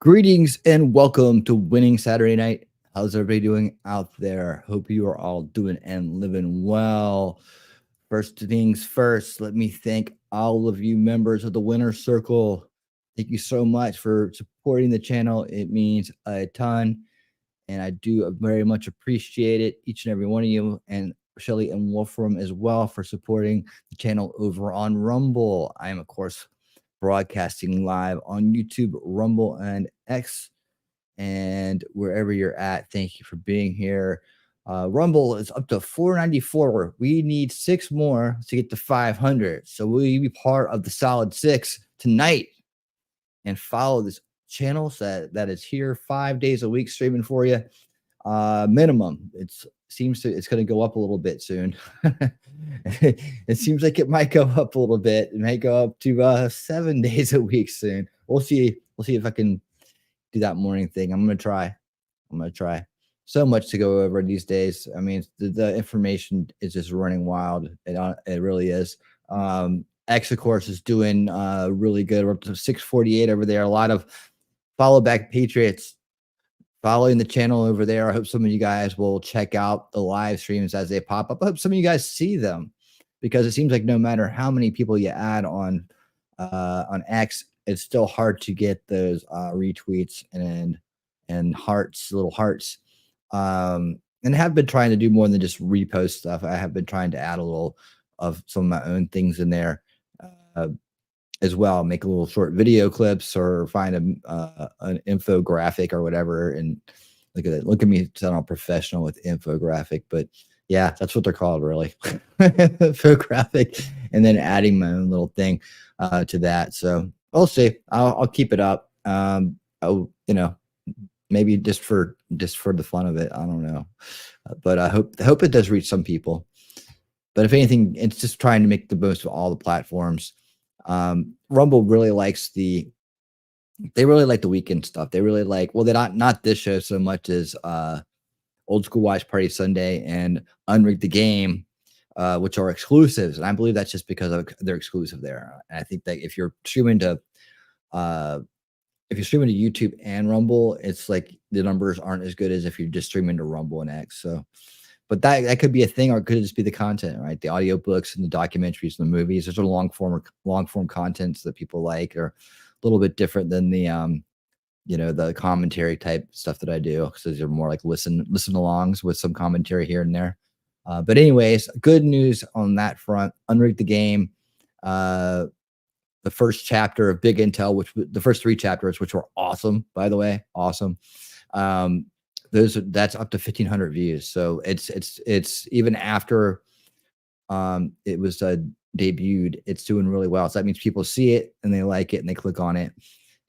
Greetings and welcome to Winning Saturday Night. How's everybody doing out there? Hope you are all doing and living well. First things first, let me thank all of you members of the Winner Circle. Thank you so much for supporting the channel. It means a ton, and I do very much appreciate it, each and every one of you, and Shelly and Wolfram as well for supporting the channel over on Rumble. I am, of course, broadcasting live on YouTube, Rumble, and X, and wherever you're at. Thank you for being here. Rumble is up to 494. We need 6 more to get to 500. So will you be part of the solid 6 tonight and follow this channel that is here 5 days a week streaming for you? Minimum. It's going to go up a little bit soon. It seems like it might go up a little bit. It may go up to 7 days a week soon. We'll see if I can do that morning thing. I'm gonna try. So much to go over these days. I mean, the information is just running wild. It really is. X, of course, is doing really good. We're up to 648 over there. A lot of follow back Patriots following the channel over there. I hope some of you guys will check out the live streams as they pop up. I hope some of you guys see them, because it seems like no matter how many people you add on X, it's still hard to get those retweets and hearts, little hearts. And have been trying to do more than just repost stuff. I have been trying to add a little of some of my own things in there as well. Make a little short video clips or find an infographic or whatever. And look at it. Look at me sound all professional with infographic, but yeah, that's what they're called, really. Infographic, and then adding my own little thing to that. So we'll see. I'll keep it up. Maybe just for the fun of it. I don't know, but I hope it does reach some people. But if anything, it's just trying to make the most of all the platforms. Rumble really likes they really like the weekend stuff. They really like, well, they're not this show so much as Old School Watch Party Sunday and Unrig the Game, which are exclusives. And I believe that's just because they're exclusive there. And I think that if you're streaming to YouTube and Rumble, it's like the numbers aren't as good as if you're just streaming to Rumble and X. So, but that could be a thing, or it could just be the content, right? The audiobooks and the documentaries and the movies. Those are long form contents that people like, or a little bit different than the the commentary type stuff that I do, because those are more like listen alongs with some commentary here and there. But anyways, good news on that front. Unrig the Game, the first chapter of Big Intel, the first 3 chapters, which were awesome, by the way, awesome. That's up to 1,500 views. So it's even after it was debuted, it's doing really well. So that means people see it and they like it and they click on it.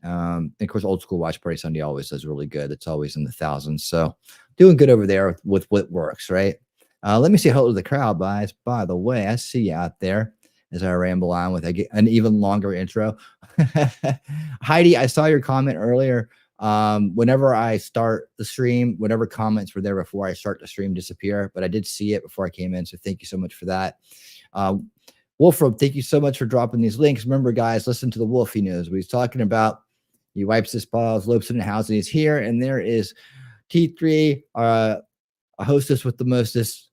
And of course, Old School Watch Party Sunday always does really good. It's always in the thousands. So doing good over there with what works, right? Let me say hello to the crowd, guys. By the way, I see you out there as I ramble on with an even longer intro. Heidi, I saw your comment earlier. Whenever I start the stream, whatever comments were there before I start the stream disappear, but I did see it before I came in. So thank you so much for that. Wolfram, thank you so much for dropping these links. Remember, guys, listen to the Wolf. He knows what he's talking about. He wipes his paws, lopes in the house, and he's here. And there is T3, a hostess with the mostest,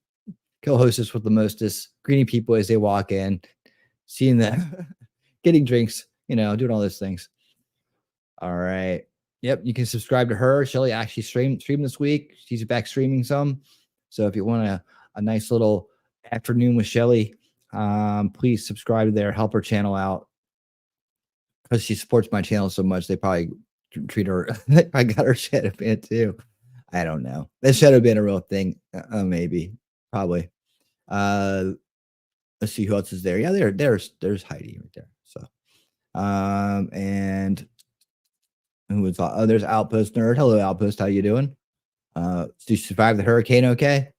co-hostess with the mostest, greeting people as they walk in, seeing them, getting drinks, doing all those things. All right. Yep, you can subscribe to her. Shelly actually streamed this week. She's back streaming some. So if you want a nice little afternoon with Shelly, please subscribe there. Help her channel out, because she supports my channel so much. They probably treat her. I got her shadow ban too. I don't know. Is shadow ban a real thing? Maybe, probably. Let's see who else is there. Yeah, there's Heidi right there. So, and who was? Oh, there's Outpost Nerd. Hello, Outpost. How you doing? Did you survive the hurricane? Okay.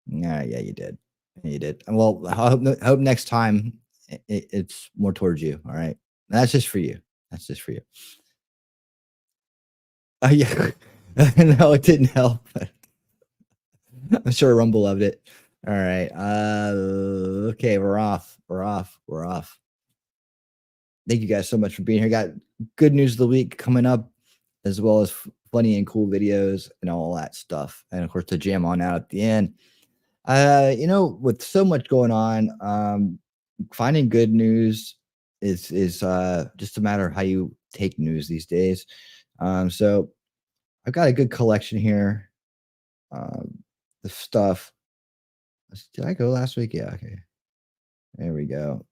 Yeah, you did. You did. Well, I hope next time it's more towards you. All right. That's just for you. Yeah. No, it didn't help. I'm sure Rumble loved it. All right. Okay, we're off. Thank you guys so much for being here. Got good news of the week coming up. as well as funny and cool videos and all that stuff. And of course, to jam on out at the end. With so much going on, finding good news is just a matter of how you take news these days. So I've got a good collection here. Um, the stuff. Did I go last week? Yeah. Okay. There we go.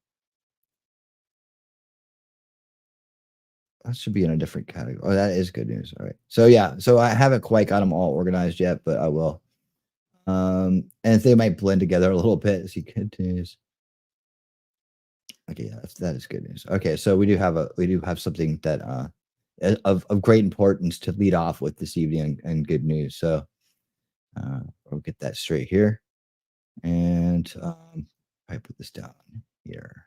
That should be in a different category. Oh, that is good news. All right. So yeah. So I haven't quite got them all organized yet, but I will. And they might blend together a little bit as he continues. Okay, yeah, that is good news. Okay, so we do have something that of great importance to lead off with this evening and good news. So we'll get that straight here, and I put this down here.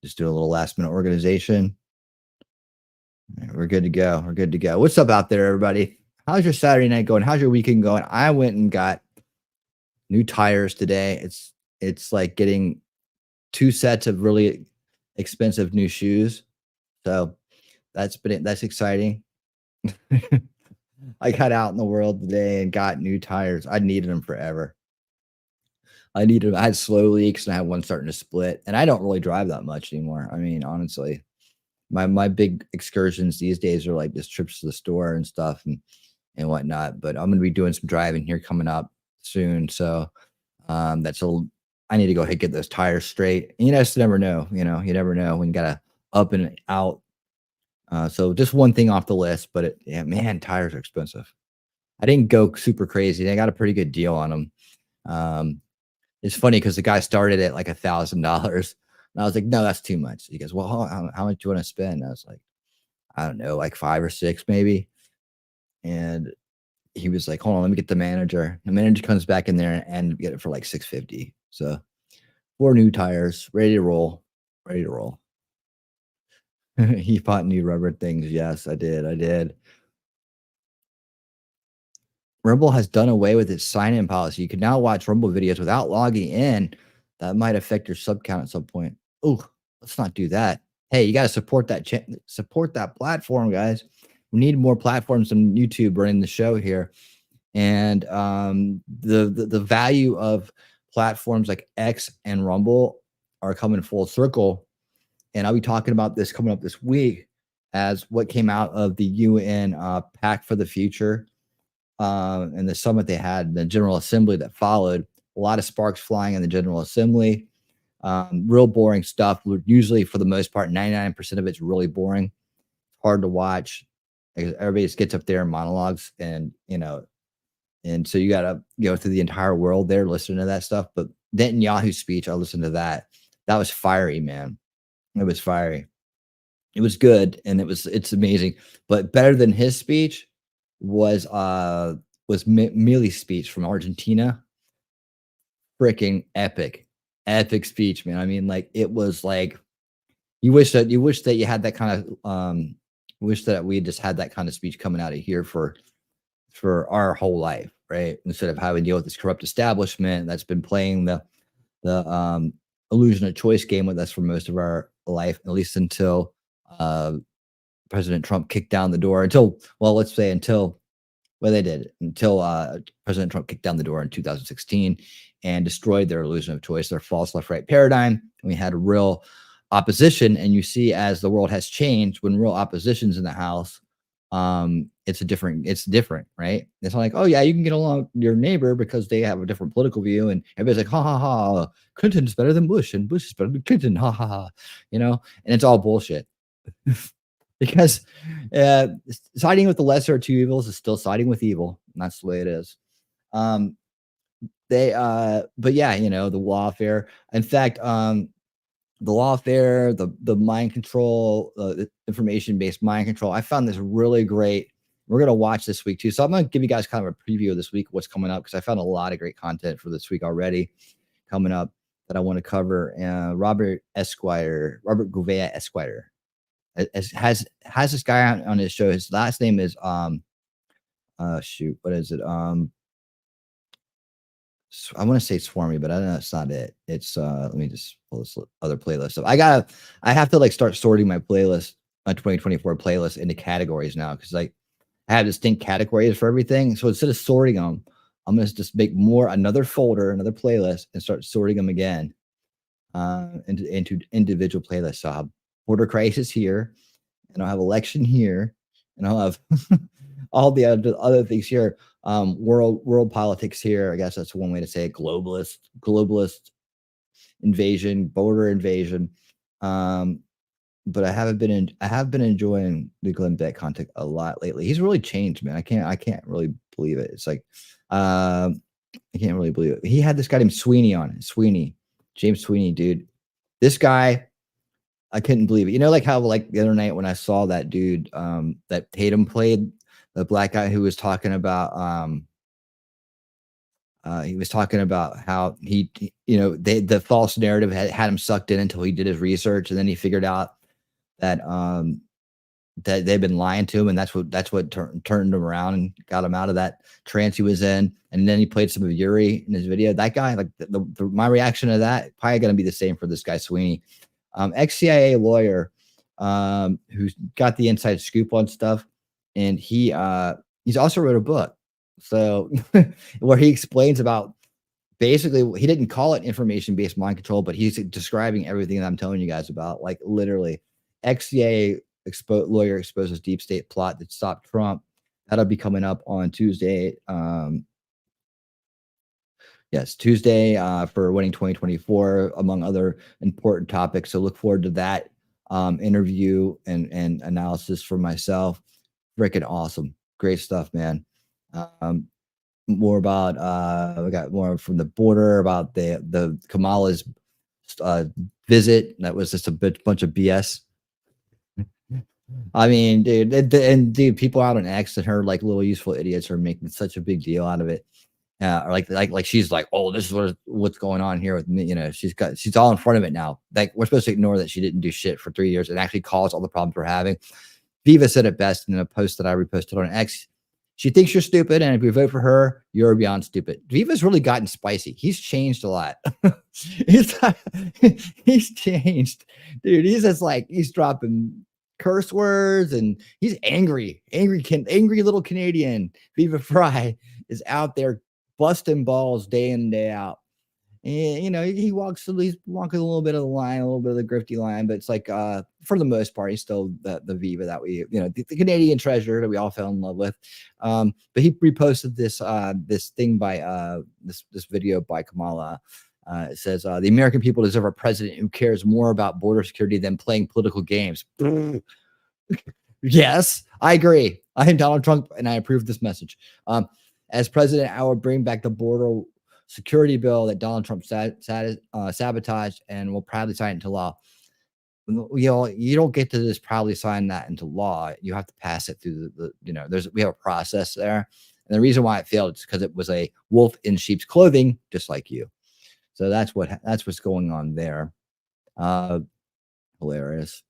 Just do a little last minute organization. All right, we're good to go. We're good to go. What's up out there, everybody? How's your Saturday night going? How's your weekend going? I went and got new tires today. It's like getting two sets of really expensive new shoes. So that's exciting. I got out in the world today and got new tires. I needed them forever. I had slow leaks and I had one starting to split. And I don't really drive that much anymore. I mean, honestly, my big excursions these days are like just trips to the store and stuff and whatnot. But I'm gonna be doing some driving here coming up soon. So that's a I need to go ahead and get those tires straight. And you just never know, you never know when you gotta up and out. So just one thing off the list, but yeah, man, tires are expensive. I didn't go super crazy. I got a pretty good deal on them. Um, it's funny because the guy started at like $1,000, and I was like, "No, that's too much." He goes, "Well, how much do you want to spend?" I was like, "I don't know, like 5 or 6 maybe." And he was like, "Hold on, let me get the manager." The manager comes back in there and get it for like 650. So 4 new tires, ready to roll, ready to roll. He bought new rubber things. Yes, I did. I did. Rumble has done away with its sign-in policy. You can now watch Rumble videos without logging in. That might affect your sub count at some point. Oh, let's not do that. Hey, you got to support that platform, guys. We need more platforms than YouTube running the show here. And the value of platforms like X and Rumble are coming full circle. And I'll be talking about this coming up this week as what came out of the UN Pact for the Future and the summit they had, the General Assembly that followed. A lot of sparks flying in the General Assembly. Real boring stuff. Usually, for the most part, 99% of it's really boring. Hard to watch. Everybody just gets up there and monologues, and so you got to go through the entire world there listening to that stuff. But Netanyahu's speech, I listened to that. That was fiery, man. It was fiery. It was good, and it's amazing. But better than his speech was Milley's speech from Argentina. Freaking epic speech, man. I mean, like it was like you wish that you had that kind of wish that we just had that kind of speech coming out of here for our whole life, right? Instead of having to deal with this corrupt establishment that's been playing the illusion of choice game with us for most of our life, at least until uh President Trump kicked down the door until, well, let's say until, well, they did until President Trump kicked down the door in 2016 and destroyed their illusion of choice, their false left-right paradigm. And we had a real opposition, and you see, as the world has changed, when real opposition's in the house, it's different, right? It's not like, oh yeah, you can get along with your neighbor because they have a different political view, and everybody's like, ha ha ha, Clinton's better than Bush, and Bush is better than Clinton, ha ha ha, and it's all bullshit. Because siding with the lesser of two evils is still siding with evil. And that's the way it is. Um, but yeah, the lawfare. In fact, the lawfare, the mind control, the information based mind control. I found this really great. We're gonna watch this week too. So I'm gonna give you guys kind of a preview of this week, what's coming up, because I found a lot of great content for this week already coming up that I want to cover. Robert Gouveia Esquire has this guy on his show. His last name is shoot, what is it? I want to say Swarmy, but I don't know. It's not it. It's let me just pull this other playlist up. I have to like start sorting my playlist my 2024 playlist into categories now because like I have distinct categories for everything. So instead of sorting them, I'm gonna just make another folder, another playlist, and start sorting them again into individual playlists. So I'll have border crisis here, and I'll have election here, and I'll have all the other things here. World politics here. I guess that's one way to say it. Globalist invasion, border invasion. Um, but I have been enjoying the Glenn Beck content a lot lately. He's really changed, man. I can't really believe it. It's like I can't really believe it. He had this guy named Sweeney on it. James Sweeney, dude. This guy, I couldn't believe it. You know, like how like the other night when I saw that dude that Tatum played, the black guy who was talking about he was talking about how you know, the false narrative had him sucked in until he did his research, and then he figured out that that they've been lying to him, and that's what turned him around and got him out of that trance he was in. And then he played some of Yuri in his video. That guy, like my reaction to that, probably going to be the same for this guy Sweeney, ex-CIA lawyer, who's got the inside scoop on stuff, and he's also wrote a book, so where he explains about basically he didn't call it information-based mind control, but he's describing everything that I'm telling you guys about, like literally ex-CIA lawyer exposes deep state plot that stopped Trump. That'll be coming up on Tuesday. Yes, Tuesday for winning 2024, among other important topics. So look forward to that interview and analysis for myself. Freaking awesome. Great stuff, man. More about we got more from the border about the Kamala's visit. That was just a bunch of BS. I mean, dude, and dude, people out on X and her like little useful idiots are making such a big deal out of it. Or like she's like, oh, this is what's going on here with me. You know, she's all in front of it now. Like we're supposed to ignore that she didn't do shit for 3 years and actually caused all the problems we're having. Viva said it best in a post that I reposted on X. She thinks you're stupid, and if you vote for her, you're beyond stupid. Viva's really gotten spicy. He's changed a lot. he's he's changed, dude. He's just like he's dropping curse words, and he's angry little Canadian. Viva Fry is out there busting balls day in and day out. And you know, he's walking a little bit of the line, a little bit of the grifty line, but it's like for the most part, he's still the Viva that we, you know, the Canadian treasure that we all fell in love with. But he reposted this thing by this video by Kamala. It says the American people deserve a president who cares more about border security than playing political games. Yes, I agree. I am Donald Trump, and I approve this message. As president, I will bring back the border security bill that Donald Trump sabotaged, and will proudly sign it into law. You don't get to just proudly sign that into law. You have to pass it through the you know, we have a process there. And the reason why it failed is because it was a wolf in sheep's clothing, just like you. So that's what's going on there. Hilarious.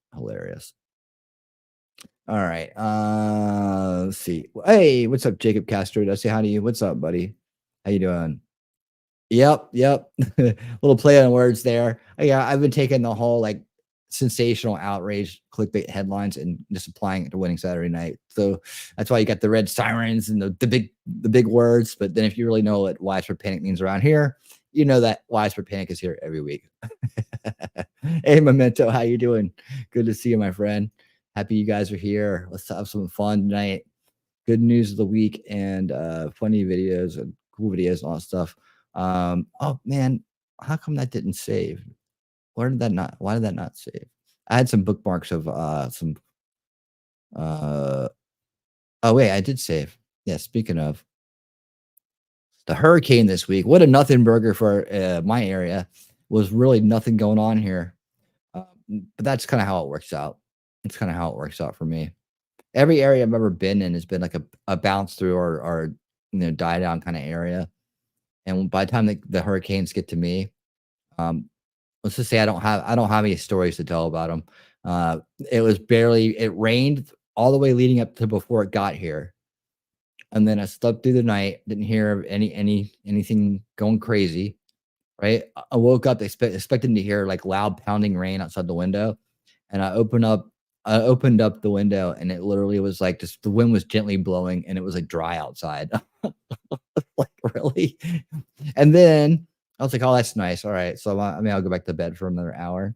All right. Let's see. Hey, what's up, Jacob Castro? I say hi to you. What's up, buddy? How you doing? Yep. Little play on words there. Yeah, I've been taking the whole like sensational outrage clickbait headlines and just applying it to winning Saturday night. So that's why you got the red sirens and the big words. But then if you really know what widespread panic means around here, you know that widespread panic is here every week. Hey, Memento, how you doing? Good to see you, my friend. Happy you guys are here. Let's have some fun tonight. Good news of the week and funny videos and cool videos and all that stuff. Oh man, how come that didn't save? Why did that not save? I had some bookmarks of some oh wait, I did save. Yeah, speaking of the hurricane this week, what a nothing burger for my area. Was really nothing going on here. But that's kind of how it works out. It's kind of how it works out for me. Every area I've ever been in has been like a bounce through or you know, die down kind of area. And by the time the hurricanes get to me, let's just say I don't have any stories to tell about them. It rained all the way leading up to before it got here. And then I slept through the night, didn't hear anything going crazy. Right. I woke up expecting to hear like loud pounding rain outside the window. And I open up I opened up the window and it literally was like just the wind was gently blowing and it was like dry outside. Like, really? And then I was like, "Oh, that's nice. All right." So I mean, I'll go back to bed for another hour,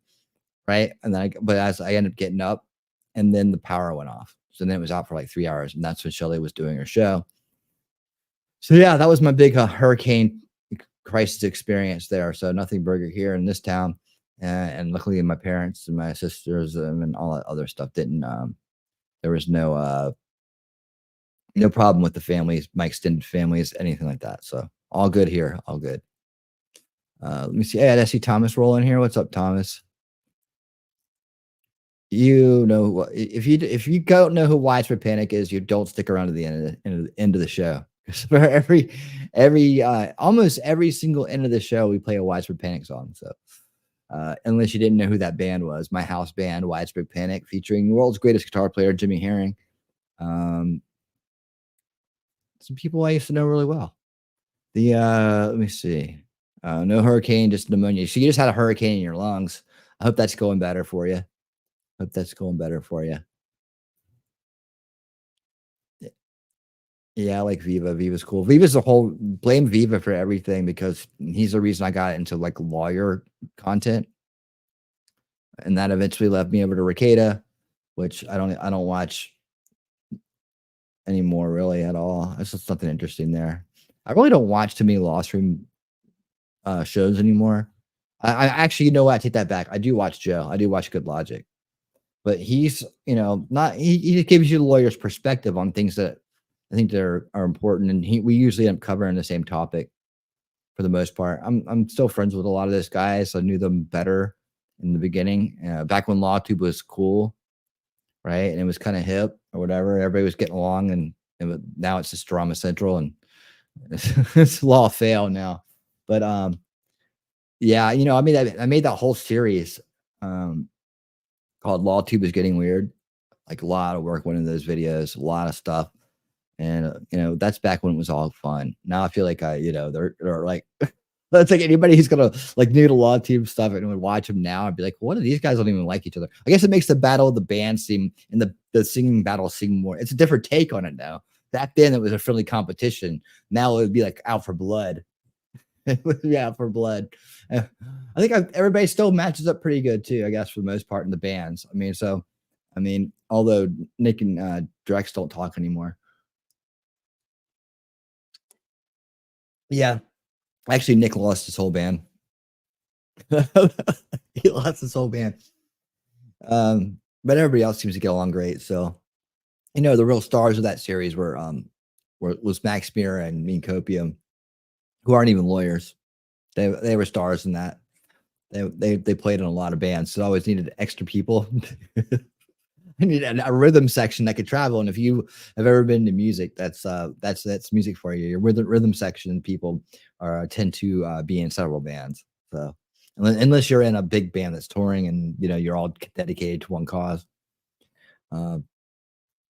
right? And then but as I ended up getting up, and then the power went off. So then it was out for like 3 hours, and that's when Shelly was doing her show. So yeah, that was my big hurricane crisis experience there. So nothing burger here in this town, and luckily my parents and my sisters and all that other stuff didn't. There was no problem with the families, my extended families, anything like that. So all good here, all good. Let me see. Hey, I see Thomas rolling here. What's up, Thomas? You know what? If you don't know who Widespread Panic is, you don't stick around to the end of the show. 'Cause for every almost every single end of the show, we play a Widespread Panic song. So unless you didn't know who that band was, my house band, Widespread Panic, featuring the world's greatest guitar player, Jimmy Herring. Um, some people I used to know really well. The let me see. No hurricane, just pneumonia. So you just had a hurricane in your lungs. I hope that's going better for you. Hope that's going better for you. Yeah, I like Viva. Viva's cool. Viva's the whole blame Viva for everything because he's the reason I got into like lawyer content, and that eventually led me over to Ricada, which I don't watch anymore really at all. It's just something interesting there. I really don't watch too many law stream shows anymore. I actually, you know what? I take that back. I do watch Joe. I do watch Good Logic, but he's not he just gives you the lawyer's perspective on things that I think are important, and we usually end up covering the same topic for the most part. I'm still friends with a lot of those guys. I knew them better in the beginning, back when LawTube was cool, right? And it was kind of hip or whatever. Everybody was getting along, now it's just Drama Central, and it's Law Fail now. But yeah, I made that whole series called LawTube is Getting Weird. Like a lot of work went into those videos, a lot of stuff. And, that's back when it was all fun. Now I feel like they're like, that's like anybody who's gonna like new to law team stuff and would watch them now and be like, what are these guys don't even like each other? I guess it makes the battle of the band seem and the singing battle seem more. It's a different take on it now. Back then it was a friendly competition. Now it would be like out for blood. It would be out for blood. I think everybody still matches up pretty good too. I guess for the most part in the bands. Although Nick and Drex don't talk anymore. Yeah, actually, Nick lost his whole band. He lost his whole band. But everybody else seems to get along great. So, the real stars of that series was Max Spear and Mean Copium, who aren't even lawyers. They were stars in that. They played in a lot of bands, so I always needed extra people. I need a rhythm section that could travel. And if you have ever been to music, that's music for you. Your rhythm section people tend to be in several bands. So unless you're in a big band that's touring and you're all dedicated to one cause, uh,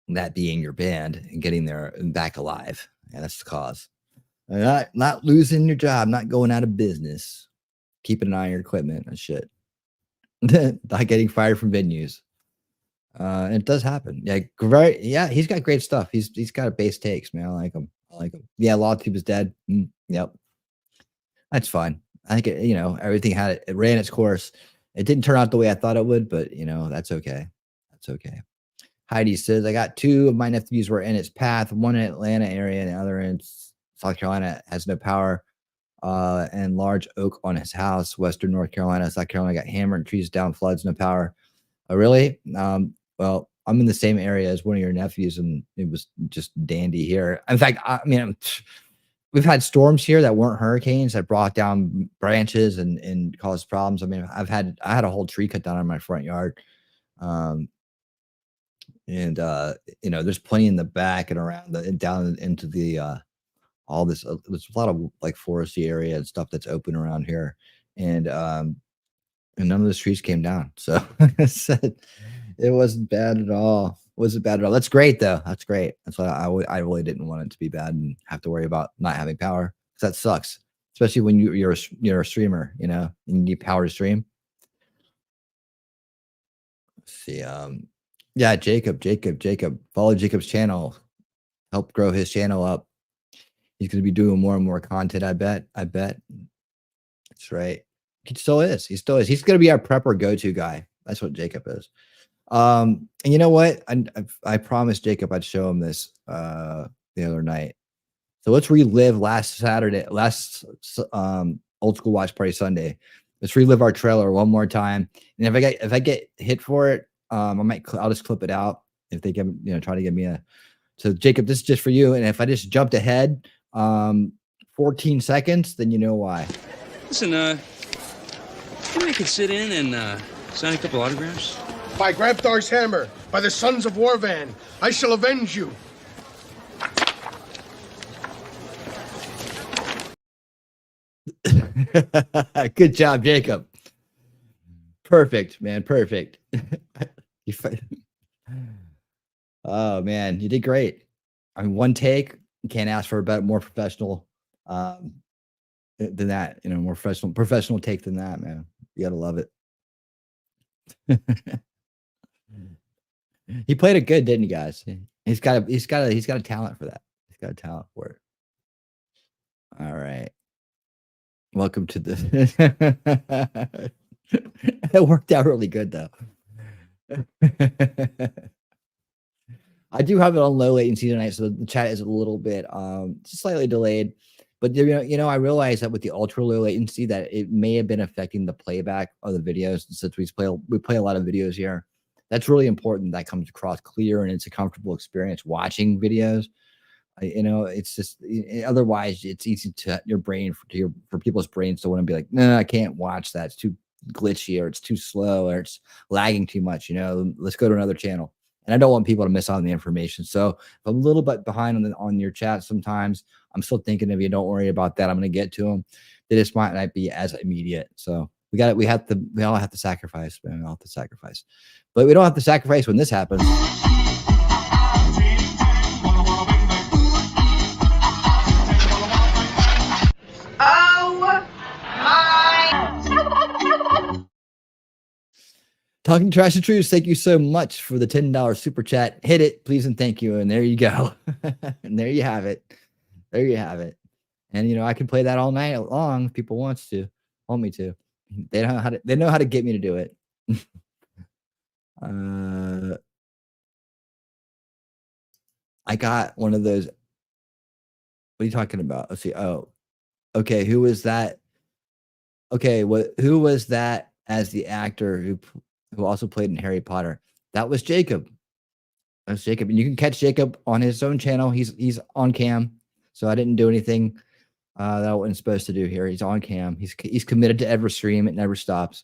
that being your band and getting there and back alive, and that's the cause. Not losing your job, not going out of business, keeping an eye on your equipment and shit, not getting fired from venues. And it does happen. Yeah, great. Yeah, he's got great stuff. He's got a base takes, man. I like him. I like him. Yeah, a lot of people's dead. Yep, that's fine. I think everything it ran its course. It didn't turn out the way I thought it would, but that's okay. That's okay. Heidi says I got two of my nephews were in its path. One in Atlanta area, and the other in South Carolina has no power. And large oak on his house. Western North Carolina, South Carolina got hammered, trees down, floods, no power. Oh, really? Well, I'm in the same area as one of your nephews, and it was just dandy here. In fact, we've had storms here that weren't hurricanes that brought down branches and caused problems. I mean, I had a whole tree cut down in my front yard. Um, and there's plenty in the back and around and down into the all this. There's a lot of like foresty area and stuff that's open around here, and none of the trees came down. So like I said, it wasn't bad at all. Wasn't bad at all. That's great though. That's great. That's why I really didn't want it to be bad and have to worry about not having power because that sucks. Especially when you're a streamer, and you need power to stream. Let's see. Yeah, Jacob. Follow Jacob's channel. Help grow his channel up. He's going to be doing more and more content. I bet. That's right. He still is. He's going to be our prepper go-to guy. That's what Jacob is. And you know what? I promised Jacob I'd show him this the other night. So let's relive last old school watch party Sunday. Let's relive our trailer one more time. And if I get hit for it, I'll just clip it out if they try to give me a. So Jacob, this is just for you. And if I just jumped ahead 14 seconds, then you know why. Listen, maybe I could sit in and sign a couple autographs. By Grabthar's hammer, by the sons of Warvan, I shall avenge you. Good job, Jacob. Perfect, man. Perfect. Oh man, you did great. I mean, one take. You can't ask for a more professional than that. More professional take than that, man. You gotta love it. He played it good, didn't he, guys? He's got a talent for that. He's got a talent for it. All right. Welcome to the. It worked out really good though. I do have it on low latency tonight, so the chat is a little bit slightly delayed. But I realized that with the ultra low latency, that it may have been affecting the playback of the videos. Since we play a lot of videos here, that's really important. That comes across clear, and it's a comfortable experience watching videos. It's just otherwise it's easy to your brain for people's brains to want to be like, no, I can't watch that. It's too glitchy, or it's too slow, or it's lagging too much. Let's go to another channel. And I don't want people to miss out on the information. So if I'm a little bit behind on your chat sometimes, I'm still thinking of you. Don't worry about that. I'm going to get to them. This might not be as immediate. So we all have to sacrifice. We all have to sacrifice. But we don't have to sacrifice when this happens. Talking Trash and Truths, thank you so much for the $10 super chat. Hit it, please, and thank you. And there you go. And there you have it. There you have it. And I can play that all night long if people want me to. They know how to get me to do it. I got one of those. What are you talking about? Let's see. Oh, okay. Who was that? Okay, who was that as the actor who also played in Harry Potter? That was Jacob. That's Jacob. And you can catch Jacob on his own channel. He's on cam. So I didn't do anything that I wasn't supposed to do here. He's on cam. He's committed to every stream. It never stops.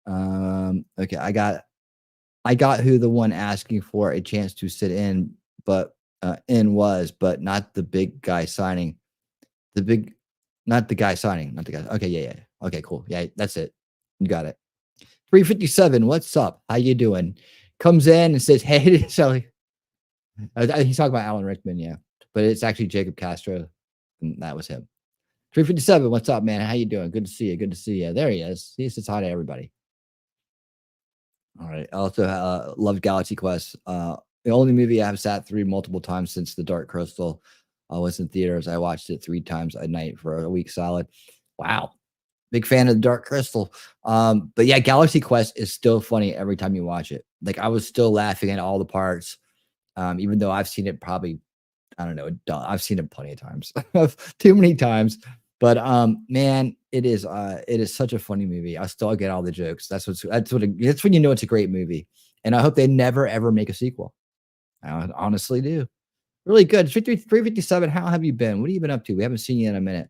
Okay, I got who the one asking for a chance to sit in, but but not the big guy signing. Not the guy signing. Not the guy. Okay, yeah. Okay, cool. Yeah, that's it. You got it. 357, what's up? How you doing? Comes in and says, hey, Shelly. He's talking about Alan Rickman, yeah. But it's actually Jacob Castro. And that was him. 357, what's up, man? How you doing? Good to see you. Good to see you. There he is. He says hi to everybody. All right. I also love Galaxy Quest. The only movie I have sat through multiple times since The Dark Crystal was in theaters. I watched it 3 times a night for a week solid. Wow. Big fan of The Dark Crystal. But yeah, Galaxy Quest is still funny every time you watch it. Like, I was still laughing at all the parts, even though I've seen it probably, I don't know, I've seen it plenty of times, too many times. But man, it is such a funny movie. I still get all the jokes. That's when you know it's a great movie. And I hope they never ever make a sequel. I honestly do. Really good. 357. How have you been? What have you been up to? We haven't seen you in a minute.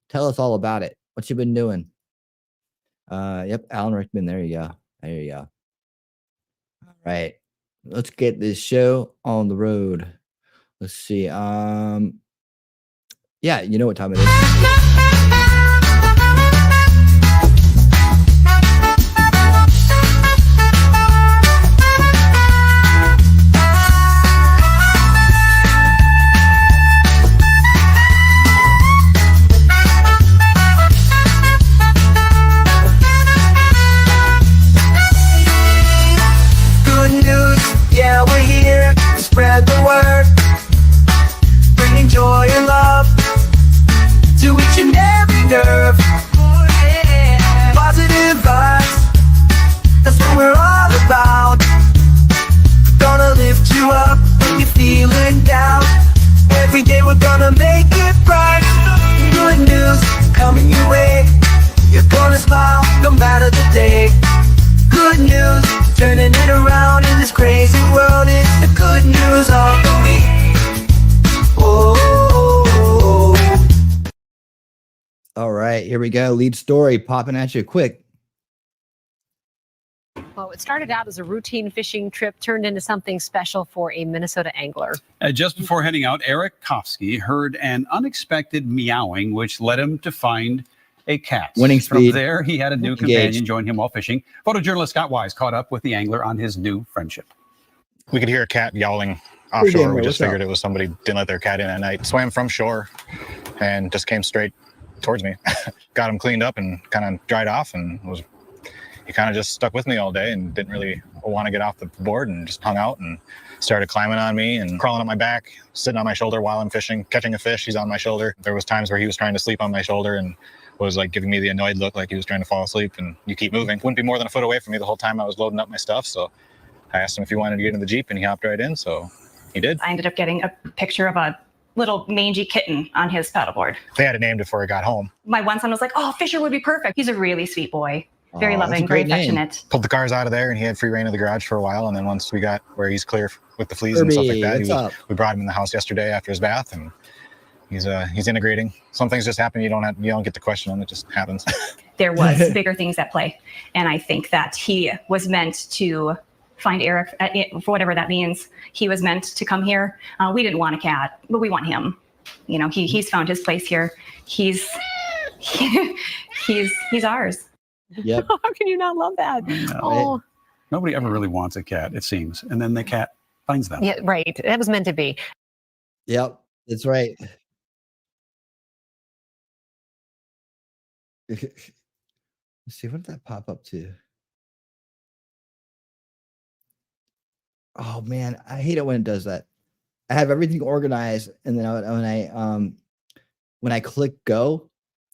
Tell us all about it. What you been doing? Yep, Alan Rickman. There you go. There you go. All right. Let's get this show on the road. Let's see. Yeah, you know what time it is. Good news. Yeah, we're here to spread the word, bringing joy and love to each and every nerve. Positive vibes, that's what we're all about. Gonna lift you up when you're feeling down. Every day we're gonna make it bright. Good news coming your way. You're gonna smile no matter the day. Good news, turning it around in this crazy world. It's the good news of the week. Oh. All right, here we go. Lead story popping at you quick. Well, it started out as a routine fishing trip, turned into something special for a Minnesota angler. Just before heading out, Eric Kofsky heard an unexpected meowing, which led him to find a cat. Winning speed. From there, he had a new companion join him while fishing. Photojournalist Scott Wise caught up with the angler on his new friendship. We could hear a cat yowling offshore. We just figured it was somebody didn't let their cat in at night. Swam from shore and just came straight towards me. Got him cleaned up and kind of dried off, and he kind of just stuck with me all day and didn't really want to get off the board, and just hung out and started climbing on me and crawling on my back, sitting on my shoulder while I'm fishing, catching a fish. He's on my shoulder. There was times where he was trying to sleep on my shoulder and was like giving me the annoyed look, like he was trying to fall asleep, and you keep moving. Wouldn't be more than a foot away from me the whole time I was loading up my stuff. So I asked him if he wanted to get in the Jeep, and he hopped right in. So he did. I ended up getting a picture of a little mangy kitten on his paddleboard. They had it named before I got home. My one son was like, "Oh, Fisher would be perfect." He's a really sweet boy. Very Aw, that's a loving, very great name. affectionate. Pulled the cars out of there, and he had free reign of the garage for a while. And then once we got where he's clear with the fleas and stuff like that, we brought him in the house yesterday after his bath, and he's integrating. Some things just happen. You don't get to question them. It just happens. There was bigger things at play, and I think that he was meant to find Eric, for whatever that means. He was meant to come here. We didn't want a cat, but we want him. You know, he's found his place here. He's ours. Yep. How can you not love that? No, Oh, nobody ever really wants a cat, it seems. And then the cat finds them. yeah, right. That was meant to be. Yep, that's right. Let's see, what did that pop up to? Oh man, I hate it when it does that. I have everything organized, and then when I click go,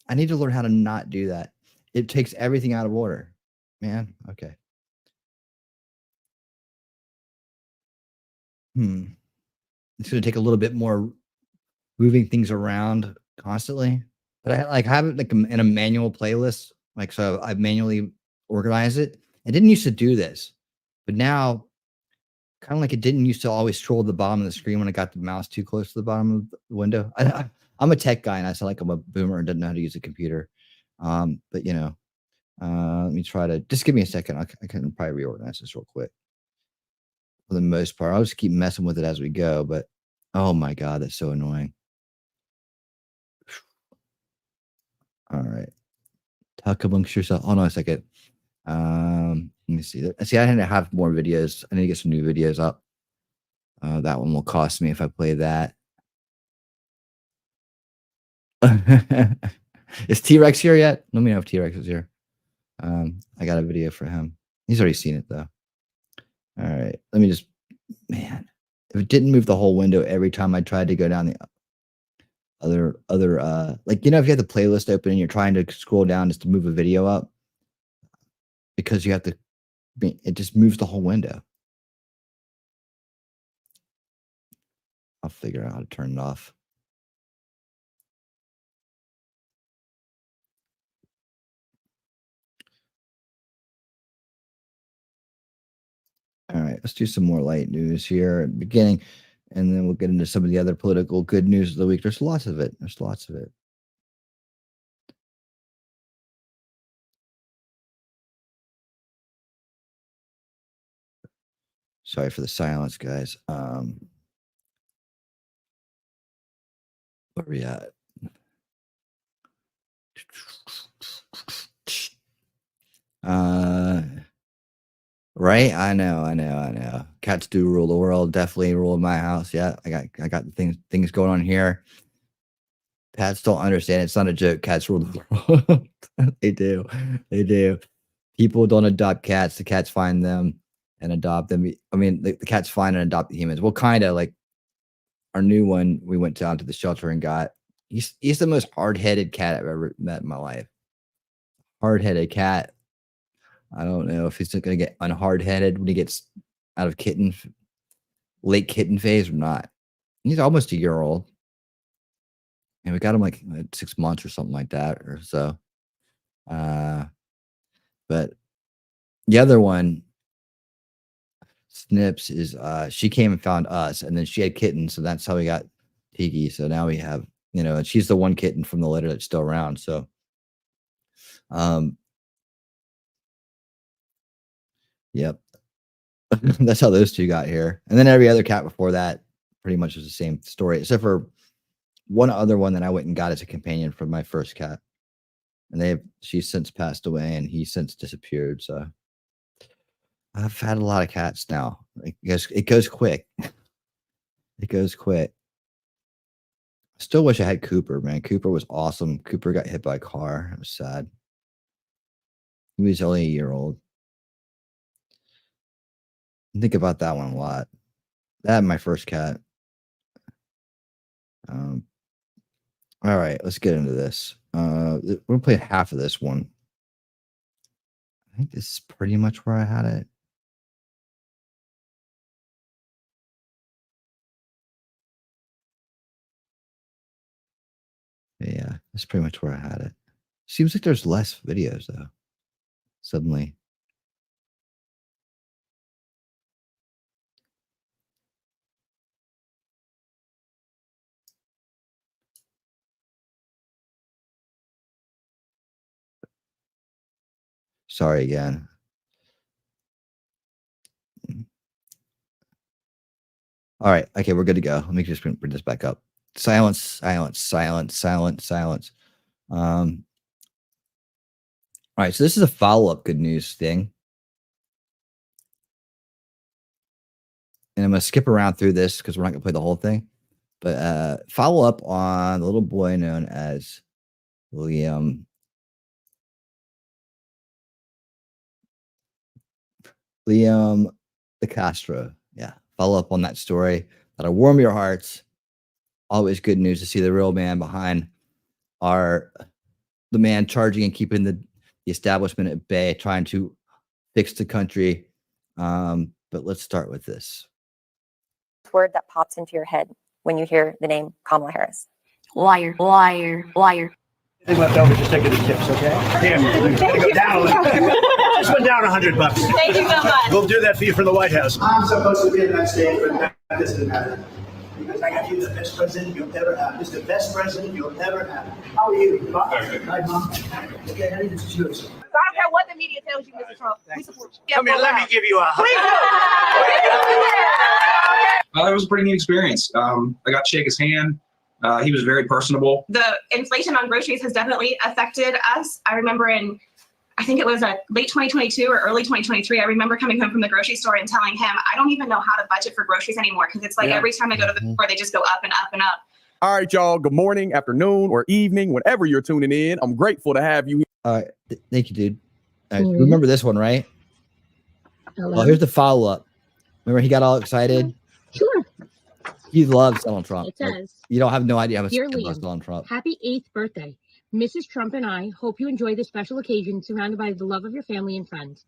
I need to learn how to not do that. It takes everything out of order. Man, okay. It's gonna take a little bit more moving things around constantly. But I have it like in a manual playlist. Like, so I manually organize it. I didn't used to do this, but now kind of like it didn't used to always scroll to the bottom of the screen when I got the mouse too close to the bottom of the window. I'm a tech guy, and I sound like I'm a boomer and didn't know how to use a computer. But you know, let me try to just give me a second. I can probably reorganize this real quick. For the most part, I'll just keep messing with it as we go. But oh my god, that's so annoying. All right, talk amongst yourself. Hold on a second. Let me see. See, I need to have more videos. I need to get some new videos up. That one will cost me if I play that. Is T-Rex here yet? Let me know if T-Rex is here. I got a video for him. He's already seen it though. All right, let me just, man, if it didn't move the whole window every time I tried to go down the other like, you know, if you have the playlist open and you're trying to scroll down just to move a video up, because you have to, it just moves the whole window. I'll figure out how to turn it off. All right, let's do some more light news here at the beginning, and then we'll get into some of the other political good news of the week. There's lots of it. There's lots of it. Sorry for the silence, guys. Where we at? Right? I know. Cats do rule the world. Definitely rule my house. Yeah, I got things going on here. Cats don't understand. It's not a joke. Cats rule the world. They do. People don't adopt cats. The cats find them. and adopt them. I mean, the cat's fine and adopt the humans. Well, kind of like our new one. We went down to the shelter and got. He's the most hard-headed cat I've ever met in my life. Hard-headed cat. I don't know if he's going to get unhard-headed when he gets out of late kitten phase or not. He's almost a year old. And we got him like 6 months or something like that or so. But the other one, Snips, is she came and found us, and then she had kittens, so that's how we got Tiki. So now we have, and she's the one kitten from the litter that's still around. So yep. That's how those two got here. And then every other cat before that pretty much was the same story, except for one other one that I went and got as a companion from my first cat. And she's since passed away and he's since disappeared. So I've had a lot of cats now. It goes quick. It goes quick. I still wish I had Cooper, man. Cooper was awesome. Cooper got hit by a car. It was sad. He was only a year old. I think about that one a lot. That and my first cat. All right, let's get into this. We're gonna play half of this one. I think this is pretty much where I had it. Yeah, that's pretty much where I had it. Seems like there's less videos though. Suddenly. Sorry again. All right. Okay, we're good to go. Let me just bring this back up. Silence, silence, silence, silence, silence. All right, so this is a follow-up good news thing. And I'm going to skip around through this because we're not going to play the whole thing. But follow up on the little boy known as Liam. Liam the Castro. Yeah. Follow up on that story. That'll warm your hearts. Always good news to see the real man behind the man charging and keeping the establishment at bay, trying to fix the country. But let's start with this. Word that pops into your head when you hear the name Kamala Harris. Liar, liar, liar. Anything left over, just take it as tips, okay? Damn, go down a little. Just went down $100. Thank you so much. We'll do that for you from the White House. I'm supposed to be in that state, but that doesn't matter. Because I got you the best president you'll ever have. This is the best president you'll ever have. How are you? Hi, Mom. Okay, honey, this is yours. I don't care what the media tells you, Mr. Trump. We support you. Come here, let me give you a hug. It was a pretty neat experience. I got to shake his hand. He was very personable. The inflation on groceries has definitely affected us. I remember I think it was late 2022 or early 2023, I remember coming home from the grocery store and telling him, I don't even know how to budget for groceries anymore because it's like every time I go to the store, they just go up and up and up. All right, y'all. Good morning, afternoon, or evening, whenever you're tuning in. I'm grateful to have you here. All right. Thank you, dude. Remember this one, right? Well, here's the follow-up. Remember he got all excited? Sure. He loves Donald Trump. It says, you don't have no idea how much he Dear loves Liam, Donald Trump. Happy 8th birthday. Mrs. Trump and I hope you enjoy this special occasion surrounded by the love of your family and friends.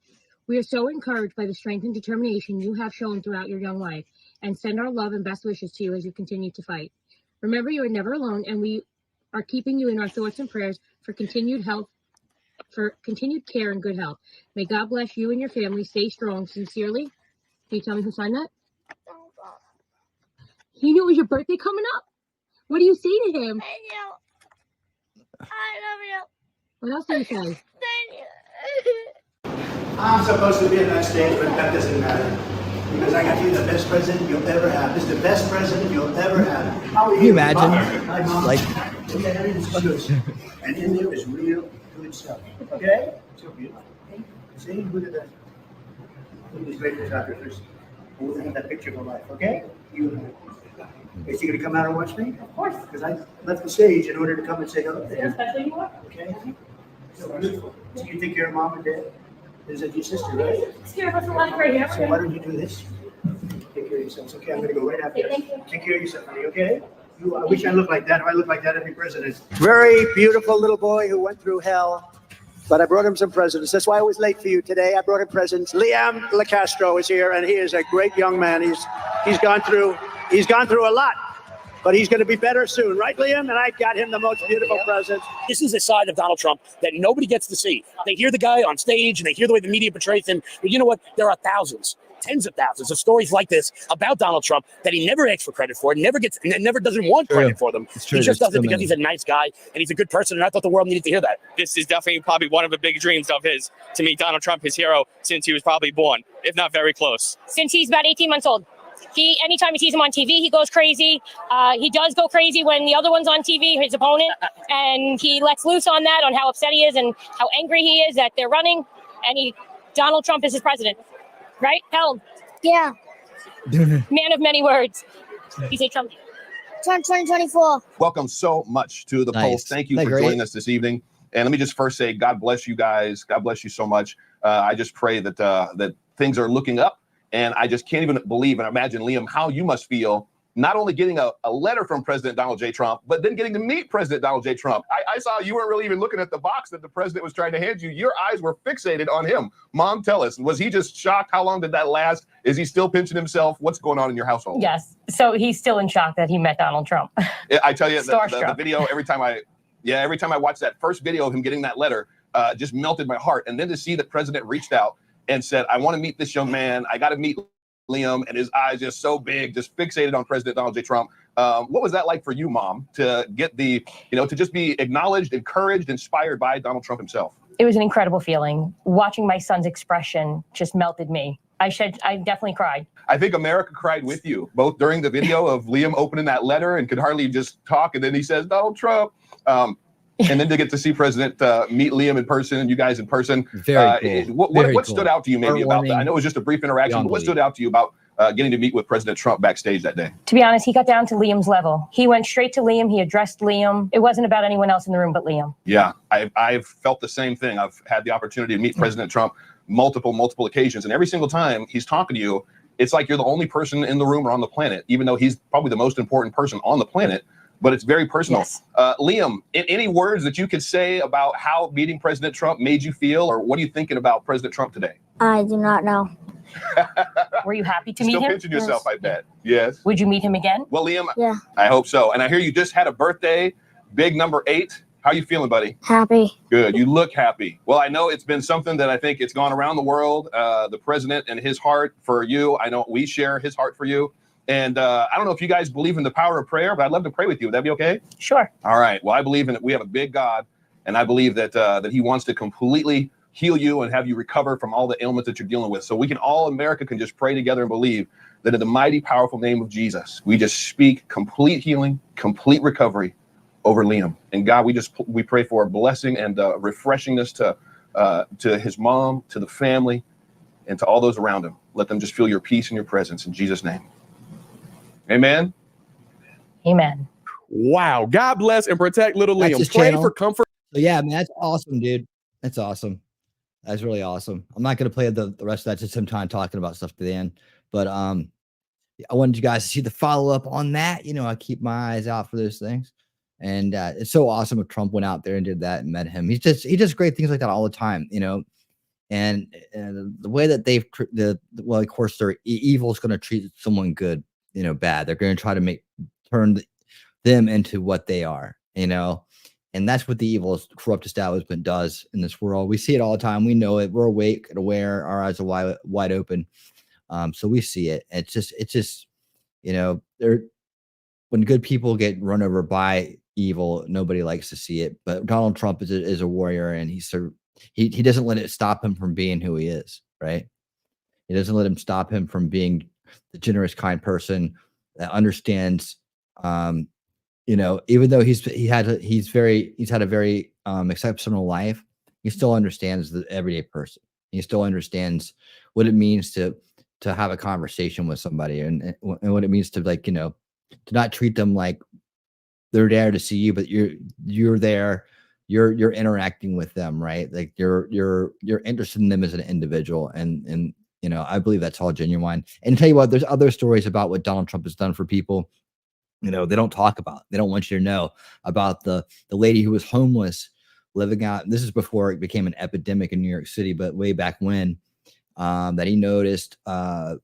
We are so encouraged by the strength and determination you have shown throughout your young life and send our love and best wishes to you as you continue to fight. Remember, you are never alone, and we are keeping you in our thoughts and prayers for continued care and good health. May God bless you and your family. Stay strong. Sincerely. Can you tell me who signed that? He knew it was your birthday coming up? What do you say to him? Thank you. I love you. What else do you say? Thank you. I'm supposed to be in that state, but that doesn't matter. Because I got you the best president you'll ever have. This is the best president you'll ever have. How are you? Can you imagine? Hi, Mom. Like, okay, honey, this is yours. And in there is real good stuff. Okay? So beautiful. See, look at that. Look at these great photographers. We're going to have that picture of a life, okay? You and I. Is he going to come out and watch me? Of course. Because I left the stage in order to come and say hello to him. Especially you are. Okay? So beautiful. So you take care of Mom and Dad? Is it your sister, right? Here, what's the one right here? So why don't you do this? Take care of yourself. It's okay. I'm going to go right after this. Take care of yourself, honey, okay? I wish I looked like that. If I looked like that, I'd be president. Very beautiful little boy who went through hell. But I brought him some presents. That's why I was late for you today. I brought him presents. Liam LaCastro is here, and he is a great young man. He's gone through a lot, but he's going to be better soon, right, Liam? And I got him the most beautiful presents. This is a side of Donald Trump that nobody gets to see. They hear the guy on stage and they hear the way the media portrays him. But you know what? There are thousands, tens of thousands of stories like this about Donald Trump that he never asks for credit for, never doesn't want credit for them. He just does it because he's a nice guy and he's a good person. And I thought the world needed to hear that. This is definitely probably one of the big dreams of his, to meet Donald Trump, his hero, since he was probably born, if not very close. Since he's about 18 months old. Anytime he sees him on TV, he goes crazy. He does go crazy when the other one's on TV, his opponent, and he lets loose on that, on how upset he is and how angry he is that they're running. And Donald Trump is his president, right? Held. Yeah. Man of many words. You say Trump. Trump 2024. Welcome so much to the Pulse. Thank you for joining us this evening. And let me just first say, God bless you guys. God bless you so much. I just pray that that things are looking up. And I just can't even believe and imagine, Liam, how you must feel not only getting a letter from President Donald J. Trump, but then getting to meet President Donald J. Trump. I saw you weren't really even looking at the box that the president was trying to hand you. Your eyes were fixated on him. Mom, tell us, was he just shocked? How long did that last? Is he still pinching himself? What's going on in your household? Yes. So he's still in shock that he met Donald Trump. I tell you, the video, every time I watched that first video of him getting that letter, just melted my heart. And then to see the president reached out and said, I want to meet this young man. I got to meet Liam, and his eyes just so big, just fixated on President Donald J. Trump. What was that like for you, Mom, to get to just be acknowledged, encouraged, inspired by Donald Trump himself? It was an incredible feeling. Watching my son's expression just melted me. I definitely cried. I think America cried with you, both during the video of Liam opening that letter and could hardly just talk, and then he says, Donald Trump. And then to get to see President meet Liam in person and you guys in person. Very cool. What stood out to you maybe about that? I know it was just a brief interaction, but what stood out to you about getting to meet with President Trump backstage that day? To be honest, he got down to Liam's level. He went straight to Liam. He addressed Liam. It wasn't about anyone else in the room but Liam. Yeah, I've felt the same thing. I've had the opportunity to meet President Trump multiple occasions. And every single time he's talking to you, it's like you're the only person in the room or on the planet, even though he's probably the most important person on the planet. But it's very personal. Yes. Liam, any words that you could say about how meeting President Trump made you feel, or what are you thinking about President Trump today? I do not know. Were you happy to meet him? Still pinching yourself, I bet. Yes. Would you meet him again? Well, Liam, Yeah. I hope so. And I hear you just had a birthday, big number 8. How you feeling, buddy? Happy. Good. You look happy. Well, I know it's been something that I think it's gone around the world. The president and his heart for you. I know we share his heart for you. And I don't know if you guys believe in the power of prayer, but I'd love to pray with you. Would that be okay? Sure. All right. Well, I believe in it. We have a big God, and I believe that that he wants to completely heal you and have you recover from all the ailments that you're dealing with. So we can America can just pray together and believe that in the mighty, powerful name of Jesus, we just speak complete healing, complete recovery over Liam. And God, we pray for a blessing and refreshingness to his mom, to the family, and to all those around him. Let them just feel your peace and your presence in Jesus' name. Amen. Amen. Wow. God bless and protect little Liam. Pray for comfort. So yeah, man, that's awesome, dude. That's awesome. That's really awesome. I'm not going to play the rest of that, just some time talking about stuff to the end. But I wanted you guys to see the follow-up on that. I keep my eyes out for those things. And it's so awesome if Trump went out there and did that and met him. He does great things like that all the time, And the way that well, of course, their evil is going to treat someone good, bad. They're going to try to turn them into what they are, and that's what the evil corrupt establishment does in this world. We see it all the time. We know it. We're awake and aware. Our eyes are wide open. So we see it. It's just, when good people get run over by evil, nobody likes to see it. But Donald Trump is a warrior, and he doesn't let it stop him from being who he is, right? He doesn't let him stop him from being the generous, kind person that understands, even though he's had a very exceptional life, he still understands the everyday person. He still understands what it means to have a conversation with somebody, and what it means to to not treat them like they're there to see you, but you're there you're interacting with them, right? Like you're interested in them as an individual, and you know, I believe that's all genuine. And tell you what, there's other stories about what Donald Trump has done for people. You know, they don't talk about. They don't want you to know about the lady who was homeless, living out. This is before it became an epidemic in New York City, but way back when, that he noticed, and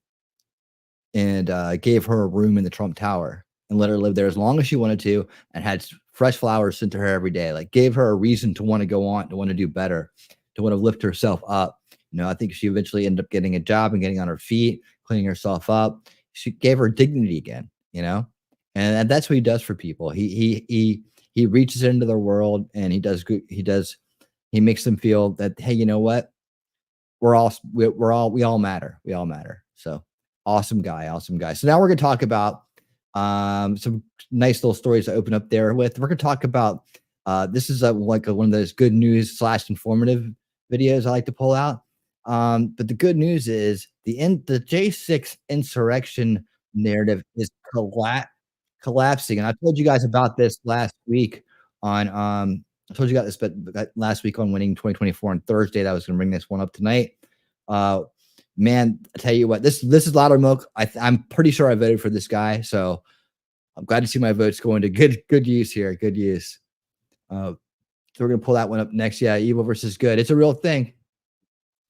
gave her a room in the Trump Tower and let her live there as long as she wanted to, and had fresh flowers sent to her every day. Like gave her a reason to want to go on, to want to do better, to want to lift herself up. You know, I think she eventually ended up getting a job and getting on her feet, cleaning herself up. She gave her dignity again. You know, and that's what he does for people. He reaches into their world, and he does good. He makes them feel that, hey, you know what? We all matter. We all matter. So awesome guy. So now we're gonna talk about some nice little stories to open up there with. We're gonna talk about this is one of those good news / informative videos I like to pull out. But the good news is the J6 insurrection narrative is collapsing. And I told you guys about this last week on I told you about this, but last week on Winning 2024 on Thursday, that I was going to bring this one up tonight. Man, I tell you what, this is louder milk. I'm pretty sure I voted for this guy, so I'm glad to see my votes going to good use here. Good use. So we're gonna pull that one up next. Yeah, evil versus good. It's a real thing.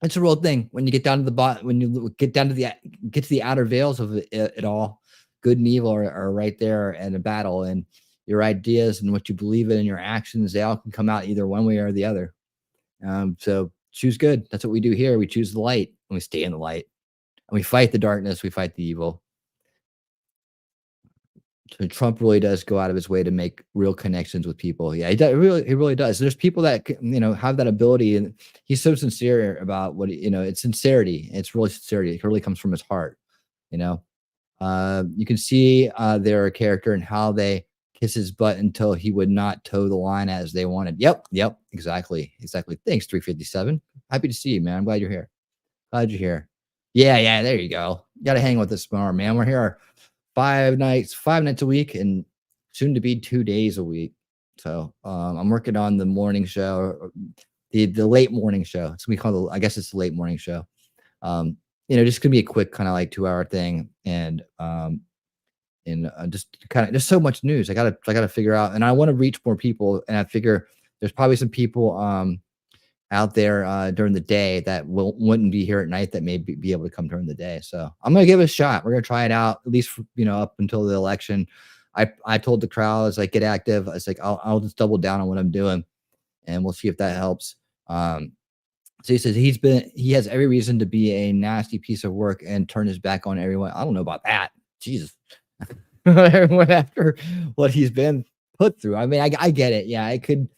It's a real thing. When you get down to when you get to the outer veils of it all, good and evil are right there in a battle, and your ideas and what you believe in and your actions, they all can come out either one way or the other. So choose good. That's what we do here. We choose the light, and we stay in the light, and we fight the darkness. We fight the evil. So Trump really does go out of his way to make real connections with people. Yeah, he really does. There's people that, you know, have that ability, and he's so sincere about what it's sincerity. It's really sincerity. It really comes from his heart. You know, you can see their character and how they kiss his butt until he would not toe the line as they wanted. Yep, exactly. Thanks, 357. Happy to see you, man. I'm glad you're here. Glad you're here. Yeah, there you go. You got to hang with us more, man. We're here 5 nights a week, and soon to be 2 days a week. So I'm working on the morning show, the late morning show. It's gonna be called, I guess it's the late morning show. Just gonna be a quick kind of like 2-hour thing, and just so much news. I gotta figure out, and I want to reach more people, and I figure there's probably some people out there during the day that wouldn't be here at night that may be able to come during the day. So I'm gonna give it a shot. We're gonna try it out, at least up until the election. I told the crowd, I was like, get active. I was like, I'll just double down on what I'm doing, and we'll see if that helps. So he says he has every reason to be a nasty piece of work and turn his back on everyone. I don't know about that. Jesus. Everyone after what he's been put through. I mean, I get it. Yeah, it could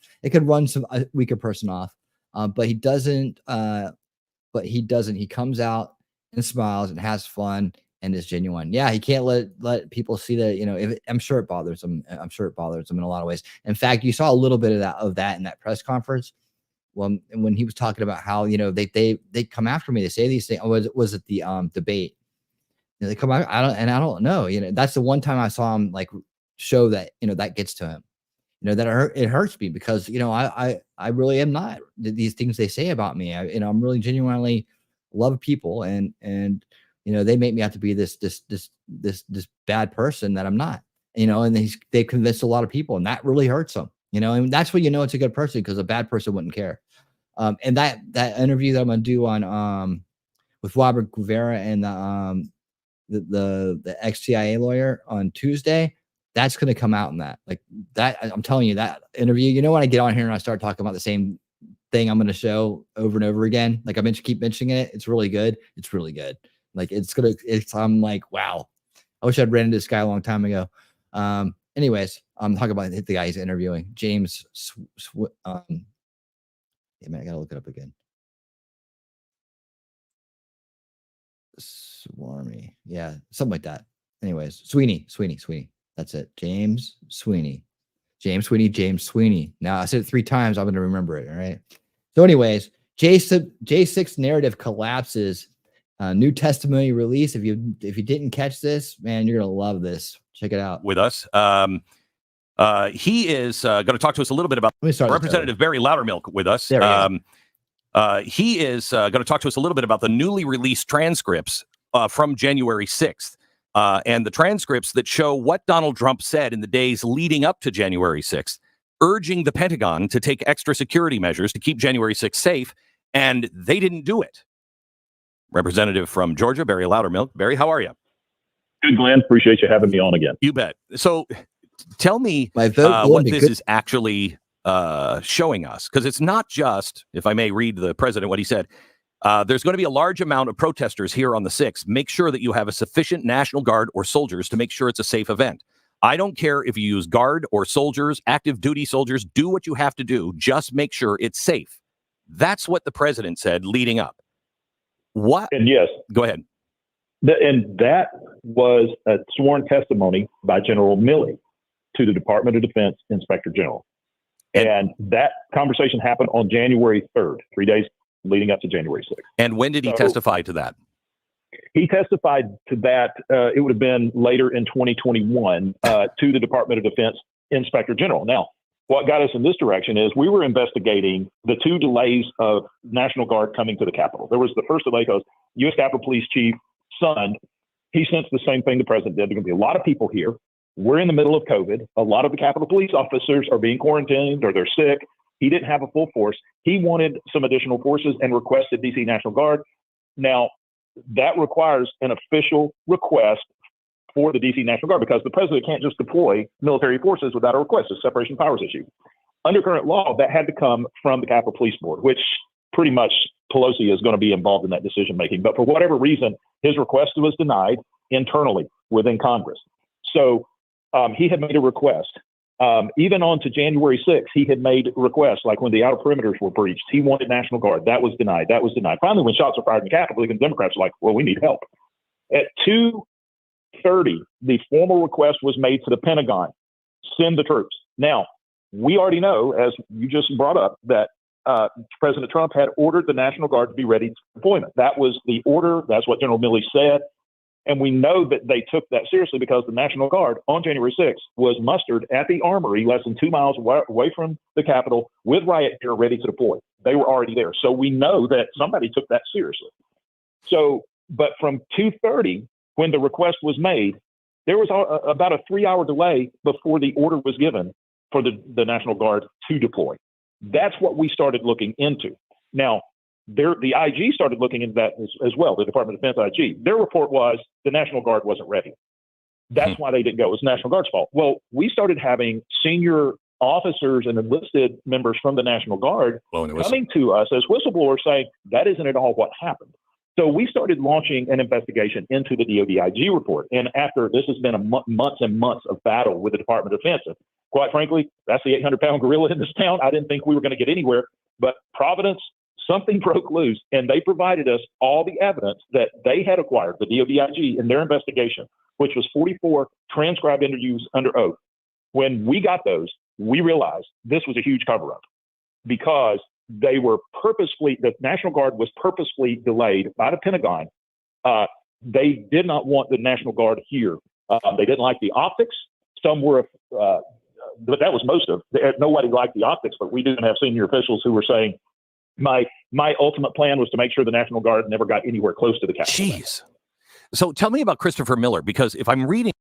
run a weaker person off. But he doesn't. He comes out and smiles and has fun and is genuine. Yeah, he can't let people see that. I'm sure it bothers him. I'm sure it bothers him in a lot of ways. In fact, you saw a little bit of that in that press conference. Well, when he was talking about how they come after me, they say these things. Was it the debate? They come out. I don't know. That's the one time I saw him like show that that gets to him. That it hurts me because I really am not these things they say about me. I'm really genuinely love people, and they make me out to be this bad person that I'm not. And they've convinced a lot of people, and that really hurts them. And that's when it's a good person, because a bad person wouldn't care. And that interview that I'm gonna do on with Robert Guevara and the ex-CIA lawyer on Tuesday, that's going to come out in that. Like that, I'm telling you, that interview, when I get on here and I start talking about the same thing I'm going to show over and over again, like I keep mentioning it, it's really good. It's really good. Like I'm like, wow, I wish I'd ran into this guy a long time ago. Anyways, I'm talking about the guy he's interviewing, James. Yeah, man, I got to look it up again. Swarmy, yeah, something like that. Anyways, Sweeney. That's it. James Sweeney. Now I said it 3 times. I'm going to remember it. All right. So anyways, J6 narrative collapses. New testimony release. If you didn't catch this, man, you're going to love this. Check it out. With us. He is going to talk to us a little bit about Representative Barry Loudermilk with us. He is going to talk to us a little bit about the newly released transcripts from January 6th and the transcripts that show what Donald Trump said in the days leading up to January 6th, urging the Pentagon to take extra security measures to keep January 6th safe, and they didn't do it. Representative from Georgia, Barry Loudermilk. Barry, how are you? Good, Glenn. Appreciate you having me on again. You bet. So tell me what this is actually showing us, because it's not just, if I may read the president, what he said, there's going to be a large amount of protesters here on the 6th. Make sure that you have a sufficient National Guard or soldiers to make sure it's a safe event. I don't care if you use Guard or soldiers, active duty soldiers, do what you have to do. Just make sure it's safe. That's what the president said leading up. What? And yes. Go ahead. And that was a sworn testimony by General Milley to the Department of Defense Inspector General. And that conversation happened on January 3rd, 3 days leading up to January 6th. And when did he testify to that? He testified to that, it would have been later in 2021, to the Department of Defense Inspector General. Now, what got us in this direction is we were investigating the 2 delays of National Guard coming to the Capitol. There was the first delay because U.S. Capitol Police Chief Son, he sensed the same thing the president did. There's going to be a lot of people here. We're in the middle of COVID. A lot of the Capitol Police officers are being quarantined or they're sick. He didn't have a full force. He wanted some additional forces and requested D.C. National Guard. Now, that requires an official request for the D.C. National Guard because the president can't just deploy military forces without a request. It's a separation of powers issue. Under current law, that had to come from the Capitol Police Board, which pretty much Pelosi is going to be involved in that decision making. But for whatever reason, his request was denied internally within Congress. So he had made a request. Even on to January 6th, he had made requests, like when the outer perimeters were breached, he wanted National Guard. That was denied. That was denied. Finally, when shots were fired in the Capitol, even Democrats were like, well, we need help. At 2:30, the formal request was made to the Pentagon, send the troops. Now, we already know, as you just brought up, that President Trump had ordered the National Guard to be ready for deployment. That was the order. That's what General Milley said. And we know that they took that seriously because the National Guard on January 6th was mustered at the Armory less than 2 miles away from the Capitol with riot gear ready to deploy. They were already there. So we know that somebody took that seriously. So, but from 2:30, when the request was made, there was about a 3-hour delay before the order was given for the National Guard to deploy. That's what we started looking into. Now, the IG started looking into that as well, the Department of Defense IG. Their report was the National Guard wasn't ready. That's why they didn't go. It was the National Guard's fault. Well, we started having senior officers and enlisted members from the National Guard coming to us as whistleblowers saying that isn't at all what happened. So we started launching an investigation into the DoD IG report. And after this has been months and months of battle with the Department of Defense. And quite frankly, that's the 800-pound gorilla in this town. I didn't think we were going to get anywhere. But Providence, something broke loose, and they provided us all the evidence that they had acquired, the DoD IG, in their investigation, which was 44 transcribed interviews under oath. When we got those, we realized this was a huge cover-up because they were the National Guard was purposefully delayed by the Pentagon. They did not want the National Guard here. They didn't like the optics. Some were, but that was most of. Nobody liked the optics, but we didn't have senior officials who were saying, my ultimate plan was to make sure the National Guard never got anywhere close to the Capitol. Jeez. So tell me about Christopher Miller, because if I'm reading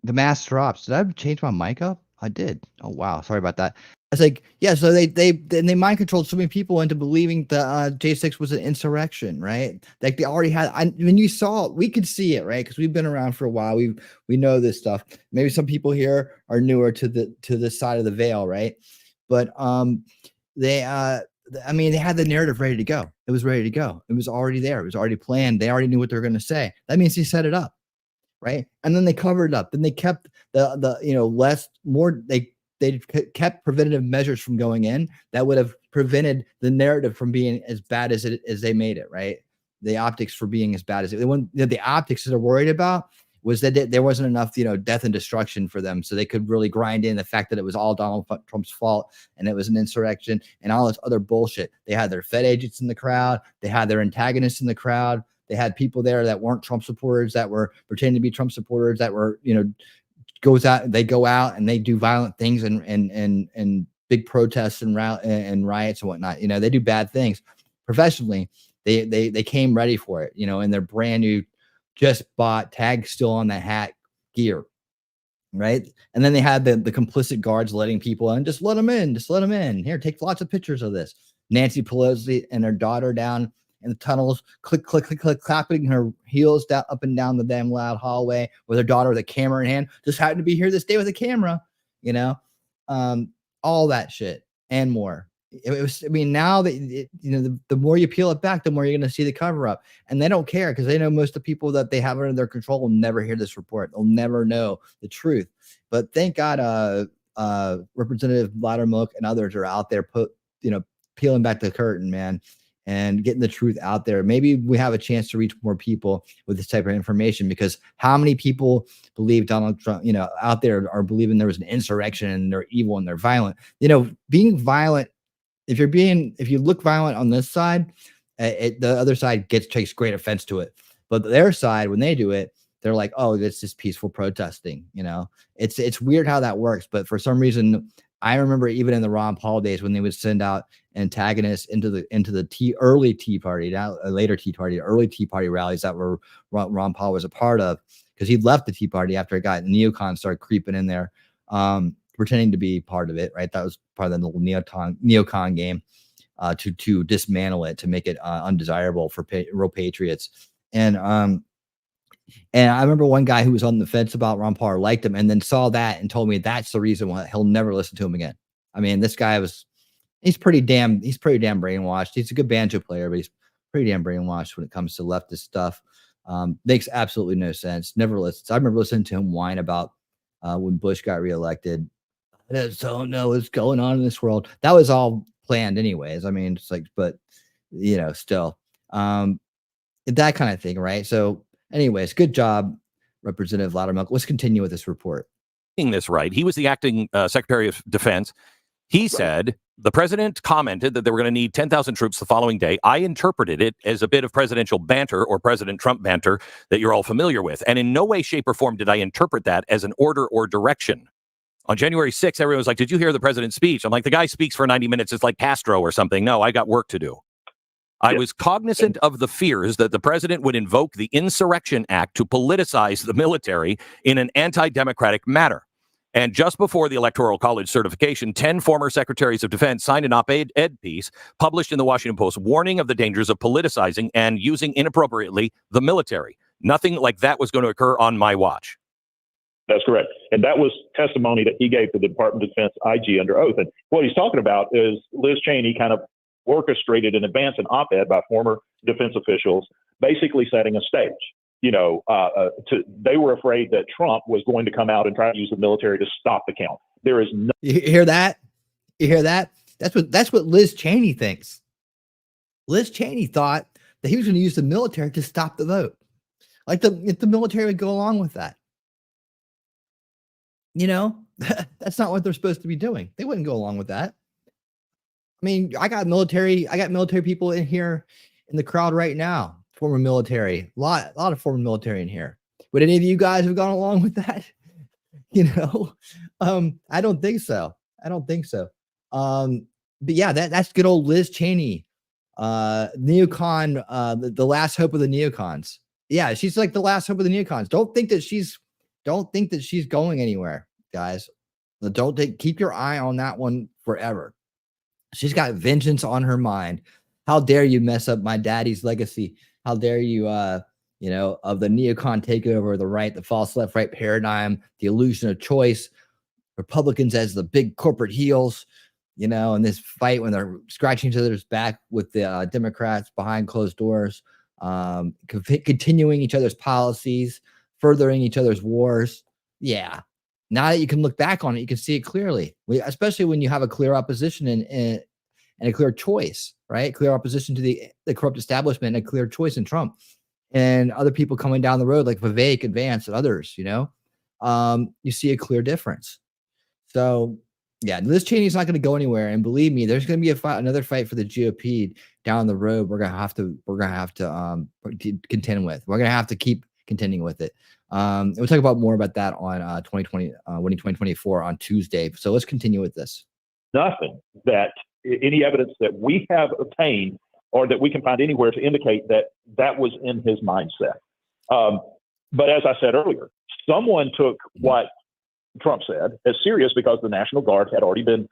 the mask drops. Did I change my mic up? I did. Oh wow, sorry about that. It's like, yeah, so they mind controlled so many people into believing that J6 was an insurrection, right? Like they already had. When you saw it, we could see it, right? Because we've been around for a while. We know this stuff. Maybe some people here are newer to the side of the veil, right? But they had the narrative ready to go. It was ready to go. It was already there. It was already planned. They already knew what they were going to say. That means they set it up, right? And then they covered it up. Then they kept they kept preventative measures from going in that would have prevented the narrative from being as bad as they made it, right? The optics for being as bad as it. The optics that they're worried about was that there wasn't enough, death and destruction for them. So they could really grind in the fact that it was all Donald Trump's fault and it was an insurrection and all this other bullshit. They had their Fed agents in the crowd. They had their antagonists in the crowd. They had people there that weren't Trump supporters, that were pretending to be Trump supporters, that were, they go out and they do violent things and big protests and riots and whatnot. They do bad things professionally. They came ready for it, and they're brand new, just bought, tag still on the hat gear, right? And then they had the complicit guards letting people in. Just let them in. Here, take lots of pictures of this. Nancy Pelosi and her daughter down in the tunnels, click, clapping her heels down up and down the damn loud hallway with her daughter with a camera in hand. Just happened to be here this day with a camera, all that shit and more. Now that the more you peel it back, the more you're going to see the cover up, and they don't care because they know most of the people that they have under their control will never hear this report. They'll never know the truth. But thank God, Representative Loudermilk and others are out there, peeling back the curtain, man, and getting the truth out there. Maybe we have a chance to reach more people with this type of information, because how many people believe Donald Trump, out there are believing there was an insurrection and they're evil and they're violent. Being violent, if you look violent on this side, the other side takes great offense to it. But their side, when they do it, they're like, oh, it's just peaceful protesting. It's weird how that works. But for some reason, I remember even in the Ron Paul days when they would send out antagonists into the early Tea Party, now later Tea Party, early Tea Party rallies that were Ron Paul was a part of, because he left the Tea Party after it got neocons started creeping in there, pretending to be part of it. Right, that was part of the little neocon game to dismantle it, to make it undesirable for real patriots. And I remember one guy who was on the fence about Ron Paul liked him, and then saw that and told me that's the reason why he'll never listen to him again. I mean, this guy he's pretty damn brainwashed. He's a good banjo player, but he's pretty damn brainwashed when it comes to leftist stuff. Makes absolutely no sense. Never listens. I remember listening to him whine about when Bush got reelected. I just don't know what's going on in this world. That was all planned anyways. I mean, it's like, but still, that kind of thing, right? So anyways, good job, Representative Loudermilk. Let's continue with this report. This right. He was the acting Secretary of Defense. He said the president commented that they were going to need 10,000 troops the following day. I interpreted it as a bit of presidential banter, or President Trump banter, that you're all familiar with. And in no way, shape, or form did I interpret that as an order or direction. On January 6th, everyone was like, did you hear the president's speech? I'm like, the guy speaks for 90 minutes. It's like Castro or something. No, I got work to do. I was cognizant of the fears that the president would invoke the Insurrection Act to politicize the military in an anti-democratic manner. And just before the Electoral College certification, 10 former secretaries of defense signed an op-ed piece published in the Washington Post warning of the dangers of politicizing and using inappropriately the military. Nothing like that was going to occur on my watch. That's correct. And that was testimony that he gave to the Department of Defense IG under oath. And what he's talking about is Liz Cheney kind of orchestrated in advance an op-ed by former defense officials, basically setting a stage. They were afraid that Trump was going to come out and try to use the military to stop the count. There is no. You hear that? You hear that? That's what Liz Cheney thinks. Liz Cheney thought that he was going to use the military to stop the vote. Like if the military would go along with that. That's not what they're supposed to be doing. They wouldn't go along with that. I mean, I got military people in here in the crowd right now. Former military, a lot of former military in here. Would any of you guys have gone along with that? I don't think so. But yeah, that's good old Liz Cheney, neocon, the last hope of the neocons. Yeah, she's like the last hope of the neocons. Don't think that she's going anywhere, guys. Keep your eye on that one forever. She's got vengeance on her mind. How dare you mess up my daddy's legacy? How dare you, of the neocon takeover, the right, the false left-right paradigm, the illusion of choice, Republicans as the big corporate heels, in this fight when they're scratching each other's back with the Democrats behind closed doors, continuing each other's policies, furthering each other's wars. Yeah. Now that you can look back on it, you can see it clearly, especially when you have a clear opposition and a clear choice, right? Clear opposition to the corrupt establishment and a clear choice in Trump. and other people coming down the road like Vivek, Advance, and others, you see a clear difference. So yeah, Liz Cheney's not going to go anywhere, and believe me, there's going to be another fight for the GOP down the road. We're gonna have to contend with. We're gonna have to keep contending with it. And we'll talk about more about that on 2020 winning 2024 on Tuesday. So let's continue with this. Nothing that any evidence that we have obtained or that we can find anywhere to indicate that that was in his mindset. But as I said earlier, someone took what Trump said as serious because the National Guard had already been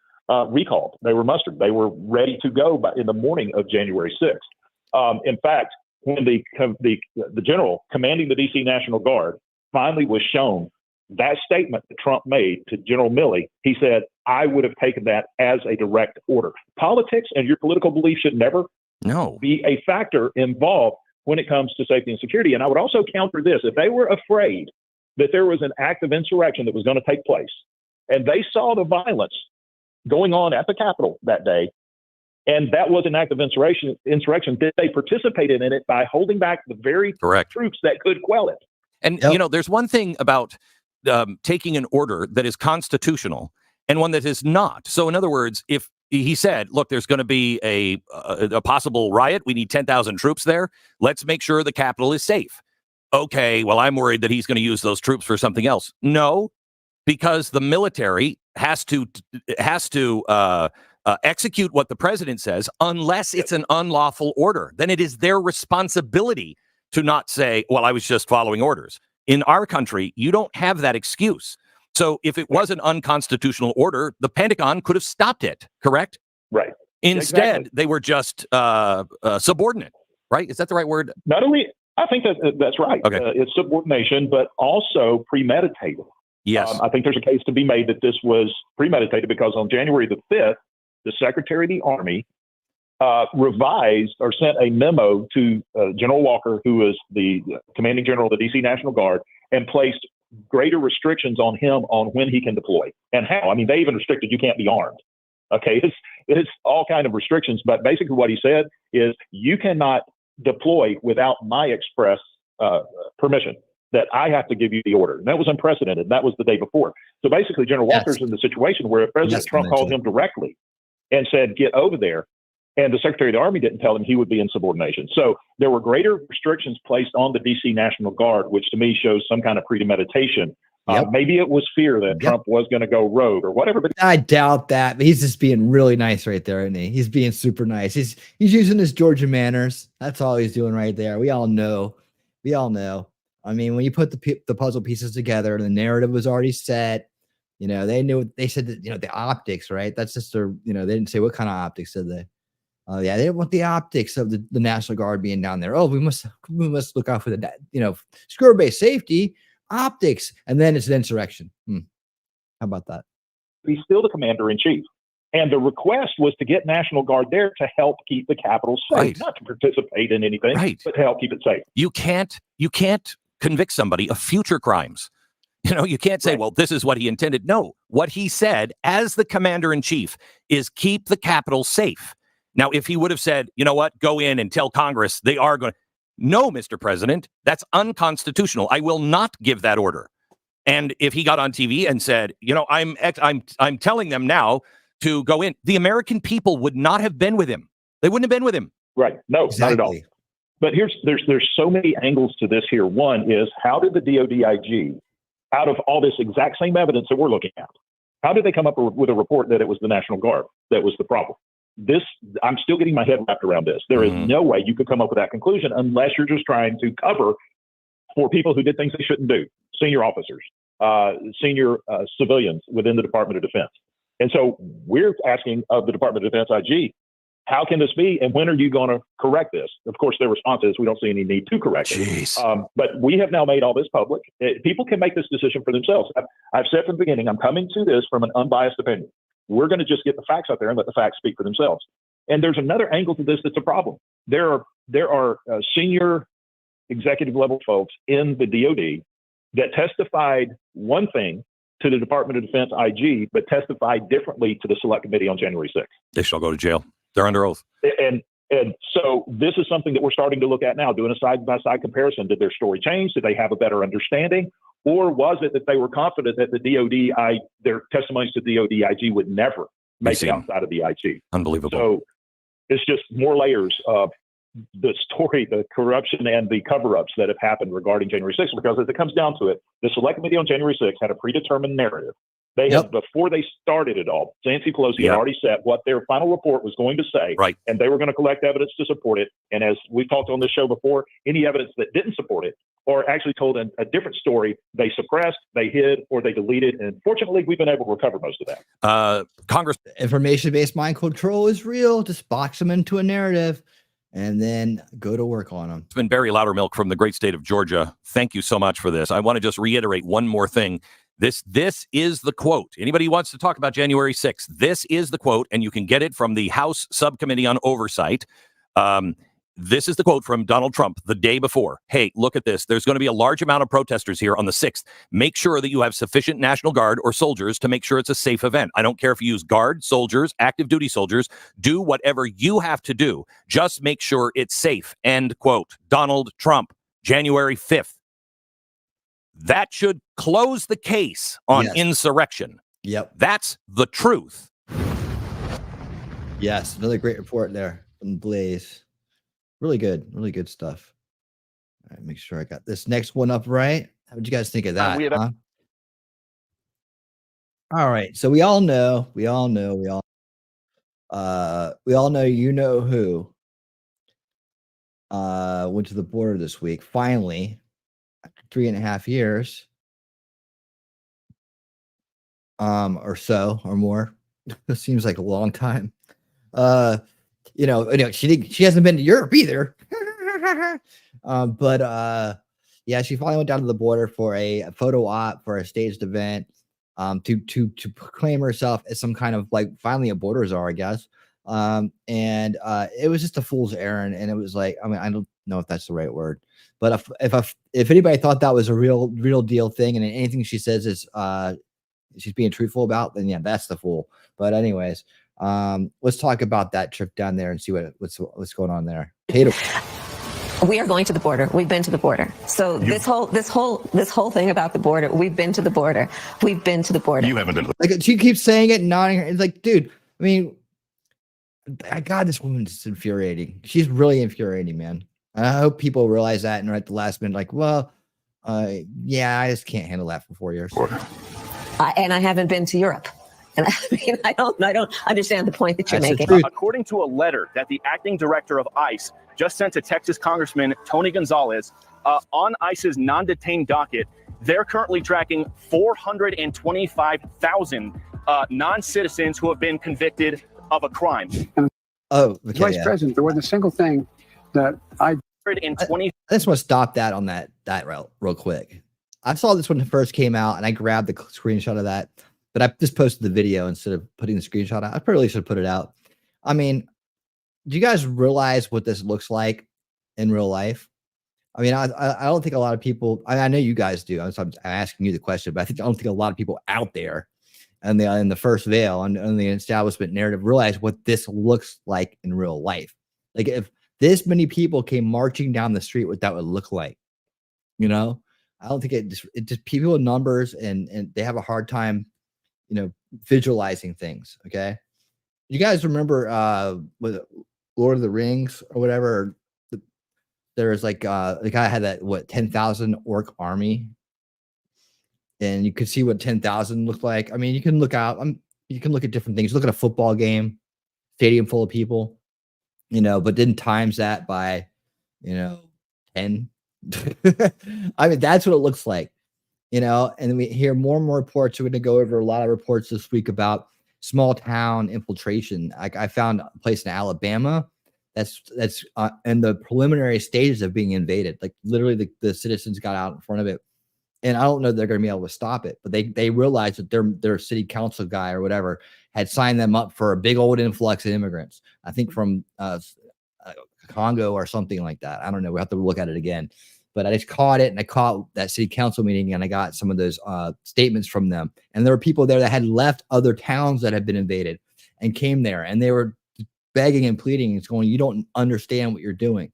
recalled. They were mustered. They were ready to go in the morning of January 6th. In fact, when the general commanding the D.C. National Guard finally was shown that statement that Trump made to General Milley, he said, I would have taken that as a direct order. Politics and your political belief should never be a factor involved when it comes to safety and security. And I would also counter this. If they were afraid that there was an act of insurrection that was going to take place, and they saw the violence going on at the Capitol that day, and that was an act of insurrection, did they participate in it by holding back the very troops that could quell it? And, there's one thing about taking an order that is constitutional and one that is not. So, in other words, if he said, look, there's going to be a possible riot, we need 10,000 troops there, let's make sure the Capitol is safe. Okay, well, I'm worried that he's going to use those troops for something else. No, because the military has to execute what the president says unless it's an unlawful order. Then it is their responsibility to not say, well, I was just following orders. In our country, you don't have that excuse. So if it was an unconstitutional order, the Pentagon could have stopped it, correct? Right. Instead, they were just subordinate, right? Is that the right word? Not only... I think that's right. Okay. It's subordination, but also premeditated. Yes. I think there's a case to be made that this was premeditated because on January the 5th, the Secretary of the Army revised or sent a memo to General Walker, who is the commanding general of the D.C. National Guard, and placed greater restrictions on him on when he can deploy and how. I mean, they even restricted you can't be armed. Okay, it's all kind of restrictions. But basically what he said is you cannot deploy without my express permission, that I have to give you the order. And that was unprecedented. That was the day before. So basically, General Walker's in the situation where President Trump called him directly and said, get over there. And the Secretary of the Army didn't tell him he would be in subordination. So there were greater restrictions placed on the D.C. National Guard, which to me shows some kind of premeditation. Maybe it was fear that Trump was going to go rogue or whatever. But I doubt that. But he's just being really nice right there, isn't he? He's being super nice. He's using his Georgia manners. That's all he's doing right there. We all know. I mean, when you put the puzzle pieces together, the narrative was already set. They knew. They said that the optics, right? That's just their. They didn't say what kind of optics, did they? They didn't want the optics of the National Guard being down there. Oh, we must look out for the secure-based safety. Optics, and then it's an insurrection. How about that? He's still the commander-in-chief, and the request was to get National Guard there to help keep the Capitol safe, not to participate in anything, but to help keep it safe. You can't convict somebody of future crimes. You can't say, well, this is what he intended. No, what he said as the commander-in-chief is keep the Capitol safe. Now, if he would have said, you know what, go in and tell Congress they are going to. No, Mr. President, that's unconstitutional. I will not give that order. And if he got on TV and said, I'm telling them now to go in, the American people would not have been with him. They wouldn't have been with him. Right. No, not at all. But there's so many angles to this here. One is, how did the DOD-IG, out of all this exact same evidence that we're looking at, how did they come up with a report that it was the National Guard that was the problem? I'm still getting my head wrapped around this. There is no way you could come up with that conclusion unless you're just trying to cover for people who did things they shouldn't do, senior officers, senior civilians within the Department of Defense. And so we're asking of the Department of Defense IG, how can this be? And when are you going to correct this? Of course, their response is, we don't see any need to correct it. But we have now made all this public. People can make this decision for themselves. I've said from the beginning, I'm coming to this from an unbiased opinion. We're going to just get the facts out there and let the facts speak for themselves. And there's another angle to this that's a problem. There are senior executive level folks in the DOD that testified one thing to the Department of Defense IG, but testified differently to the Select Committee on January 6th. They shall go to jail. They're under oath. And And so this is something that we're starting to look at now, doing a side-by-side comparison. Did their story change? Did they have a better understanding? Or was it that they were confident that the their testimonies to DOD IG would never make it outside of the IG? Unbelievable. So it's just more layers of the story, the corruption, and the cover-ups that have happened regarding January 6th, because as it comes down to it, the Select Committee on January 6th had a predetermined narrative. They had, before they started it all, Nancy Pelosi had already said what their final report was going to say, and they were going to collect evidence to support it. And as we've talked on this show before, any evidence that didn't support it or actually told a different story, they suppressed, they hid, or they deleted. And fortunately, we've been able to recover most of that. Congress information-based mind control is real. Just box them into a narrative and then go to work on them. It's been Barry Loudermilk from the great state of Georgia. Thank you so much for this. I want to just reiterate one more thing. This is the quote. Anybody who wants to talk about January 6th, this is the quote, and you can get it from the House Subcommittee on Oversight. This is the quote from Donald Trump the day before. Hey, look at this. There's going to be a large amount of protesters here on the 6th. Make sure that you have sufficient National Guard or soldiers to make sure it's a safe event. I don't care if you use guard, soldiers, active duty soldiers. Do whatever you have to do. Just make sure it's safe. End quote. Donald Trump, January 5th. That should close the case on insurrection. Yep. That's the truth. Yes. Another great report there from Blaze. Really good stuff. All right. Make sure I got this next one up right. How would you guys think of that? All right. So we all know, you know who went to the border this week. Finally, 3.5 years or so or more. It seems like a long time. She hasn't been to Europe either. Yeah, she finally went down to the border for a photo op for a staged event to proclaim herself as some kind of finally a border czar, I guess. It was just a fool's errand, and it was like, I mean, I don't know if that's the right word, but if anybody thought that was a real deal thing, and anything she says is she's being truthful about, then yeah, that's the fool. But anyways, let's talk about that trip down there and see what's going on there. We are going to the border. We've been to the border. So this whole thing about the border, we've been to the border. We've been to the border. You haven't been. Like, she keeps saying it and nodding. It's like, dude, I mean, God, this woman's infuriating. She's really infuriating, man. I hope people realize that and are at the last minute like, well, yeah, I just can't handle that for 4 years. And I haven't been to Europe. And I mean, I don't understand the point that you're making. According to a letter that the acting director of ICE just sent to Texas Congressman Tony Gonzalez, on ICE's non-detained docket, they're currently tracking 425,000 non-citizens who have been convicted of a crime. Oh, okay, Vice President, there wasn't a single thing that I just want to stop that on that real quick. I saw this when it first came out, and I grabbed the screenshot of that, but I just posted the video instead of putting the screenshot out. I probably should put it out. I mean, do you guys realize what this looks like in real life? I mean, I don't think a lot of people. I know you guys do. I'm asking you the question, but I don't think a lot of people out there in the first veil and the establishment narrative realize what this looks like in real life. Like, if this many people came marching down the street, what that would look like, you know? I don't think it just people in numbers and they have a hard time, visualizing things. Okay. You guys remember with Lord of the Rings or whatever? There was the guy had that 10,000 orc army, and you could see what 10,000 looked like. I mean, you can look out. You can look at different things. Look at a football game, stadium full of people, but then times that by, 10. I mean, that's what it looks like, and then we hear more and more reports. We're going to go over a lot of reports this week about small town infiltration. Like, I found a place in Alabama that's in the preliminary stages of being invaded. Like, literally the citizens got out in front of it, and I don't know they're going to be able to stop it, but they realized that their city council guy or whatever had signed them up for a big old influx of immigrants. I think from Congo or something like that. I don't know. We have to look at it again. But I just caught it, and I caught that city council meeting, and I got some of those statements from them. And there were people there that had left other towns that had been invaded and came there, and they were begging and pleading. It's going, you don't understand what you're doing.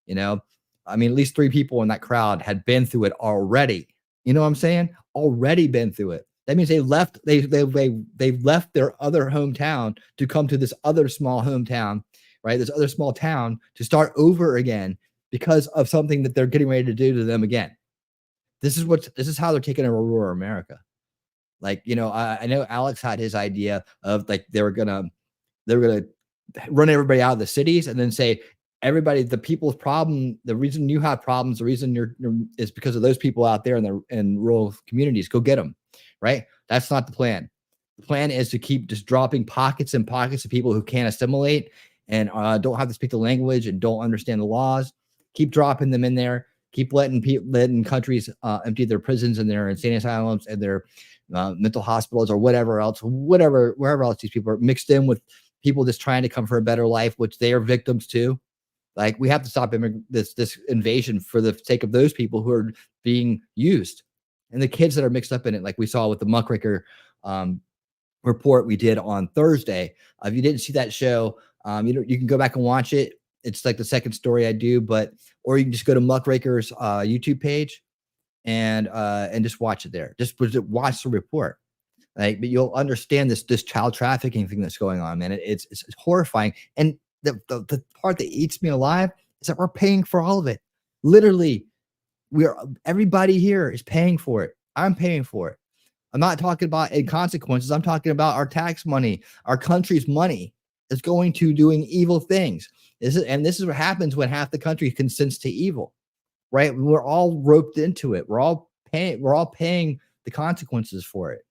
You know, I mean, at least 3 people in that crowd had been through it already. You know what I'm saying? Already been through it. That means they left their other hometown to come to this other small hometown, right? This other small town to start over again because of something that they're getting ready to do to them again. This is how they're taking over rural America. Like, you know, I know Alex had his idea of like they were gonna run everybody out of the cities and then say, everybody, the people's problem, the reason you have problems, the reason you're is because of those people out there in rural communities. Go get them, right? That's not the plan. The plan is to keep just dropping pockets and pockets of people who can't assimilate and don't have to speak the language and don't understand the laws. Keep dropping them in there. Keep letting countries empty their prisons and their insane asylums and their mental hospitals or wherever else these people are mixed in with people just trying to come for a better life, which they are victims too. Like, we have to stop this invasion for the sake of those people who are being used and the kids that are mixed up in it, like we saw with the muckraker report we did on Thursday. If you didn't see that show, you can go back and watch it. It's like the second story I do, or you can just go to Muckraker's YouTube page and just watch it there. Just watch the report. Like, but you'll understand this child trafficking thing that's going on, man. It's horrifying. And the part that eats me alive is that we're paying for all of it. Literally, everybody here is paying for it. I'm paying for it. I'm not talking about in consequences. I'm talking about our tax money, our country's money is going to doing evil things. This is what happens when half the country consents to evil, right? We're all roped into it. We're all paying the consequences for it.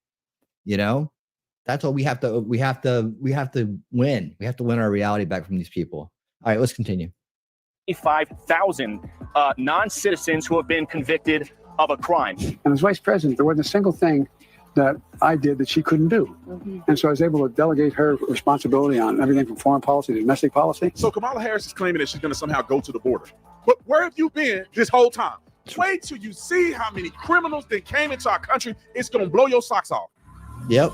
You know, that's what we have to win. We have to win our reality back from these people. All right, let's continue. 5,000 non-citizens who have been convicted of a crime. And as vice president, there wasn't a single thing that I did that she couldn't do. And so I was able to delegate her responsibility on everything from foreign policy to domestic policy. So Kamala Harris is claiming that she's going to somehow go to the border. But where have you been this whole time? Wait till you see how many criminals that came into our country. It's going to blow your socks off. Yep.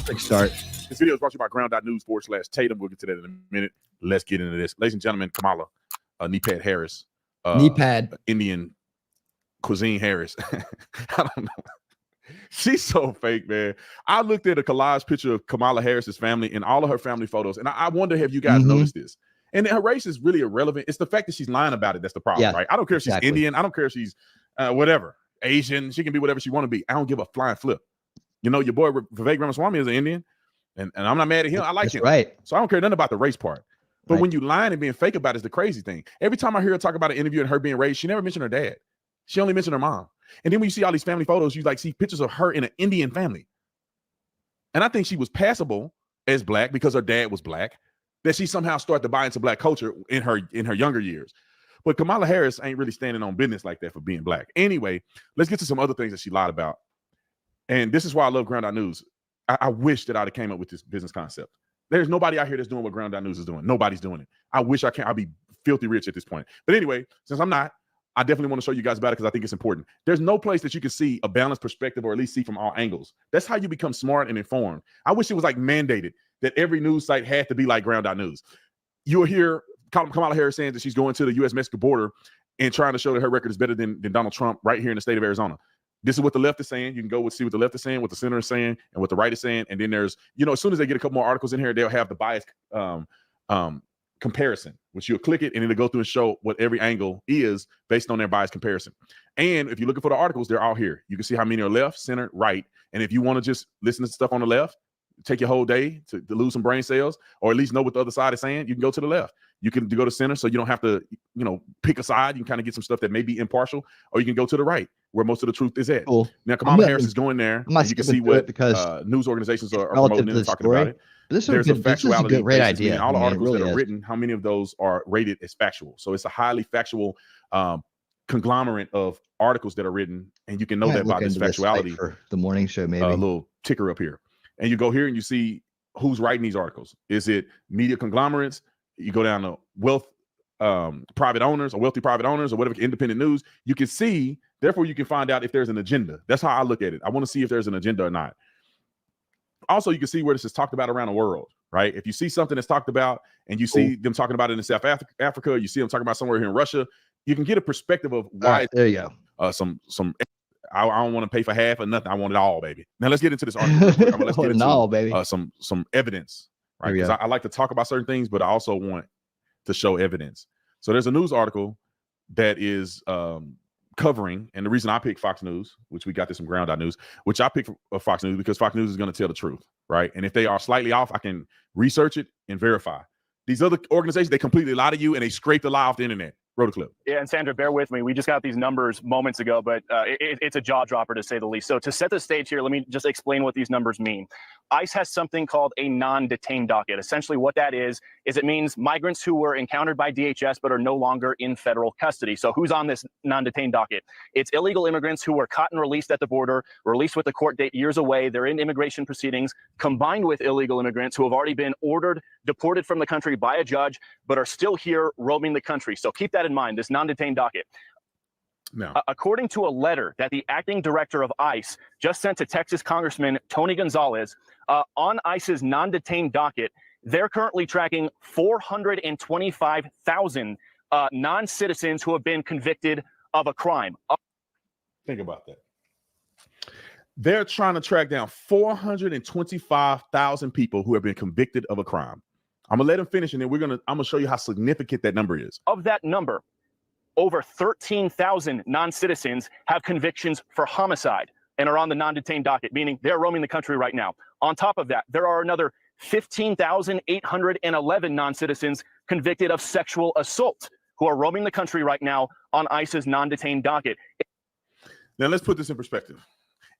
Quick start. This video is brought to you by ground.news/Tatum. We'll get to that in a minute. Let's get into this. Ladies and gentlemen, Kamala Knee-Pad Harris. Knee-pad. Indian cuisine Harris. I don't know. She's so fake, man. I looked at a collage picture of Kamala Harris's family and all of her family photos, and I wonder, have you guys noticed this? And her race is really irrelevant. It's the fact that she's lying about it that's the problem, right? I don't care if she's Indian. I don't care if she's whatever, Asian. She can be whatever she want to be. I don't give a flying flip. You know, your boy Vivek Ramaswamy is an Indian, and I'm not mad at him. I like him. Right. So I don't care nothing about the race part. But when you lying and being fake about it is the crazy thing. Every time I hear her talk about an interview and her being raised, she never mentioned her dad. She only mentioned her mom. And then when you see all these family photos, you like see pictures of her in an Indian family. And I think she was passable as black because her dad was black, that she somehow started to buy into black culture in her younger years. But Kamala Harris ain't really standing on business like that for being black. Anyway, let's get to some other things that she lied about. And this is why I love Ground.News. I wish that I'd have came up with this business concept. There's nobody out here that's doing what Ground.News is doing. Nobody's doing it. I wish I can. I'd be filthy rich at this point. But anyway, since I'm not, I definitely want to show you guys about it because I think it's important. There's no place that you can see a balanced perspective or at least see from all angles. That's how you become smart and informed. I wish it was like mandated that every news site had to be like Ground.News. You'll hear Kamala Harris saying that she's going to the U.S.-Mexico border and trying to show that her record is better than Donald Trump right here in the state of Arizona. This is what the left is saying. You can go see what the left is saying, what the center is saying, and what the right is saying. And then there's, as soon as they get a couple more articles in here, they'll have the bias comparison, which you'll click it and it'll go through and show what every angle is based on their bias comparison. And if you're looking for the articles, they're all here. You can see how many are left, center, right. And if you want to just listen to stuff on the left, take your whole day to lose some brain cells, or at least know what the other side is saying, you can go to the left. You can go to center, so you don't have to, pick a side. You can kind of get some stuff that may be impartial, or you can go to the right, where most of the truth is at. Cool. Now, Kamala Harris is going there. And you can see what news organizations are promoting and talking about it. There's a great idea. All the articles that are written, how many of those are rated as factual? So it's a highly factual conglomerate of articles that are written, and you can know that by this factuality. For the morning show, maybe a little ticker up here. And you go here and you see who's writing these articles. Is it media conglomerates? You go down to wealth private owners or wealthy private owners or whatever, independent news, you can see, therefore you can find out if there's an agenda. That's how I look at it. I want to see if there's an agenda or not. Also, you can see where this is talked about around the world, right? If you see something that's talked about and you see them talking about it in South Africa, you see them talking about somewhere here in Russia, you can get a perspective of why. Right, there you go. I don't want to pay for half or nothing. I want it all, baby. Now let's get into this article. Let's get into all, baby. Some evidence, right? There we Because go. I like to talk about certain things, but I also want to show evidence. So there's a news article that is covering, and the reason I picked Fox News, which we got this from Ground Out News, which I picked Fox News because Fox News is going to tell the truth, right? And if they are slightly off, I can research it and verify. These other organizations, they completely lie to you and they scrape the lie off the internet. Roll the clip. Yeah, and Sandra, bear with me. We just got these numbers moments ago, but it's a jaw dropper to say the least. So to set the stage here, let me just explain what these numbers mean. ICE has something called a non-detained docket. Essentially what that is it means migrants who were encountered by DHS but are no longer in federal custody. So who's on this non-detained docket? It's illegal immigrants who were caught and released at the border, released with a court date years away. They're in immigration proceedings, combined with illegal immigrants who have already been ordered, deported from the country by a judge, but are still here roaming the country. So keep that in mind, this non-detained docket. Now, according to a letter that the acting director of ICE just sent to Texas Congressman Tony Gonzalez, on ICE's non-detained docket, they're currently tracking 425,000 non-citizens who have been convicted of a crime. Think about that. They're trying to track down 425,000 people who have been convicted of a crime. I'm gonna let them finish, and then I'm gonna show you how significant that number is. Of that number, over 13,000 non-citizens have convictions for homicide and are on the non-detained docket, meaning they're roaming the country right now. On top of that, there are another 15,811 non-citizens convicted of sexual assault who are roaming the country right now on ICE's non-detained docket. Now let's put this in perspective.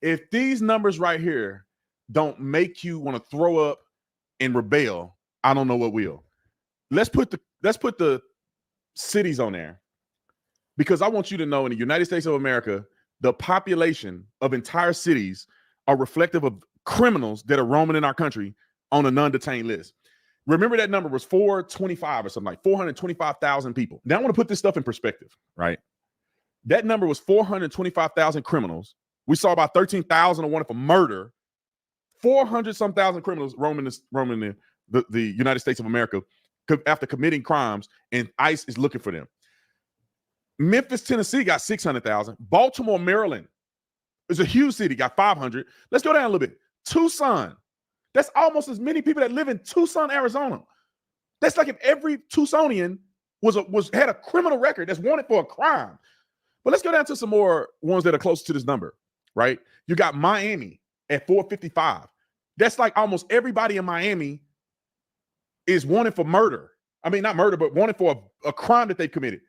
If these numbers right here don't make you want to throw up and rebel, I don't know what will. Let's put the cities on there, because I want you to know in the United States of America, the population of entire cities are reflective of criminals that are roaming in our country on a non-detained list. Remember that number was 425 or something, like 425,000 people. Now I want to put this stuff in perspective, right? That number was 425,000 criminals. We saw about 13,000 are wanted for murder. 400-some thousand criminals roaming the United States of America after committing crimes, and ICE is looking for them. Memphis, Tennessee got 600,000. Baltimore, Maryland is a huge city, got 500. Let's go down a little bit. Tucson, that's almost as many people that live in Tucson, Arizona. That's like if every Tucsonian had a criminal record that's wanted for a crime. But let's go down to some more ones that are close to this number, right? You got Miami at 455. That's like almost everybody in Miami is wanted for murder. I mean, not murder, but wanted for a crime that they committed.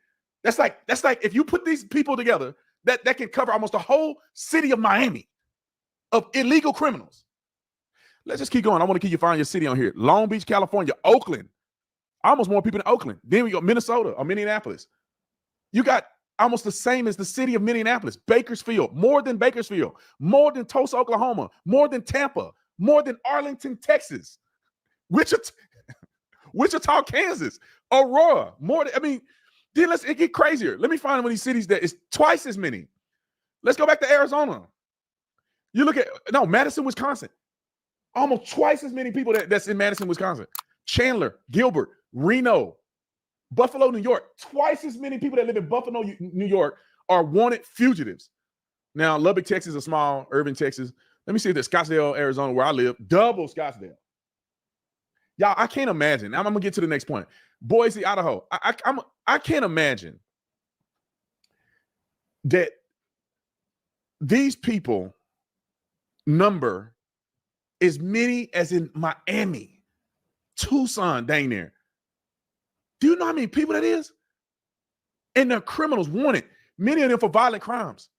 That's like if you put these people together, that can cover almost the whole city of Miami of illegal criminals. Let's just keep going. I want to keep you find your city on here. Long Beach, California, Oakland. Almost more people in Oakland. Then we got Minnesota or Minneapolis. You got almost the same as the city of Minneapolis. Bakersfield, more than Bakersfield, more than Tulsa, Oklahoma, more than Tampa, more than Arlington, Texas, Wichita, Kansas, Aurora, more than, I mean, then it get crazier. Let me find one of these cities that is twice as many. Let's go back to Arizona. You look at, Madison, Wisconsin. Almost twice as many people that's in Madison, Wisconsin. Chandler, Gilbert, Reno, Buffalo, New York. Twice as many people that live in Buffalo, New York are wanted fugitives. Now, Lubbock, Texas is small. Irving, Texas. Let me see if there's Scottsdale, Arizona, where I live. Double Scottsdale. Y'all, I can't imagine. I'm going to get to the next point. Boise, Idaho. I can't imagine that these people number as many as in Miami, Tucson, dang near. Do you know how many people that is? And they're criminals wanted, many of them for violent crimes.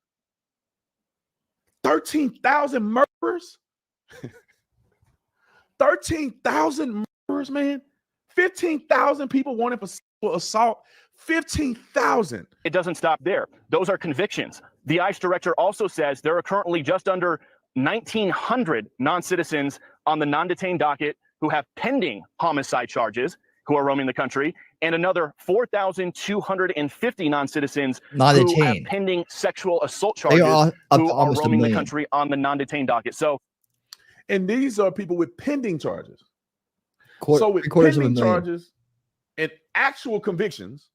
13,000 murderers? 13,000 murderers, man. 15,000 people wanted for sexual assault. 15,000. It doesn't stop there. Those are convictions. The ICE director also says there are currently just under 1,900 non-citizens on the non-detained docket who have pending homicide charges. who are roaming the country, and another 4,250 non-citizens Not who have detained. pending sexual assault They charges are up who to are almost a roaming the million. country on the non-detained docket. So, and these are people with pending charges. So with quarters of a pending million. charges and actual convictions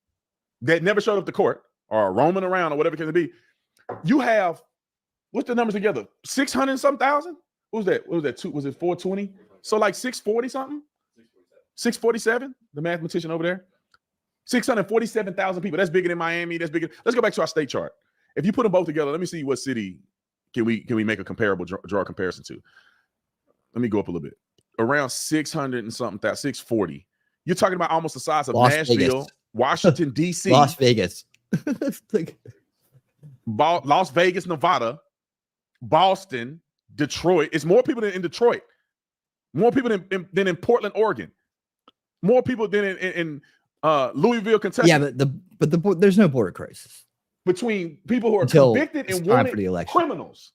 that never showed up to court or are roaming around or whatever it can be, you have, what's the numbers together? 600 some thousand? What was that? What was that? Was it 420? So like 640 something? 647? The mathematician over there? 647,000 people. That's bigger than Miami. That's bigger. Let's go back to our state chart. If you put them both together, let me see what city can we make a comparable draw a comparison to. Let me go up a little bit. Around 600 and something, 640. You're talking about almost the size of Las Nashville, Vegas. Washington, D.C. Las Vegas. Las Vegas, Nevada, Boston, Detroit. It's more people than in Detroit. More people than in Portland, Oregon. More people than in Louisville, Kentucky. Yeah, but there's no border crisis between people who are until convicted it's and time wanted for the election. criminals.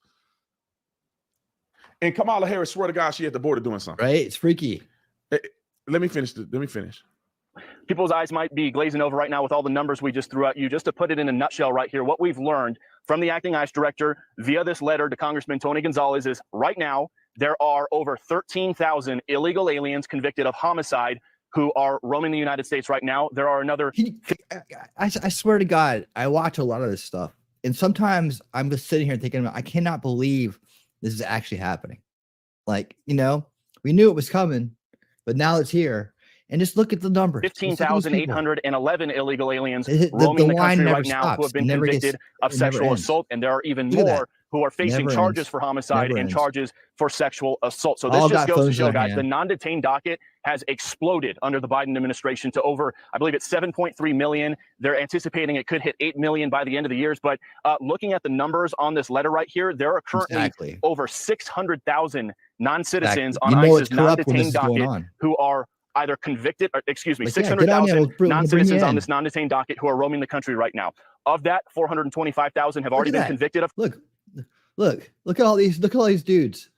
And Kamala Harris, swear to God, she at the border doing something. Right? It's freaky. Let me finish. Let me finish. people's eyes might be glazing over right now with all the numbers we just threw at you. Just to put it in a nutshell right here, what we've learned from the acting ICE director via this letter to Congressman Tony Gonzalez is right now there are over 13,000 illegal aliens convicted of homicide who are roaming the United States right now. There are another. I swear to God, I watch a lot of this stuff. And sometimes I'm just sitting here thinking, I cannot believe this is actually happening. Like, you know, we knew it was coming, but now it's here. And just look at the numbers. 15,811 illegal aliens roaming the country right now who have been convicted of sexual assault. And there are even more who are facing charges for homicide and charges for sexual assault. So this just goes to show, guys, the non-detained docket has exploded under the Biden administration to over, I believe it's 7.3 million. They're anticipating it could hit 8 million by the end of the year. But looking at the numbers on this letter right here, there are currently over 600,000 non-citizens on ICE's non-detained docket who are either convicted, or, excuse me, 600,000 non-citizens on this non-detained docket who are roaming the country right now. Of that, 425,000 have already been convicted of. Look at all these dudes.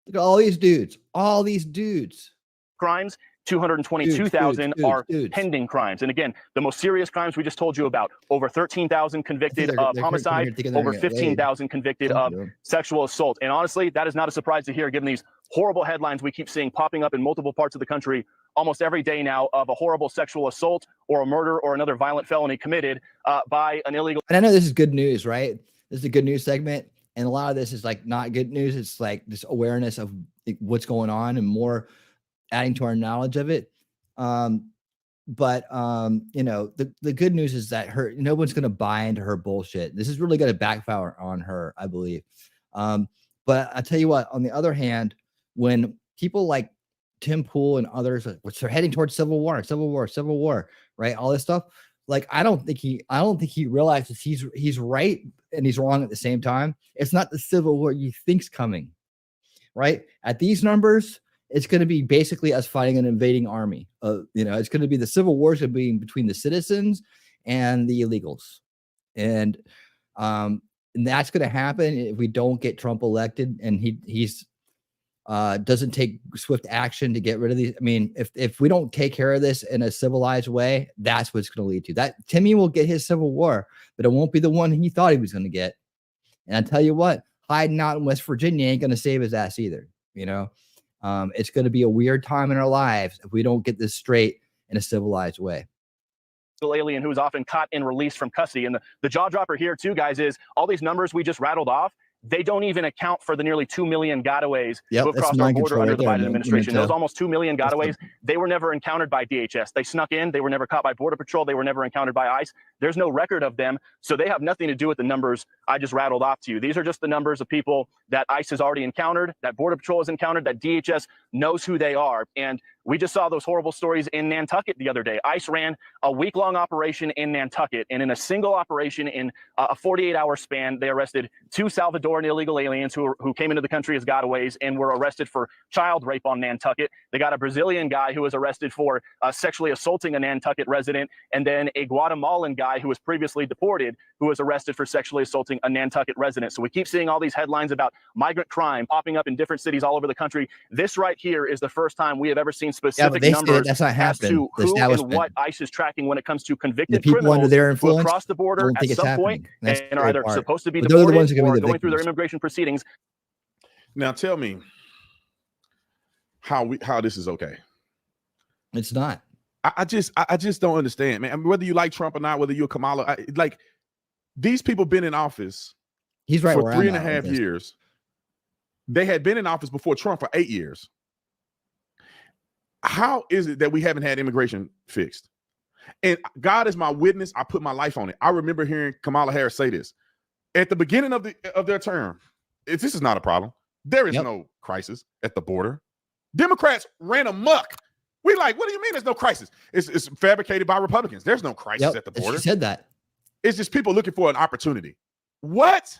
Look at all these dudes. Crimes. 222,000 are pending crimes. And again, the most serious crimes we just told you about, over 13,000 convicted of homicide, over 15,000 convicted of sexual assault. And honestly, that is not a surprise to hear, given these horrible headlines we keep seeing popping up in multiple parts of the country almost every day now of a horrible sexual assault or a murder or another violent felony committed by an illegal. And I know this is good news, right? This is a good news segment. And a lot of this is like not good news. It's like this awareness of what's going on and more adding to our knowledge of it. You know, the good news is that no one's going to buy into her bullshit. This is really going to backfire on her, I believe. But I tell you what, on the other hand, when people like Tim Pool and others, which are heading towards civil war, right? All this stuff. Like, I don't think he realizes he's right and he's wrong at the same time. It's not the civil war you think's coming, right? At these numbers, it's going to be basically us fighting an invading army. You know, it's going to be the civil wars going to be between the citizens and the illegals, and that's going to happen if we don't get Trump elected and he's doesn't take swift action to get rid of these. I mean, if we don't take care of this in a civilized way, that's what it's going to lead to. That Timmy will get his civil war, but it won't be the one he thought he was going to get. And I tell you what, hiding out in West Virginia ain't going to save his ass either. You know, it's going to be a weird time in our lives if we don't get this straight in a civilized way. Alien who is often caught and released from custody. And the jaw dropper here too, guys, is all these numbers we just rattled off. They don't even account for the nearly 2 million gotaways who have crossed our border under the Biden administration. Those almost 2 million gotaways, they were never encountered by DHS. They snuck in. They were never caught by Border Patrol. They were never encountered by ICE. There's no record of them. So they have nothing to do with the numbers I just rattled off to you. These are just the numbers of people that ICE has already encountered, that Border Patrol has encountered, that DHS knows who they are. And we just saw those horrible stories in Nantucket the other day. ICE ran a week-long operation in Nantucket, and in a single operation in a 48-hour span, they arrested 2 Salvadoran illegal aliens who came into the country as gotaways and were arrested for child rape on Nantucket. They got a Brazilian guy who was arrested for sexually assaulting a Nantucket resident, and then a Guatemalan guy who was previously deported who was arrested for sexually assaulting a Nantucket resident. So we keep seeing all these headlines about migrant crime popping up in different cities all over the country. This right here is the first time we have ever seen specific they say numbers that's not as happening. to The who and establishment. what ICE is tracking when it comes to The convicted people under criminals their who influence cross the border don't at think it's some point happening. That's and the are scary either part. supposed to be But they're the ones deported who are or going to be the going through their victims. immigration proceedings. Now tell me how this is okay. It's not. I just don't understand, man. I mean, whether you like Trump or not, whether you're a Kamala, like these people been in office He's right for where 3.5 I'm at with this. years. They had been in office before Trump for 8 years. How is it that we haven't had immigration fixed? And God is my witness. I put my life on it. I remember hearing Kamala Harris say this at the beginning of their term. This is not a problem. There is no crisis at the border. Democrats ran amok. We like, what do you mean there's no crisis? It's fabricated by Republicans. There's no crisis at the border. She said that. It's just people looking for an opportunity. What?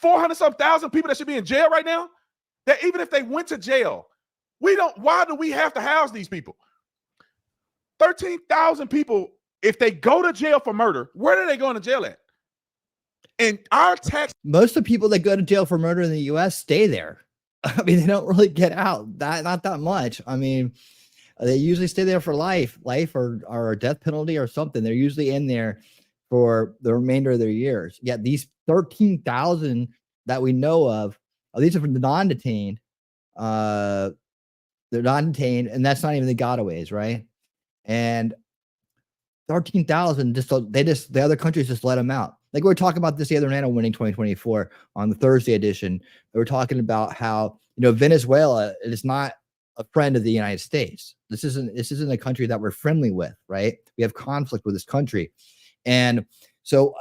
400-some thousand people that should be in jail right now? That even if they went to jail, why do we have to house these people? 13,000 people, if they go to jail for murder, where are they going to jail at? And our tax. Most of the people that go to jail for murder in the U.S. stay there. I mean, they don't really get out. Not that much. I mean, they usually stay there for life or a death penalty or something. They're usually in there for the remainder of their years. Yet these 13,000 that we know of, these are from the non-detained. They're non-detained, and that's not even the gotaways, right? And 13,000 the other countries just let them out. Like we were talking about this the other night on Winning 2024 on the Thursday edition. We were talking about how, Venezuela is not a friend of the United States. This isn't a country that we're friendly with, right? We have conflict with this country. And so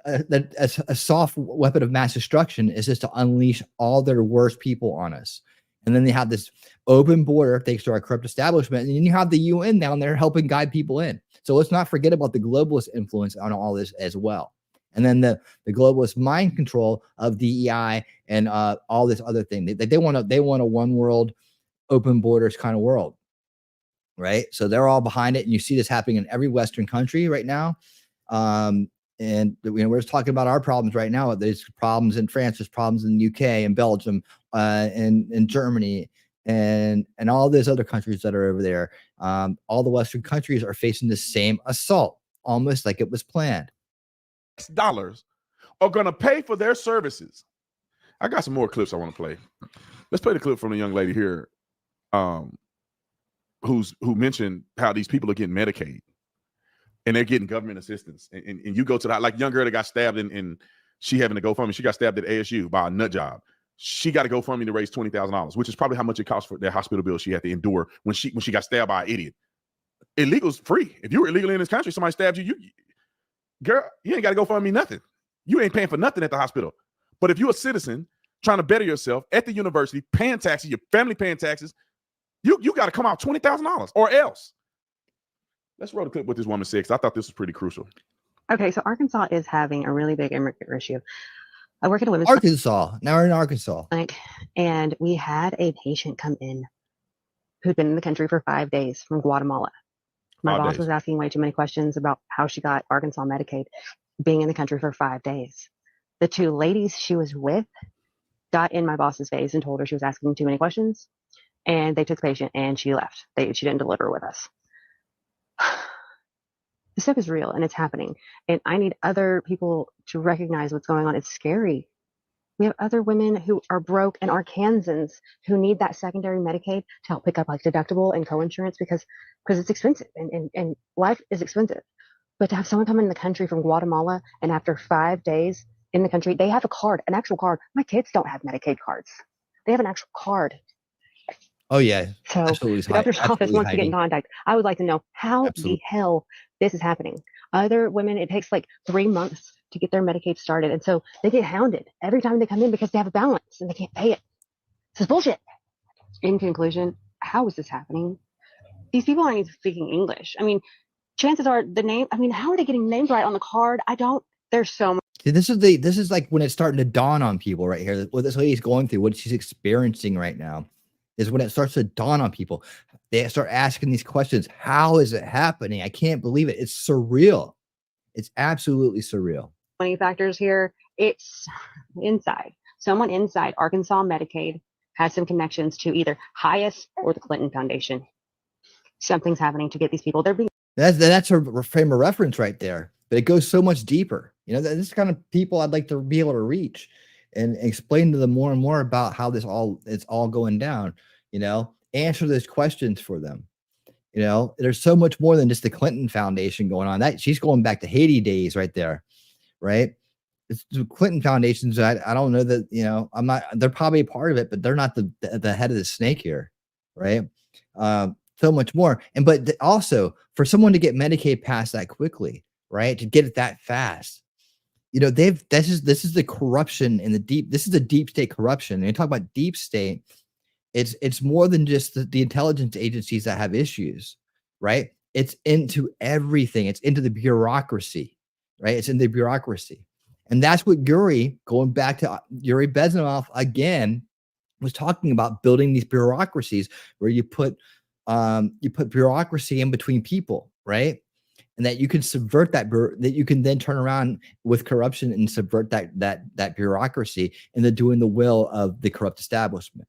a soft weapon of mass destruction is just to unleash all their worst people on us. And then they have this open border thanks to our corrupt establishment. And then you have the UN down there helping guide people in. So let's not forget about the globalist influence on all this as well. And then the globalist mind control of DEI and all this other thing. They want a one world, open borders kind of world, right? So they're all behind it. And you see this happening in every Western country right now. And we're just talking about our problems right now. There's problems in France, there's problems in the UK and Belgium, and in Germany, and all these other countries that are over there. All the Western countries are facing the same assault, almost like it was planned. Dollars are going to pay for their services. I got some more clips I want to play. Let's play the clip from the young lady here, who mentioned how these people are getting Medicaid and they're getting government assistance. And you go to that, like young girl that got stabbed and she having to go GoFundMe. She got stabbed at ASU by a nut job. She got to GoFundMe to raise $20,000, which is probably how much it cost for that hospital bill she had to endure when she got stabbed by an idiot. Illegal's free. If you were illegally in this country, somebody stabbed you, girl, you ain't got to GoFundMe nothing. You ain't paying for nothing at the hospital. But if you're a citizen trying to better yourself at the university, paying taxes, your family paying taxes, you got to come out $20,000 or else. Let's roll the clip with this woman said, because I thought this was pretty crucial. Okay, so Arkansas is having a really big immigrant issue. I work at a women's Arkansas. Now we're in Arkansas. clinic, and we had a patient come in who'd been in the country for 5 days from Guatemala. My 5 boss days. was asking way too many questions about how she got Arkansas Medicaid, being in the country for 5 days. The two ladies she was with got in my boss's face and told her she was asking too many questions, and they took the patient and she left. She didn't deliver with us. This stuff is real and it's happening. And I need other people to recognize what's going on. It's scary. We have other women who are broke and Arkansans who need that secondary Medicaid to help pick up like deductible and co-insurance because it's expensive and life is expensive. But to have someone come in the country from Guatemala and after 5 days in the country, they have a card, an actual card. My kids don't have Medicaid cards. They have an actual card. Oh yeah. So Absolutely. the governor's office wants to get in contact. I would like to know how the hell this is happening. Other women, it takes like 3 months to get their Medicaid started. And so they get hounded every time they come in because they have a balance and they can't pay it. This is bullshit. In conclusion, how is this happening? These people aren't even speaking English. I mean, chances are how are they getting names right on the card? There's so much. See, this is like when it's starting to dawn on people right here. What this lady's going through, what she's experiencing right now, is when it starts to dawn on people. They start asking these questions. How is it happening? I can't believe it. It's surreal. It's absolutely surreal. Many factors here. It's inside. Someone inside Arkansas Medicaid has some connections to either Highest or the Clinton Foundation. Something's happening to get these people. They're being. That's a frame of reference right there. But it goes so much deeper. You know, this kind of people I'd like to be able to reach and explain to them more and more about how it's all going down. You know, answer those questions for them. You know, there's so much more than just the Clinton Foundation going on. That she's going back to Haiti days right there, right? It's the Clinton Foundations. I don't know that, you know, they're probably a part of it, but they're not the head of the snake here, right? So much more. But also for someone to get Medicaid passed that quickly, right? To get it that fast, you know, this is the corruption in this is the deep state corruption. And you talk about deep state. It's more than just the intelligence agencies that have issues, right? It's into everything. It's into the bureaucracy, right? It's in the bureaucracy. And that's what Yuri, going back to Yuri Bezmenov again, was talking about, building these bureaucracies where you put bureaucracy in between people, right? And that you can subvert that you can then turn around with corruption and subvert that bureaucracy into doing the will of the corrupt establishment.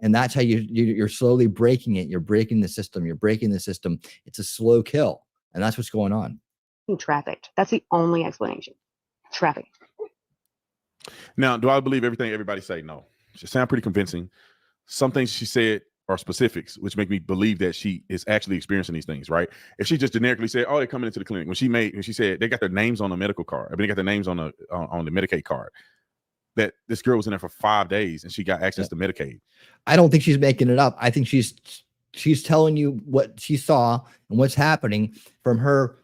And that's how you're slowly breaking it. You're breaking the system. You're breaking the system. It's a slow kill. And that's what's going on. Trafficked. That's the only explanation. Traffic. Now, do I believe everything everybody say? No. She sound pretty convincing. Some things she said are specifics, which make me believe that she is actually experiencing these things, right? If she just generically said, "Oh, they're coming into the clinic," when she said they got their names on the medical card, they got their names on the Medicaid card, that this girl was in there for 5 days and she got access to Medicaid. I don't think she's making it up. I think she's telling you what she saw and what's happening from her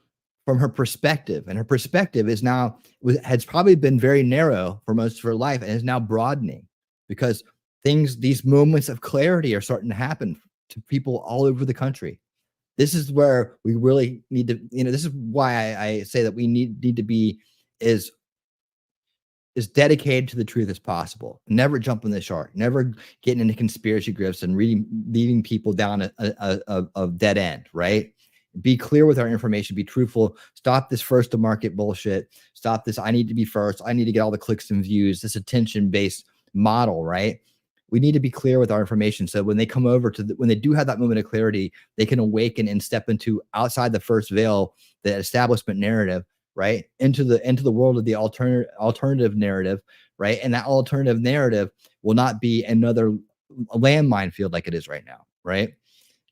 perspective. And her perspective has probably been very narrow for most of her life and is now broadening, because these moments of clarity are starting to happen to people all over the country. This is where we really need to, you know, this is why I say that we need to be as dedicated to the truth as possible. Never jumping the shark, never getting into conspiracy grifts and leading people down a dead end, right? Be clear with our information, be truthful, stop this first to market bullshit, stop this, I need to be first, I need to get all the clicks and views, this attention-based model, right? We need to be clear with our information, so when they come over when they do have that moment of clarity, they can awaken and step into outside the first veil, the establishment narrative, right? Into the world of the alternative narrative, right? And that alternative narrative will not be another landmine field like it is right now, right?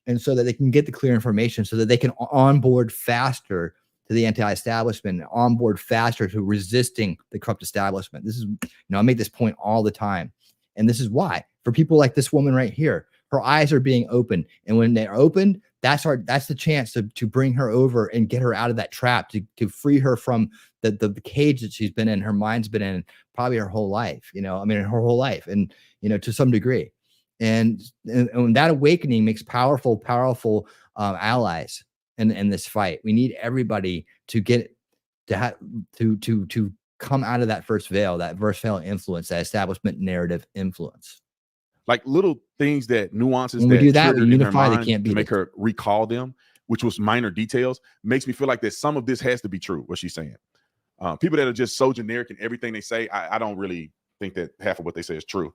And so that they can get the clear information, so that they can onboard faster to the anti-establishment, onboard faster to resisting the corrupt establishment. This is, you know, I make this point all the time. And this is why, for people like this woman right here, her eyes are being opened. And when they're opened, that's the chance to bring her over and get her out of that trap, to free her from the cage that she's been in, her mind's been in probably her whole life, you know, I mean, her whole life, and, you know, to some degree. And that awakening makes powerful allies in this fight. We need everybody to get to come out of that first veil, influence, that establishment narrative influence. Like little things, that nuances when that we do that, we triggered in her unify. They mind can't to be make her recall them, which was minor details, makes me feel like that some of this has to be true, what she's saying. People that are just so generic in everything they say, I don't really think that half of what they say is true.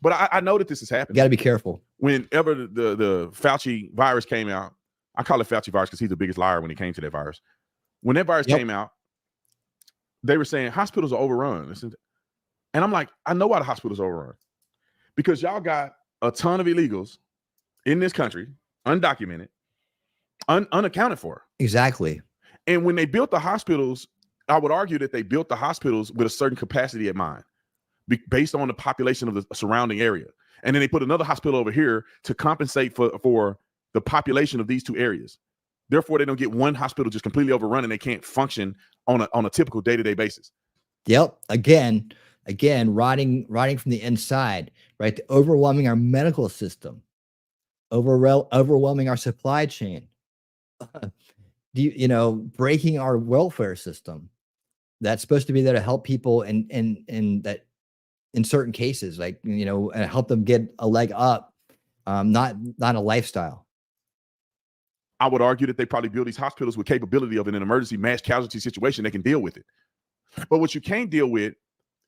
But I know that this is happening. You got to be careful. Whenever the Fauci virus came out, I call it Fauci virus because he's the biggest liar when it came to that virus. When that virus came out, they were saying hospitals are overrun. And I'm like, I know why the hospitals are overrun. Because y'all got a ton of illegals in this country, undocumented, unaccounted for. Exactly. And when they built the hospitals, I would argue that they built the hospitals with a certain capacity in mind, based on the population of the surrounding area. And then they put another hospital over here to compensate for the population of these two areas. Therefore, they don't get one hospital just completely overrun and they can't function on a typical day-to-day basis. Yep. Again, rotting from the inside, right? To overwhelming our medical system, overwhelming our supply chain, breaking our welfare system that's supposed to be there to help people and that in certain cases, like, and help them get a leg up, not a lifestyle. I would argue that they probably build these hospitals with capability of, in an emergency mass casualty situation, they can deal with it. But what you can't deal with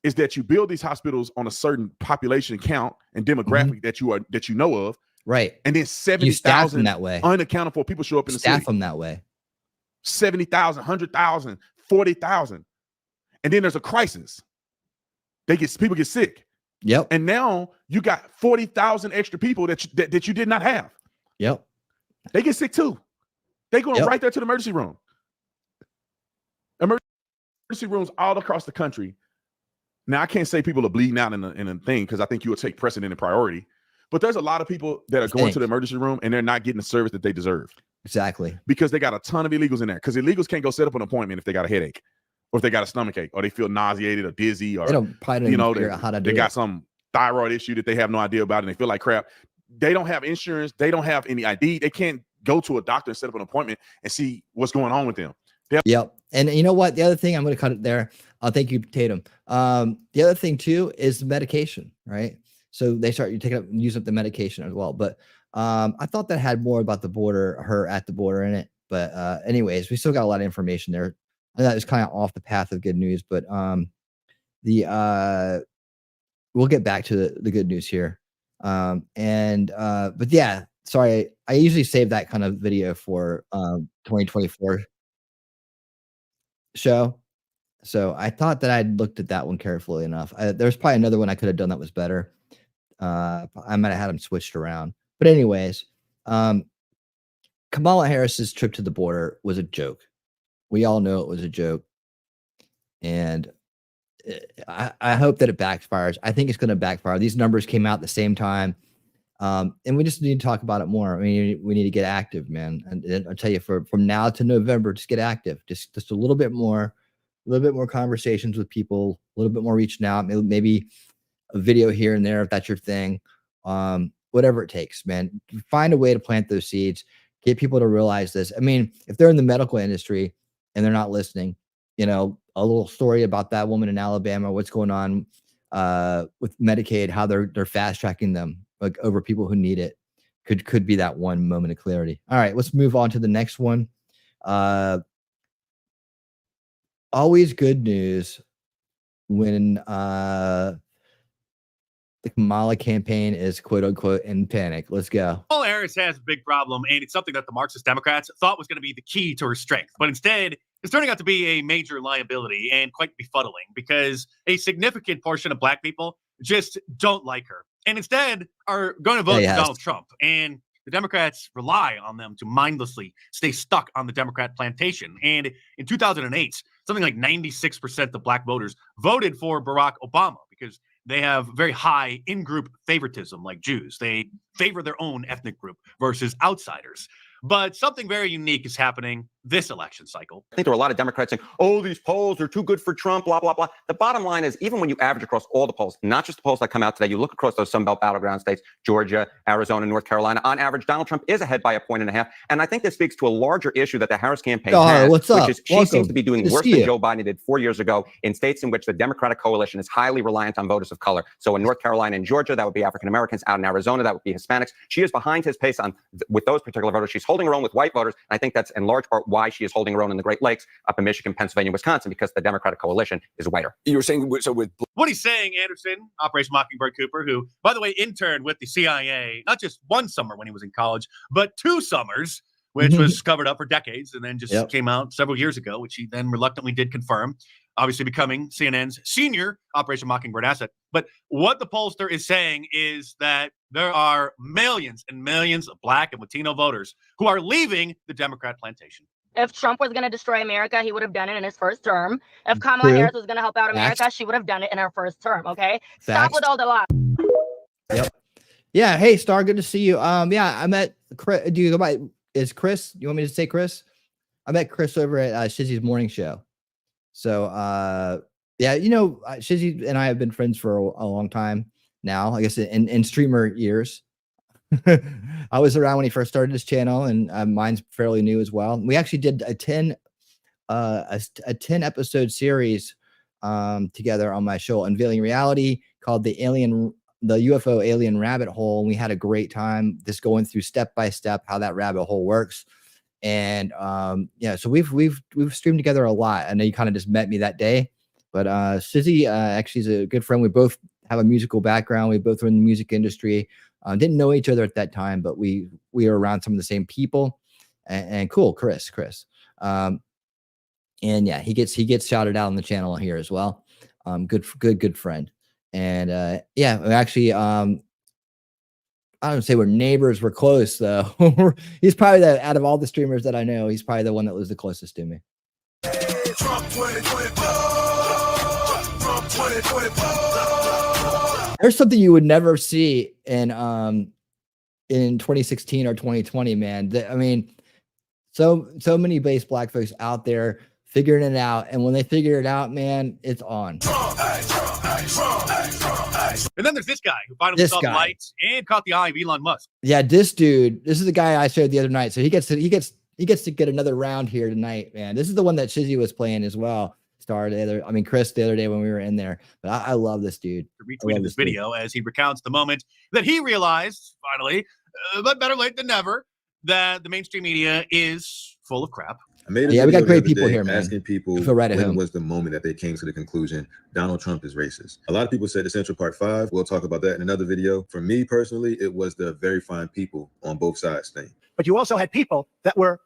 is that you build these hospitals on a certain population count and demographic that you know of, right? And then You staff them 70,000 that way. unaccounted for people show up in the Staff city. them that way. 70,000, 100,000, 40,000, and then there's a crisis. People get sick. Yep. And now you got 40,000 extra people that you did not have. Yep. They get sick too. They going right there to the emergency room. Emergency rooms all across the country. Now I can't say people are bleeding out in a thing because I think you will take precedent and priority. But there's a lot of people that are going to the emergency room and they're not getting the service that they deserve. Exactly. Because they got a ton of illegals in there. Because illegals can't go set up an appointment if they got a headache, or if they got a stomach ache, or they feel nauseated or dizzy, or They don't probably don't even figure out how to do they got it. some thyroid issue that they have no idea about and they feel like crap. They don't have insurance. They don't have any ID. They can't go to a doctor and set up an appointment and see what's going on with them. Yep. And you know what? The other thing, I'm going to cut it there. Thank you, Tatum. The other thing too is the medication, right? So they start use up the medication as well. But I thought that had more about the border, her at the border in it. But anyways, we still got a lot of information there. And that was kind of off the path of good news. But we'll get back to the good news here. But yeah, sorry, I usually save that kind of video for 2024 show. So I thought that I'd looked at that one carefully enough. There's probably another one I could have done that was better. I might have had them switched around. But anyways, Kamala Harris's trip to the border was a joke. We all know it was a joke. And I hope that it backfires. I think it's going to backfire. These numbers came out at the same time. And we just need to talk about it more. I mean, we need to get active, man. And I'll tell you, from now to November, just get active. Just a little bit more conversations with people, a little bit more reaching out, maybe a video here and there if that's your thing. Whatever it takes, man. Find a way to plant those seeds, get people to realize this. I mean, if they're in the medical industry and they're not listening, a little story about that woman in Alabama, what's going on with Medicaid, how they're fast tracking them like over people who need it, could be that one moment of clarity. All right, let's move on to the next one. Always good news when the Kamala campaign is quote unquote in panic. Let's go. Kamala Harris has a big problem, and it's something that the Marxist Democrats thought was going to be the key to her strength. But instead, it's turning out to be a major liability and quite befuddling because a significant portion of Black people just don't like her and instead are going to vote for Donald Trump. And the Democrats rely on them to mindlessly stay stuck on the Democrat plantation. And in 2008, something like 96% of Black voters voted for Barack Obama because they have very high in-group favoritism like Jews. They favor their own ethnic group versus outsiders. But something very unique is happening this election cycle. I think there are a lot of Democrats saying, oh, these polls are too good for Trump, blah, blah, blah. The bottom line is, even when you average across all the polls, not just the polls that come out today, you look across those Sunbelt battleground states, Georgia, Arizona, North Carolina, on average, Donald Trump is ahead by 1.5 points. And I think this speaks to a larger issue that the Harris campaign has, what's up? which is she seems to be doing worse than Joe Biden did 4 years ago in states in which the Democratic coalition is highly reliant on voters of color. So in North Carolina and Georgia, that would be African Americans. Out in Arizona, that would be Hispanics. She is behind his pace with those particular voters. She's holding her own with white voters. And I think that's in large part why she is holding her own in the Great Lakes, up in Michigan, Pennsylvania, Wisconsin, because the Democratic coalition is whiter. You were saying, so with what he's saying, Anderson, Operation Mockingbird Cooper, who, by the way, interned with the CIA, not just one summer when he was in college, but 2 summers, which was covered up for decades and then just came out several years ago, which he then reluctantly did confirm, obviously becoming CNN's senior Operation Mockingbird asset. But what the pollster is saying is that there are millions and millions of Black and Latino voters who are leaving the Democrat plantation. If Trump was going to destroy America, he would have done it in his first term. If Kamala Harris was going to help out America, she would have done it in her first term. Okay, stop with all the lies. Yep. Yeah. Hey, Star. Good to see you. Yeah, I met Chris. Do you go by? Is Chris? You want me to say Chris? I met Chris over at Shizzy's morning show. So, yeah, Shizzy and I have been friends for a long time now. I guess in streamer years. I was around when he first started his channel, and mine's fairly new as well. We actually did a 10 episode series together on my show, Unveiling Reality, called the UFO Alien Rabbit Hole. And we had a great time just going through step by step how that rabbit hole works. And yeah, so we've streamed together a lot. I know you kind of just met me that day, But Sizzy actually is a good friend. We both have a musical background. We both were in the music industry. Didn't know each other at that time, but we were around some of the same people. And cool, Chris. And yeah, he gets shouted out on the channel here as well. Good friend. And yeah, actually, I don't say we're neighbors. We're close though. He's probably out of all the streamers that I know, he's probably the one that was the closest to me. There's something you would never see in 2016 or 2020, man. I mean, so many base black folks out there figuring it out, and when they figure it out, man, it's on. And then there's this guy who finally saw the lights and caught the eye of Elon Musk. Yeah, this dude. This is the guy I showed the other night. So he gets to get another round here tonight, man. This is the one that Shizzy was playing as well. Chris the other day when we were in there. But I love this dude. Retweeted this video as he recounts the moment that he realized finally, but better late than never, that the mainstream media is full of crap. I made we got great people here, man. Asking people feel right at when home. was the moment that they came to the conclusion Donald Trump is racist. A lot of people said the Central Park 5. We'll talk about that in another video. For me personally, it was the very fine people on both sides thing. But you also had people that were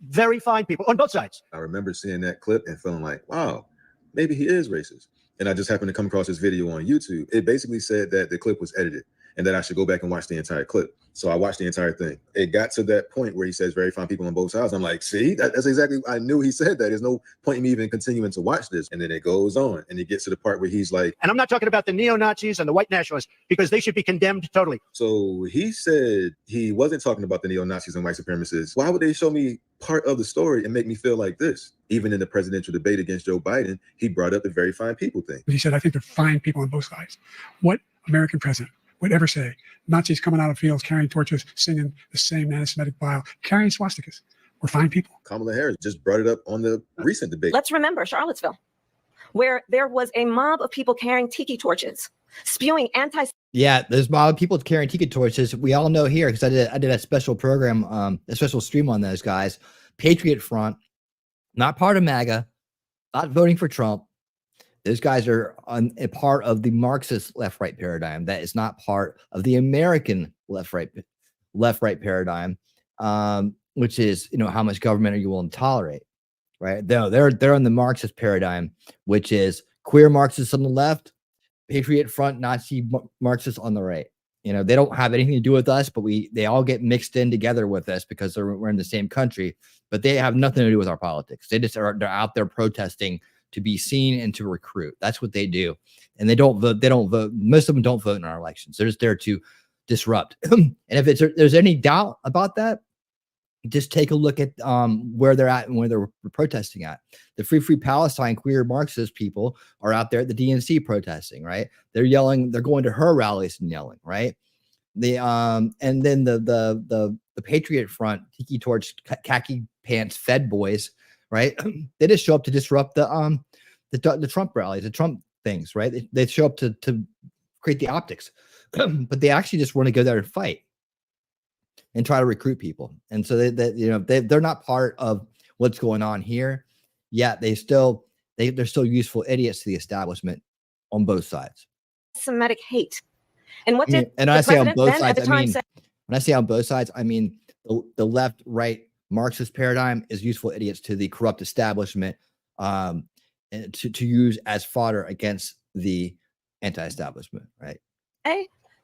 very fine people on both sides. I remember seeing that clip and feeling like, wow, maybe he is racist. And I just happened to come across this video on YouTube. It basically said that the clip was edited and that I should go back and watch the entire clip. So I watched the entire thing. It got to that point where he says very fine people on both sides. I'm like, see, that's exactly, I knew he said that. There's no point in me even continuing to watch this. And then it goes on and it gets to the part where he's like, and I'm not talking about the neo-Nazis and the white nationalists because they should be condemned totally. So he said he wasn't talking about the neo-Nazis and white supremacists. Why would they show me part of the story and make me feel like this? Even in the presidential debate against Joe Biden, he brought up the very fine people thing. He said, I think they're fine people on both sides. What American president would ever say Nazis coming out of fields, carrying torches, singing the same anti-Semitic bile, carrying swastikas? We're fine people. Kamala Harris just brought it up on the recent debate. Let's remember Charlottesville, where there was a mob of people carrying tiki torches, spewing Yeah, there's a lot of people carrying tiki torches. We all know here because I did a special program, a special stream on those guys. Patriot Front, not part of MAGA, not voting for Trump. Those guys are on a part of the Marxist left-right paradigm. That is not part of the American left-right paradigm, which is, how much government are you willing to tolerate, right? They're on the Marxist paradigm, which is queer Marxists on the left, Patriot Front, Nazi Marxists on the right. They don't have anything to do with us, but they all get mixed in together with us because we're in the same country, but they have nothing to do with our politics. They're out there protesting to be seen and to recruit. That's what they do. And they don't vote. Most of them don't vote in our elections. They're just there to disrupt. And if there's any doubt about that, just take a look at where they're at and where they're protesting at. The Free Palestine queer Marxist people are out there at the DNC protesting, right? They're yelling, they're going to her rallies and yelling, right? And then the Patriot Front, tiki torch, khaki pants, Fed boys, right? They just show up to disrupt the Trump rallies, the Trump things, right? They show up to create the optics, but they actually just want to go there and fight and try to recruit people. And so they're not part of what's going on here. Yet they're still useful idiots to the establishment on both sides. Semitic hate. And what did and I say on both sides, when I say on both sides, I mean the left, right, Marxist paradigm is useful idiots to the corrupt establishment, and to use as fodder against the anti-establishment, right?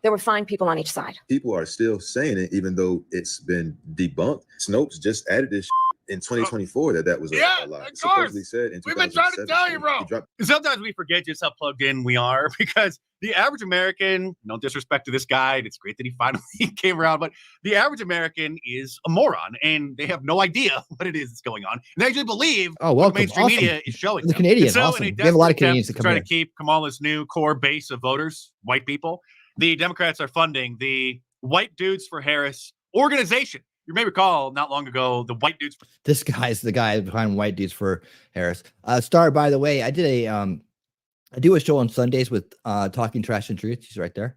There were fine people on each side. People are still saying it, even though it's been debunked. Snopes just added this in 2024 that was a lie. Supposedly said in 2017. We've been trying to tell you, bro. Sometimes we forget just how plugged in we are because the average American, no disrespect to this guy, and it's great that he finally came around, but the average American is a moron and they have no idea what it is that's going on. And they actually believe what mainstream media is showing. The Canadians, awesome. We have a lot of Canadians to come try to keep Kamala's new core base of voters, white people. The Democrats are funding the White Dudes for Harris organization. You may recall not long ago, the White Dudes. This guy's the guy behind White Dudes for Harris. Star, by the way, I do a show on Sundays with Talking Trash and Truth. He's right there.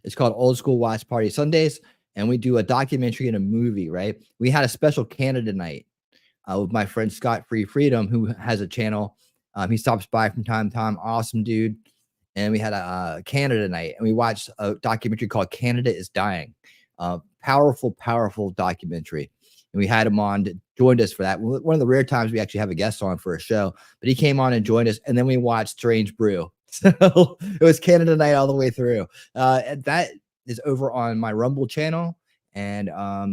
It's called Old School Watch Party Sundays. And we do a documentary and a movie, right? We had a special Canada night with my friend Scott Free Freedom, who has a channel He stops by from time to time. Awesome dude. And we had a Canada night, and we watched a documentary called Canada is Dying. Powerful documentary. And we had him on, joined us for that. One of the rare times we actually have a guest on for a show, but he came on and joined us. And then we watched Strange Brew. So it was Canada night all the way through. And that is over on my Rumble channel. And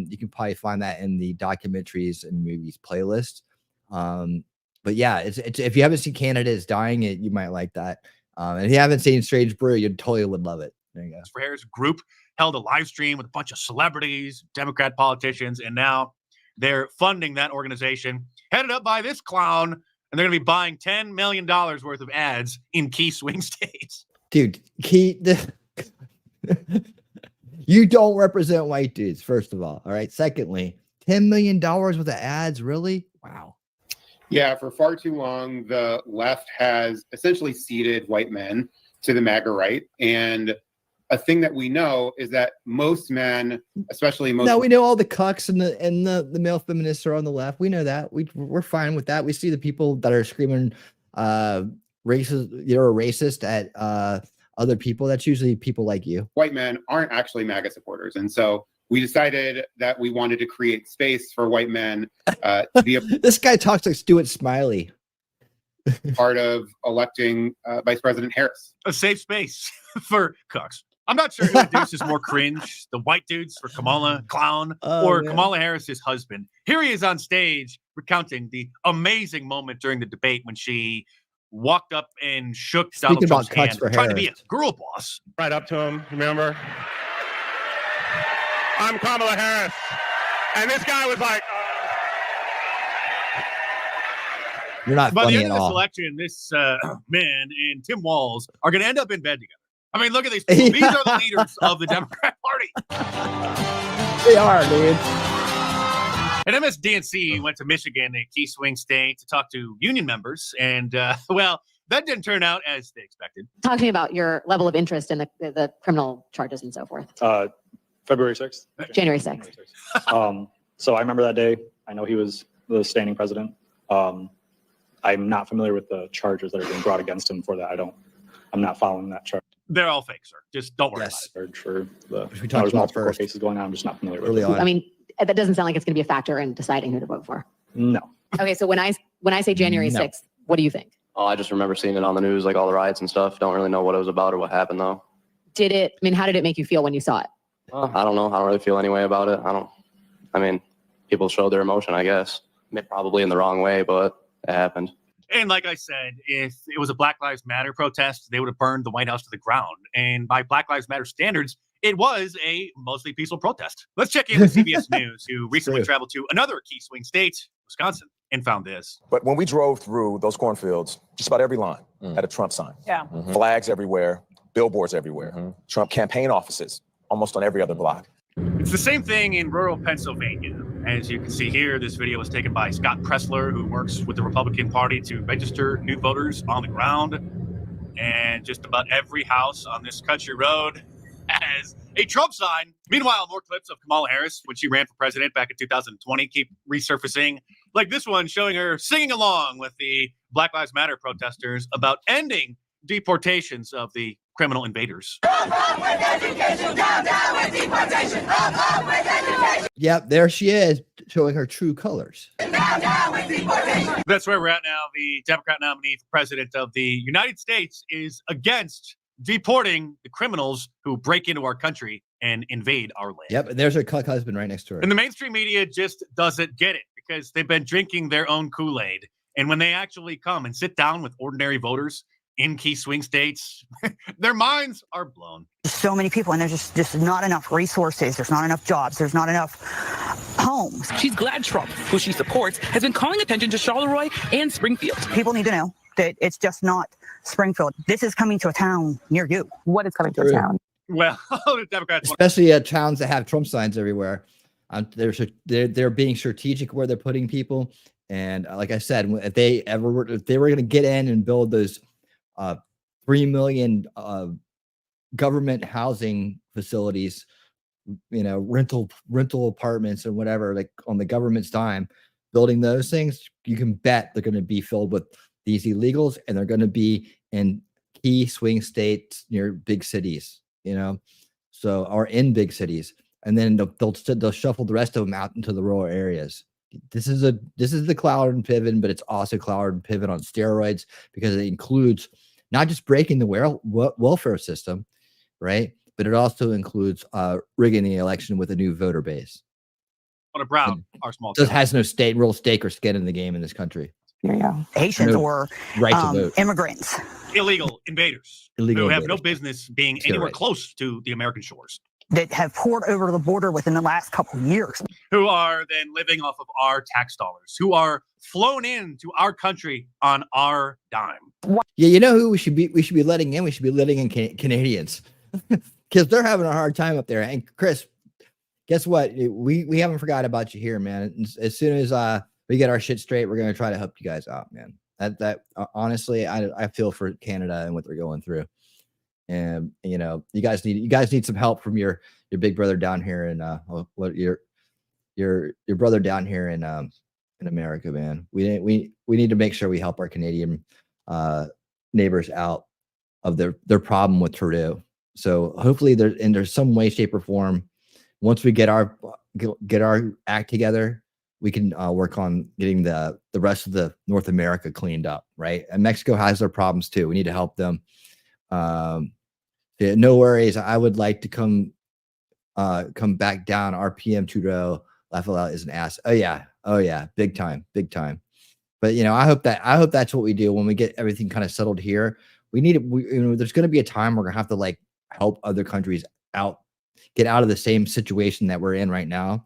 you can probably find that in the documentaries and movies playlist. But yeah, it's if you haven't seen Canada is Dying, you might like that. And if you haven't seen Strange Brew, you totally would love it. There you go. For Harris group held a live stream with a bunch of celebrities, Democrat politicians, and now they're funding that organization headed up by this clown, and they're going to be buying $10 million worth of ads in key swing states. Dude, you don't represent white dudes, first of all. All right. Secondly, $10 million worth of ads, really? Wow. Yeah, for far too long, the left has essentially ceded white men to the MAGA right. And a thing that we know is that most men, especially most... No, we know all the cucks and the male feminists are on the left. We know that. We're fine with that. We see the people that are screaming racist, you're a racist at other people. That's usually people like you. White men aren't actually MAGA supporters. And so we decided that we wanted to create space for white men to be this guy talks like Stuart Smiley. part of electing Vice President Harris. A safe space for cucks. I'm not sure who the deuce is more cringe, the white dudes for Kamala, clown, or man. Kamala Harris's husband. Here he is on stage recounting the amazing moment during the debate when she walked up and shook Donald Trump's hand, trying to be a girl boss. Right up to him, remember? I'm Kamala Harris. And this guy was like, You're not By the funny end at of this all. election, this man and Tim Walz are going to end up in bed together. I mean, look at these people. These are the leaders of the Democrat Party. They are, dude. And MSDNC went to Michigan, a key swing state, to talk to union members. And, well, that didn't turn out as they expected. Talk to me about your level of interest in the criminal charges and so forth. February 6th. January 6th. So I remember that day. I know he was the standing president. I'm not familiar with the charges that are being brought against him for that. I'm not following that charge. They're all fake, sir. Just don't worry about it. For the we talked there's about multiple first. cases going on. I'm just not familiar with Early it. on. I mean, that doesn't sound like it's going to be a factor in deciding who to vote for. No. Okay, so when I say January No. 6th, what do you think? Oh, I just remember seeing it on the news, like all the riots and stuff. Don't really know what it was about or what happened though. How did it make you feel when you saw it? I don't know. I don't really feel any way about it. I mean, people showed their emotion, I guess. Probably in the wrong way, but it happened. And like I said, if it was a Black Lives Matter protest, they would have burned the White House to the ground. And by Black Lives Matter standards, it was a mostly peaceful protest. Let's check in with CBS News, who recently traveled to another key swing state, Wisconsin, and found this. But when we drove through those cornfields, just about every line had a Trump sign. Yeah. Flags everywhere, billboards everywhere, Trump campaign offices almost on every other block. It's the same thing in rural Pennsylvania. As you can see here, this video was taken by Scott Pressler, who works with the Republican Party to register new voters on the ground. And just about every house on this country road has a Trump sign. Meanwhile, more clips of Kamala Harris when she ran for president back in 2020 keep resurfacing, like this one showing her singing along with the Black Lives Matter protesters about ending deportations of the criminal invaders. Yep, there she is, showing her true colors. That's where we're at now. The Democrat nominee for president of the United States is against deporting the criminals who break into our country and invade our land. Yep, and there's her cuck husband right next to her. And the mainstream media just doesn't get it because they've been drinking their own Kool-Aid. And when they actually come and sit down with ordinary voters in key swing states, their minds are blown. So many people, and there's just not enough resources. There's not enough jobs. There's not enough homes. She's glad Trump, who she supports, has been calling attention to Charleroi and Springfield. People need to know that it's just not Springfield. This is coming to a town near you. What is coming to a town? Well, the Democrats, Especially at towns that have Trump signs everywhere. They're being strategic where they're putting people. And like I said, if they were going to get in and build those 3 million government housing facilities, rental apartments and whatever, like on the government's dime, building those things, you can bet they're going to be filled with these illegals, and they're going to be in key swing states near big cities, so or in big cities, and then they'll shuffle the rest of them out into the rural areas. This is the Cloward and Piven, but it's also Cloward and Piven on steroids, because it includes not just breaking the welfare system, right? But it also includes rigging the election with a new voter base. On a brown, our small Just has no real stake or skin in the game in this country. Haitians No or right to vote. immigrants. Illegal invaders who have no business being anywhere close to the American shores. That have poured over the border within the last couple of years. Who are then living off of our tax dollars, who are flown into our country on our dime. Yeah, you know who we should be letting in? We should be letting in Canadians, because they're having a hard time up there. And Chris, guess what? We haven't forgot about you here, man. As soon as we get our shit straight, we're gonna try to help you guys out, man. That honestly, I feel for Canada and what they're going through. And you guys need some help from your big brother down here in your brother down here in America, man. We need to make sure we help our Canadian neighbors out of their problem with Trudeau. So hopefully there's some way, shape, or form, once we get our act together, we can work on getting the rest of the North America cleaned up, right? And Mexico has their problems too. We need to help them. Yeah, no worries. I would like to come back down. Our PM Trudeau Lafayette is an ass. Oh yeah, big time. But I hope that's what we do when we get everything kind of settled here. There's going to be a time we're gonna have to help other countries get out of the same situation that we're in right now.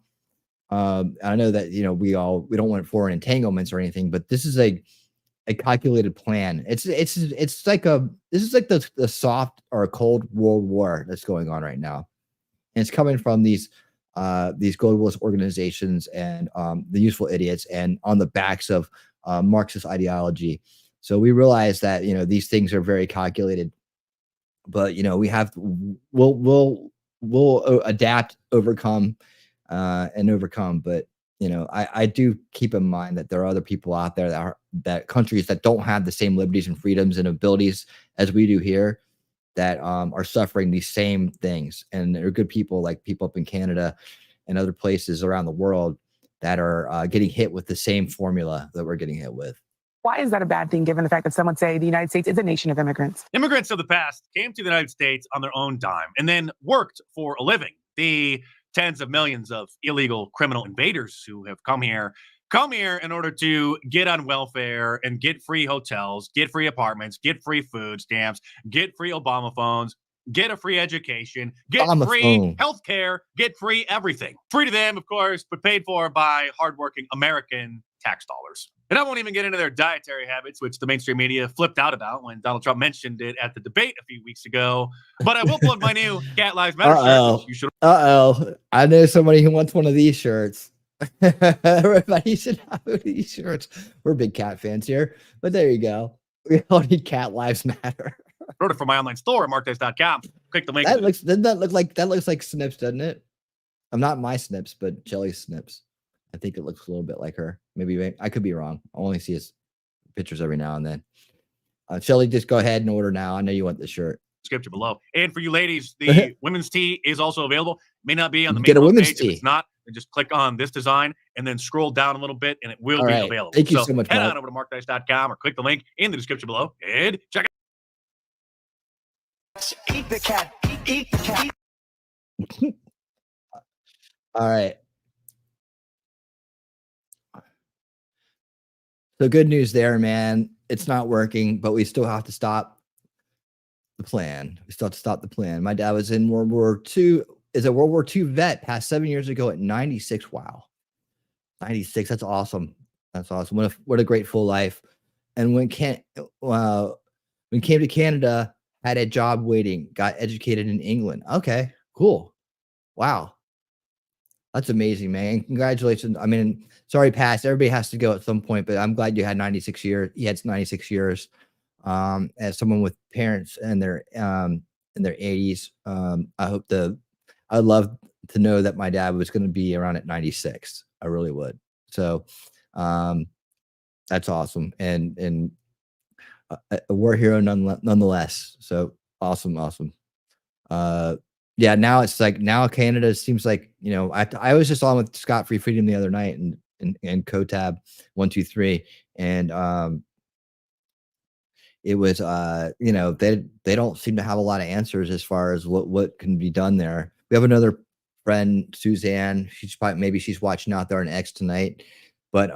I know that we don't want foreign entanglements or anything, but this is a calculated plan. This is like the soft or cold World War that's going on right now, and it's coming from these globalist organizations and the useful idiots, and on the backs of Marxist ideology. So we realize that these things are very calculated, but we'll adapt, overcome, and overcome. But I do keep in mind that there are other people out there that countries that don't have the same liberties and freedoms and abilities as we do here, that are suffering these same things. And there are good people, like people up in Canada and other places around the world, that are getting hit with the same formula that we're getting hit with. Why is that a bad thing, given the fact that some would say the United States is a nation of immigrants? Immigrants of the past came to the United States on their own dime and then worked for a living. The tens of millions of illegal criminal invaders who have come here in order to get on welfare and get free hotels, get free apartments, get free food stamps, get free Obama phones, get a free education, get free healthcare, get free everything. Free to them, of course, but paid for by hardworking American tax dollars. And I won't even get into their dietary habits, which the mainstream media flipped out about when Donald Trump mentioned it at the debate a few weeks ago. But I will plug my new Cat Lives Matter shirt. You should. I know somebody who wants one of these shirts. Everybody should have these shirts. We're big cat fans here, but there you go. We all need Cat Lives Matter. Order from my online store at markdice.com. Click the link. That looks like Snips, doesn't it? I'm not my Snips, but Jelly's Snips. I think it looks a little bit like her. Maybe I could be wrong. I only see his pictures every now and then. Shelly, just go ahead and order now. I know you want the shirt. Description below. And for you ladies, the women's tee is also available. May not be on the main Get a women's page. tee. If it's not, then just click on this design and then scroll down a little bit, and it will All be right. available. Thank you so much, Head Mark. on over to markdice.com or click the link in the description below and check it. Eat the cat. Eat the cat. All right. So good news there, man. It's not working, but we still have to stop the plan. We still have to stop the plan. My dad was in World War II. Is a World War II vet, passed 7 years ago at 96. Wow. 96. That's awesome. That's awesome. What a great full life. And when came to Canada, had a job waiting, got educated in England. Okay, cool. Wow. That's amazing, man. Congratulations. I mean, sorry, Pass. Everybody has to go at some point, but I'm glad you had 96 years. He had 96 years. As someone with parents in their 80s, I'd love to know that my dad was going to be around at 96. I really would. So, that's awesome. And a war hero nonetheless. So awesome. Yeah, now it's like now Canada seems like, you know, I was just on with Scott Free Freedom the other night and CoTab 123, and it was you know, they don't seem to have a lot of answers as far as what can be done there. We have another friend, Suzanne. Maybe she's watching out there on X tonight, but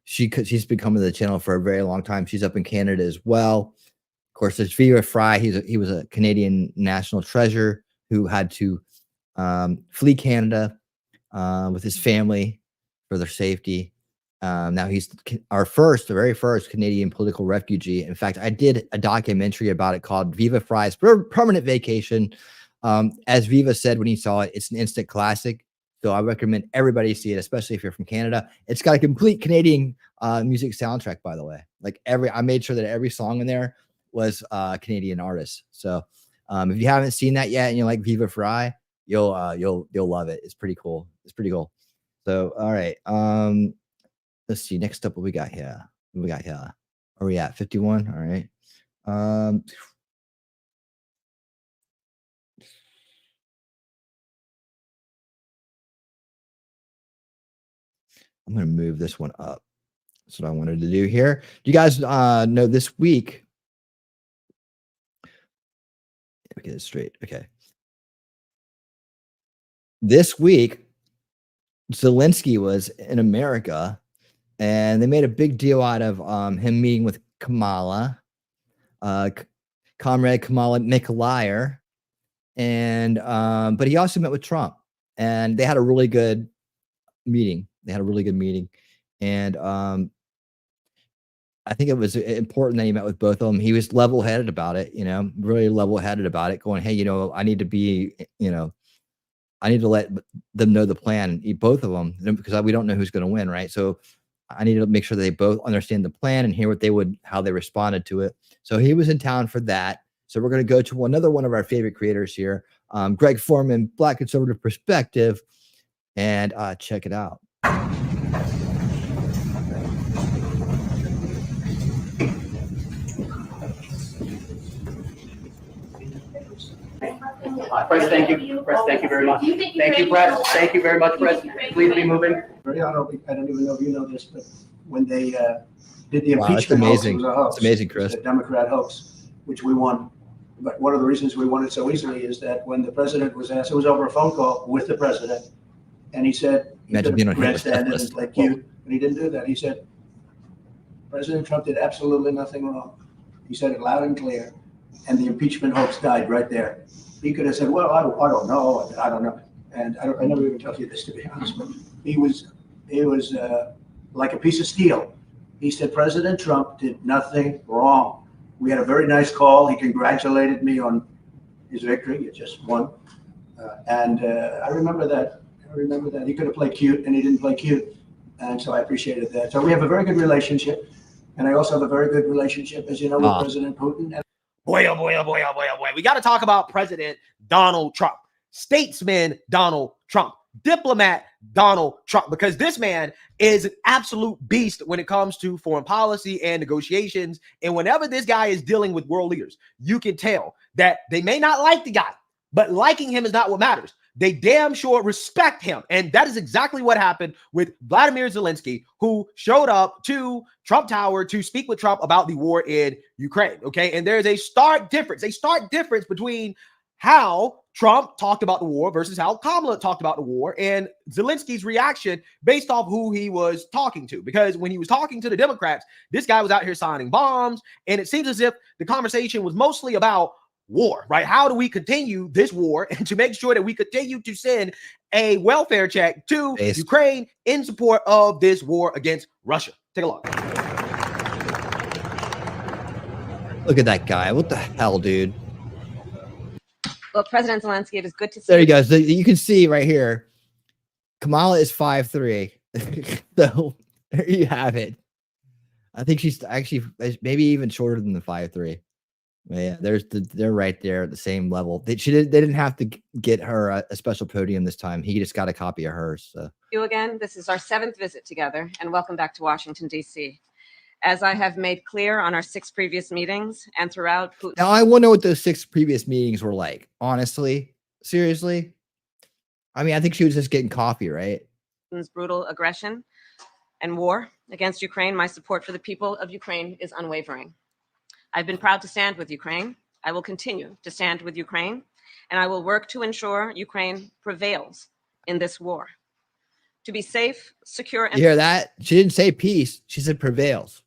she's been coming to the channel for a very long time. She's up in Canada as well. Of course, there's Viva Fry. He was a Canadian national treasure who had to flee Canada with his family for their safety. Now he's the very first Canadian political refugee. In fact, I did a documentary about it called Viva Fry's Permanent Vacation. As Viva said when he saw it, it's an instant classic. So I recommend everybody see it, especially if you're from Canada. It's got a complete Canadian music soundtrack, by the way. Like I made sure that every song in there was Canadian artists. So if you haven't seen that yet and you like Viva Fry, you'll love it. It's pretty cool. So all right. Let's see. Next up, what we got here? Are we at 51? All right. I'm going to move this one up. That's what I wanted to do here. Do you guys know this week? Let me get it straight. Okay. This week, Zelensky was in America, and they made a big deal out of him meeting with Kamala, Comrade Kamala McLeyer, and but he also met with Trump, and they had a really good meeting. And I think it was important that he met with both of them. He was level-headed about it, you know, really level-headed about it, going, hey, you know, I need to let them know the plan, both of them, because we don't know who's going to win, right? So I need to make sure they both understand the plan and hear how they responded to it. So he was in town for that. So we're going to go to another one of our favorite creators here, Greg Foreman, Black Conservative Perspective, and check it out. Press, thank you. Press, thank you very much. Thank you, Press. Thank you very much, Press. Please be moving. Very honorable. I don't even know if you know this, but when they did the Wow, impeachment hoax, it amazing. was a hoax. It's amazing, Chris. It was a Democrat hoax, which we won. But one of the reasons we won it so easily is that when the president was asked, it was over a phone call with the president, and he said, Imagine being on grandstand and play cute, and he didn't do that. He said, President Trump did absolutely nothing wrong. He said it loud and clear, and the impeachment hoax died right there. He could have said, well, I don't know. And I never even told you this, to be honest, but he was like a piece of steel. He said, President Trump did nothing wrong. We had a very nice call. He congratulated me on his victory. He just won. And I remember that. He could have played cute, and he didn't play cute. And so I appreciated that. So we have a very good relationship. And I also have a very good relationship, as you know, with President Putin. And Boy, oh boy, oh boy, oh boy, oh boy. We got to talk about President Donald Trump, statesman Donald Trump, diplomat Donald Trump, because this man is an absolute beast when it comes to foreign policy and negotiations. And whenever this guy is dealing with world leaders, you can tell that they may not like the guy, but liking him is not what matters. They damn sure respect him. And that is exactly what happened with Vladimir Zelensky, who showed up to Trump Tower to speak with Trump about the war in Ukraine. Okay. And there's a stark difference between how Trump talked about the war versus how Kamala talked about the war, and Zelensky's reaction based off who he was talking to. Because when he was talking to the Democrats, this guy was out here signing bombs. And it seems as if the conversation was mostly about war, right? How do we continue this war and to make sure that we continue to send a welfare check to Ukraine in support of this war against Russia? Take a look. Look at that guy. What the hell, dude? Well, President Zelensky, it is good to see There you go. So you can see right here, Kamala is 5'3". So there you have it. I think she's actually maybe even shorter than the 5'3". Yeah, they're right there at the same level. They didn't have to get her a special podium this time. He just got a copy of hers. So. you again. This is our 7th visit together, and welcome back to Washington, D.C. As I have made clear on our 6 previous meetings and throughout Putin. Now, I want to know what those 6 previous meetings were like. Honestly, seriously. I mean, I think she was just getting coffee, right? Putin's brutal aggression and war against Ukraine, my support for the people of Ukraine is unwavering. I've been proud to stand with Ukraine. I will continue to stand with Ukraine, and I will work to ensure Ukraine prevails in this war. To be safe, secure, and you hear that? She didn't say peace. She said prevails.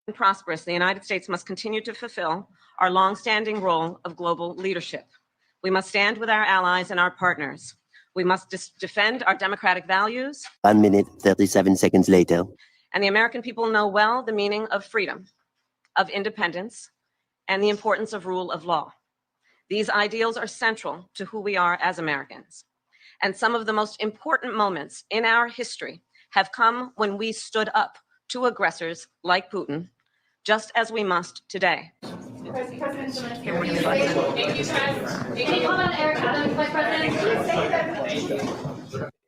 And prosperous, the United States must continue to fulfill our longstanding role of global leadership. We must stand with our allies and our partners. We must defend our democratic values. 1 minute, 37 seconds later. And the American people know well the meaning of freedom, of independence, and the importance of rule of law. These ideals are central to who we are as Americans. And some of the most important moments in our history have come when we stood up to aggressors like Putin, just as we must today.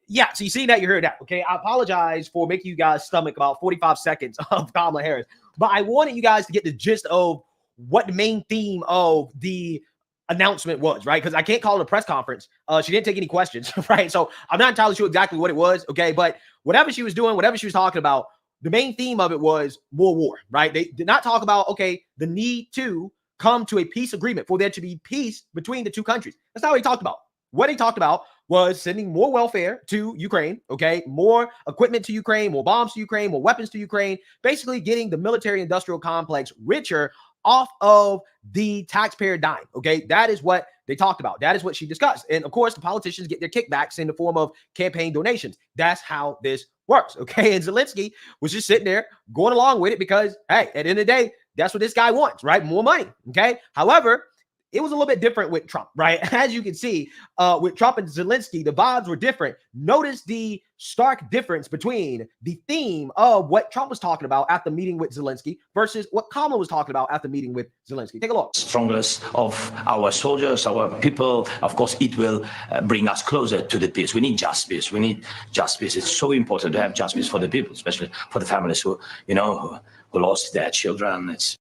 Yeah, so you see that, you heard that. Okay, I apologize for making you guys stomach about 45 seconds of Kamala Harris, but I wanted you guys to get the gist of what the main theme of the announcement was, right? Because I can't call it a press conference. She didn't take any questions, right? So I'm not entirely sure exactly what it was, okay? But whatever she was doing, whatever she was talking about, the main theme of it was more war, right? They did not talk about, okay, the need to come to a peace agreement, for there to be peace between the two countries. That's not what he talked about. What he talked about was sending more welfare to Ukraine, okay, more equipment to Ukraine, more bombs to Ukraine, more weapons to Ukraine, basically getting the military-industrial complex richer off of the taxpayer dime, okay? That is what they talked about. That is what she discussed. And of course, the politicians get their kickbacks in the form of campaign donations. That's how this works, okay? And Zelensky was just sitting there going along with it because, hey, at the end of the day, that's what this guy wants, right? More money, okay? However, it was a little bit different with Trump, right? As you can see, with Trump and Zelensky, the vibes were different. Notice the stark difference between the theme of what Trump was talking about at the meeting with Zelensky versus what Kamala was talking about at the meeting with Zelensky. Take a look. Strongest of our soldiers, our people, of course, it will bring us closer to the peace. We need just peace. We need just peace. It's so important to have just peace for the people, especially for the families who, you know, who lost their children. It's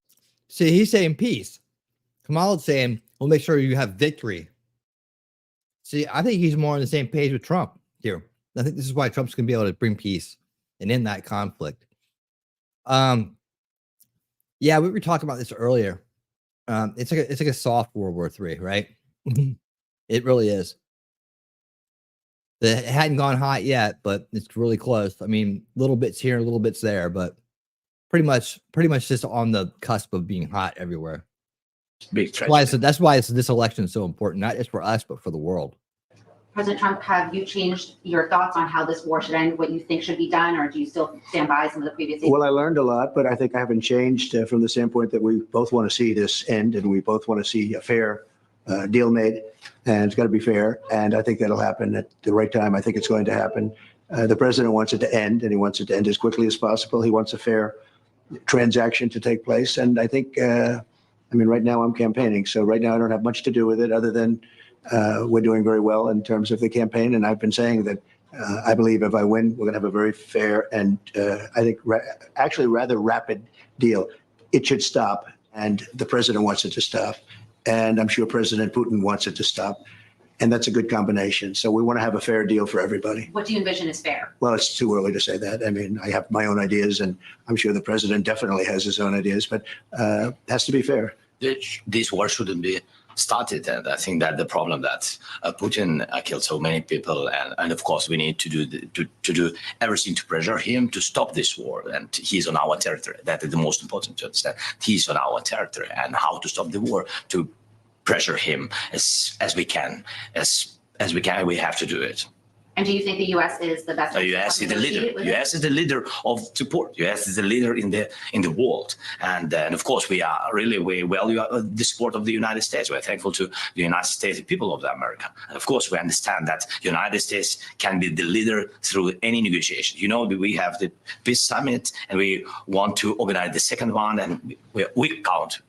See, he's saying peace. Kamala's saying, we'll make sure you have victory. See, I think he's more on the same page with Trump here. I think this is why Trump's going to be able to bring peace and end that conflict. Yeah, we were talking about this earlier. It's like a soft World War III, right? It really is. It hadn't gone hot yet, but it's really close. I mean, little bits here, little bits there, but pretty much just on the cusp of being hot everywhere. Big that's why this election is so important, not just for us, but for the world. President Trump, have you changed your thoughts on how this war should end, what you think should be done, or do you still stand by some of the previous? Well, I learned a lot, but I think I haven't changed from the standpoint that we both want to see this end, and we both want to see a fair deal made, and it's got to be fair. And I think that'll happen at the right time. I think it's going to happen. The president wants it to end, and he wants it to end as quickly as possible. He wants a fair transaction to take place, and I think. I mean, right now I'm campaigning, so right now I don't have much to do with it other than we're doing very well in terms of the campaign. And I've been saying that I believe if I win, we're going to have a very fair and I think actually rather rapid deal. It should stop, and the president wants it to stop. And I'm sure President Putin wants it to stop. And that's a good combination. So we want to have a fair deal for everybody. What do you envision is fair? Well, it's too early to say that. I mean, I have my own ideas, and I'm sure the president definitely has his own ideas, but it has to be fair. This war shouldn't be started, and I think that the problem that Putin killed so many people, and of course we need to do everything to pressure him to stop this war, and he's on our territory. That is the most important to understand. He's on our territory, and how to stop the war, to pressure him as we can, as we can. We have to do it. And do you think the U.S. is the best? The U.S. is the leader. U.S. is the leader of support. U.S. is the leader in the world, and of course we value the support of the United States. We're thankful to the United States, the people of America, and of course we understand that the United States can be the leader through any negotiation. You know, we have the peace summit, and we want to organize the second one, and we count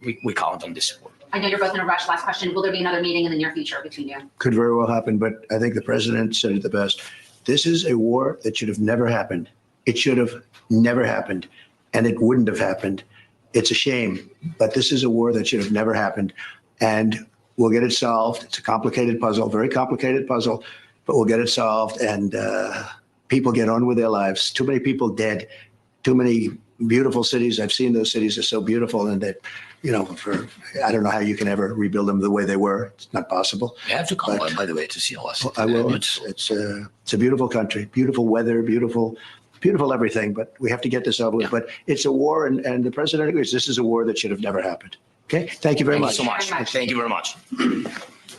on this support. I know you're both in a rush. Last question. Will there be another meeting in the near future between you? Could very well happen, but I think the president said it the best. This is a war that should have never happened. It should have never happened. and it wouldn't have happened. It's a shame, but this is a war that should have never happened, and we'll get it solved. It's a complicated puzzle, very complicated puzzle, but we'll get it solved, and people get on with their lives. Too many people dead, too many beautiful cities. I've seen those cities are so beautiful, and that, you know, I don't know how you can ever rebuild them the way they were. It's not possible. You have to come, by the way, to see us. I will. It's a beautiful country, beautiful weather, beautiful everything, but we have to get this over with. But it's a war, and the president agrees this is a war that should have never happened. Okay, thank you very much. Thank you so much. Thank you very much.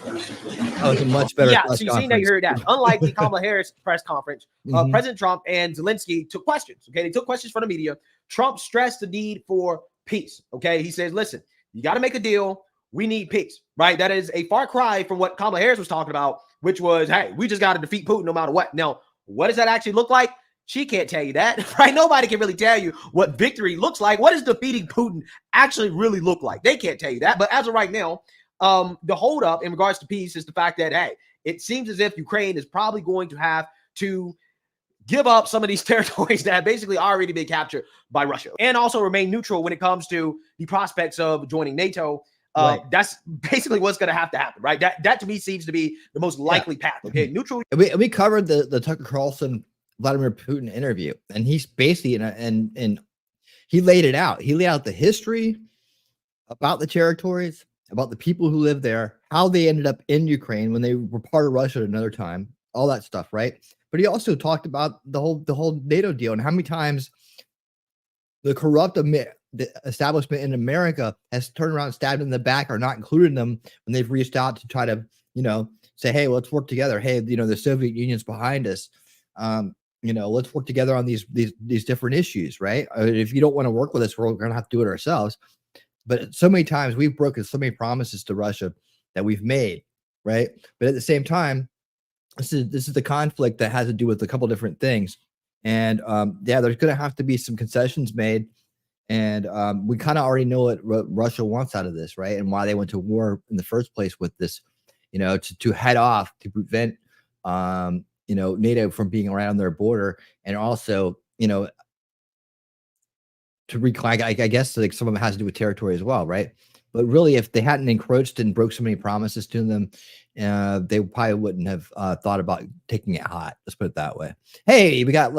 That was a much better Yeah, press so you see, now conference. you heard that. Unlike the Kamala Harris press conference, President Trump and Zelensky took questions. Okay, they took questions from the media. Trump stressed the need for peace. Okay, he says, listen, you got to make a deal. We need peace, right? That is a far cry from what Kamala Harris was talking about, which was, hey, we just got to defeat Putin no matter what. Now, what does that actually look like? She can't tell you that, right? Nobody can really tell you what victory looks like. What does defeating Putin actually really look like? They can't tell you that. But as of right now, the holdup in regards to peace is the fact that, hey, it seems as if Ukraine is probably going to have to give up some of these territories that have basically already been captured by Russia, and also remain neutral when it comes to the prospects of joining NATO. Right. That's basically what's going to have to happen, right? That to me seems to be the most likely path. Okay, neutral. And we covered the Tucker Carlson Vladimir Putin interview, and he's basically and he laid it out. He laid out the history about the territories, about the people who live there, how they ended up in Ukraine when they were part of Russia at another time, all that stuff, right? But he also talked about the whole NATO deal and how many times the corrupt the establishment in America has turned around and stabbed in the back or not included them when they've reached out to try to, you know, say, hey, let's work together. Hey, you know, the Soviet Union's behind us. You know, let's work together on these different issues, right? I mean, if you don't want to work with us, we're going to have to do it ourselves. But so many times we've broken so many promises to Russia that we've made, right? But at the same time, this is the conflict that has to do with a couple different things. And yeah, there's going to have to be some concessions made. And we kind of already know what Russia wants out of this, right? And why they went to war in the first place with this, you know, to head off, to prevent, you know, NATO from being around their border, and also, you know, to reclaim. I guess like some of it has to do with territory as well, right? But really, if they hadn't encroached and broke so many promises to them, they probably wouldn't have thought about taking it hot. Let's put it that way. Hey, we got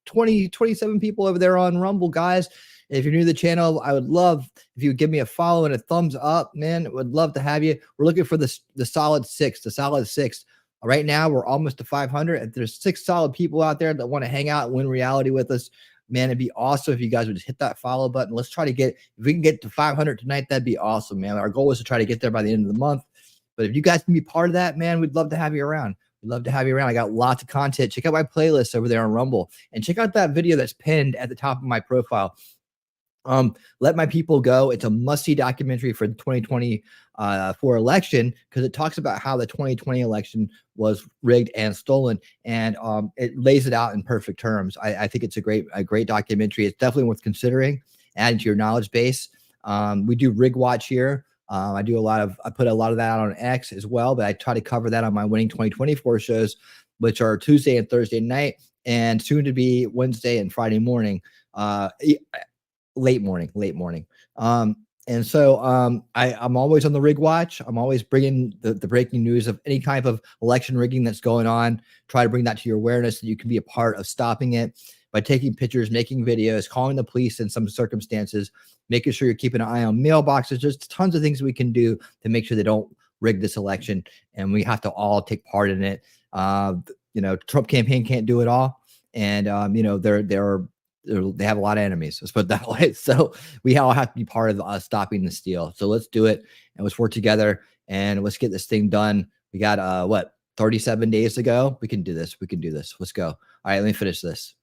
27 people over there on Rumble, guys. If you're new to the channel, I would love if you would give me a follow and a thumbs up, man. Would love to have you. We're looking for the solid six. Right now, we're almost to 500. If there's 6 solid people out there that want to hang out and win reality with us, man, it'd be awesome if you guys would just hit that follow button. Let's try to if we can get to 500 tonight, that'd be awesome, man. Our goal is to try to get there by the end of the month. But if you guys can be part of that, man, we'd love to have you around. We'd love to have you around. I got lots of content. Check out my playlist over there on Rumble, and check out that video that's pinned at the top of my profile. Let My People Go. It's a must-see documentary for the 2024 election, because it talks about how the 2020 election was rigged and stolen, and it lays it out in perfect terms. I think it's a great documentary. It's definitely worth considering, adding to your knowledge base. We do Rig Watch here. I put a lot of that out on X as well, but I try to cover that on my Winning 2024 shows, which are Tuesday and Thursday night, and soon to be Wednesday and Friday morning. Late morning. And so I'm always on the Rig Watch. I'm always bringing the breaking news of any type of election rigging that's going on. Try to bring that to your awareness so you can be a part of stopping it by taking pictures, making videos, calling the police in some circumstances, making sure you're keeping an eye on mailboxes. There's tons of things we can do to make sure they don't rig this election, and we have to all take part in it. You know, Trump campaign can't do it all, and you know, they have a lot of enemies. Let's put it that way. So we all have to be part of stopping the steal. So let's do it, and let's work together, and let's get this thing done. We got 37 days to go. We can do this. Let's go. All right, let me finish this.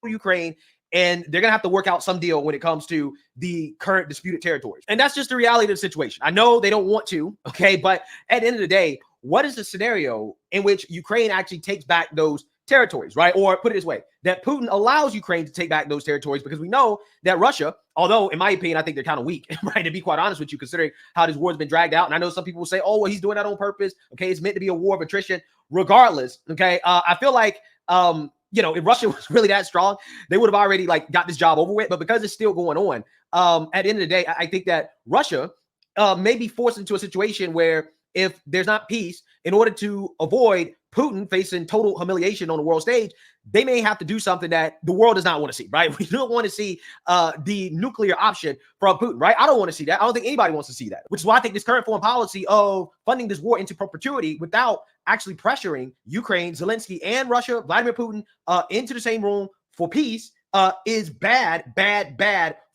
Ukraine, and they're gonna have to work out some deal when it comes to the current disputed territories, and that's just the reality of the situation. I know they don't want to, okay, but at the end of the day, what is the scenario in which Ukraine actually takes back those territories, right? Or put it this way, that Putin allows Ukraine to take back those territories, because we know that Russia, although in my opinion, I think they're kind of weak, right? To be quite honest with you, considering how this war has been dragged out. And I know some people will say, oh, well, he's doing that on purpose. Okay, it's meant to be a war of attrition. Regardless, okay, I feel like you know, if Russia was really that strong, they would have already like got this job over with. But because it's still going on, at the end of the day, I think that Russia may be forced into a situation where if there's not peace, in order to avoid Putin facing total humiliation on the world stage, they may have to do something that the world does not want to see, right? We don't want to see the nuclear option from Putin, right? I don't want to see that. I don't think anybody wants to see that, which is why I think this current foreign policy of funding this war into perpetuity without actually pressuring Ukraine, Zelensky, and Russia, Vladimir Putin, into the same room for peace is bad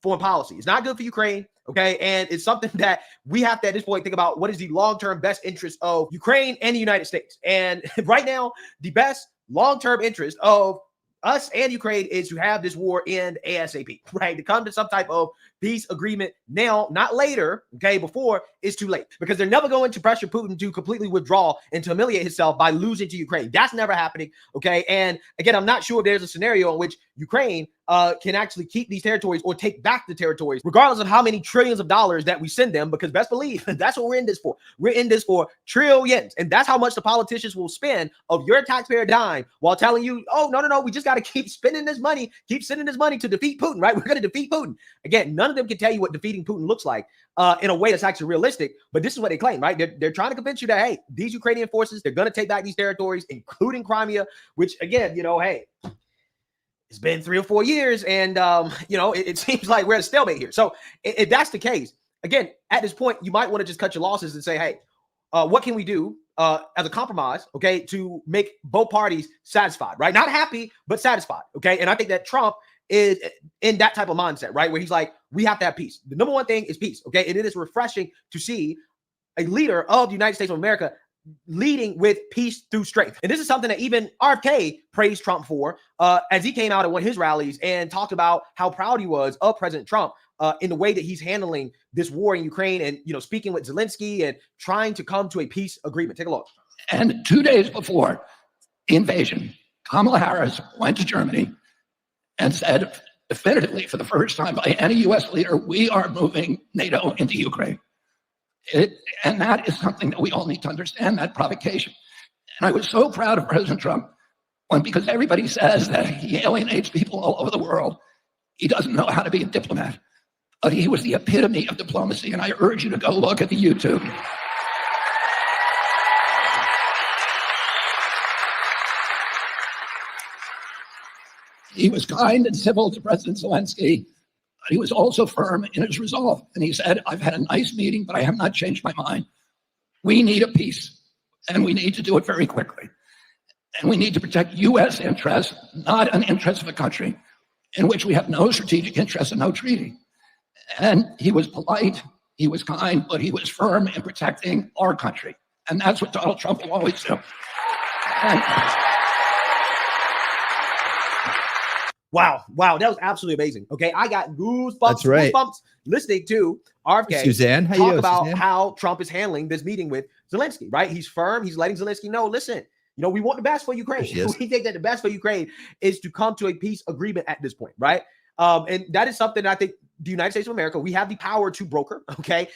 foreign policy. It's not good for Ukraine. Okay. And it's something that we have to, at this point, think about what is the long-term best interest of Ukraine and the United States. And right now, the best long-term interest of us and Ukraine is to have this war end ASAP, right? To come to some type of peace agreement now, not later, okay, before it's too late. Because they're never going to pressure Putin to completely withdraw and to humiliate himself by losing to Ukraine. That's never happening, okay? And again, I'm not sure there's a scenario in which Ukraine can actually keep these territories or take back the territories, regardless of how many trillions of dollars that we send them, because best believe that's what we're in this for. We're in this for trillions. And that's how much the politicians will spend of your taxpayer dime while telling you, oh, no, we just got to keep spending this money, keep sending this money to defeat Putin, right? We're going to defeat Putin. Again, none of them can tell you what defeating Putin looks like in a way that's actually realistic, but this is what they claim, right? They're trying to convince you that, hey, these Ukrainian forces, they're going to take back these territories, including Crimea, which again, you know, hey, it's been 3 or 4 years, and you know, it seems like we're at a stalemate here. So if that's the case, again, at this point, you might want to just cut your losses and say, hey, what can we do as a compromise, okay, to make both parties satisfied, right? Not happy, but satisfied, okay? And I think that Trump is in that type of mindset, right? Where he's like, we have to have peace. The number one thing is peace, okay? And it is refreshing to see a leader of the United States of America leading with peace through strength. And this is something that even RFK praised Trump for as he came out at one of his rallies and talked about how proud he was of President Trump in the way that he's handling this war in Ukraine and, you know, speaking with Zelensky and trying to come to a peace agreement. Take a look. And 2 days before the invasion, Kamala Harris went to Germany and said definitively for the first time by any U.S. leader, we are moving NATO into Ukraine. And that is something that we all need to understand, that provocation. And I was so proud of President Trump because everybody says that he alienates people all over the world. He doesn't know how to be a diplomat, but he was the epitome of diplomacy. And I urge you to go look at the YouTube. He was kind and civil to President Zelensky. He was also firm in his resolve. And he said, I've had a nice meeting, but I have not changed my mind. We need a peace, and we need to do it very quickly. And we need to protect U.S. interests, not an interest of a country in which we have no strategic interest and no treaty. And he was polite, he was kind, but he was firm in protecting our country. And that's what Donald Trump will always do. Wow, that was absolutely amazing. Okay, I got goosebumps. That's right. Goosebumps listening to RFK Suzanne, how talk you, about Suzanne? how Trump is handling this meeting with Zelensky, right? He's firm. He's letting Zelensky know, listen, you know, we want the best for Ukraine. We think that the best for Ukraine is to come to a peace agreement at this point, right? And that is something that I think the United States of America, we have the power to broker, okay?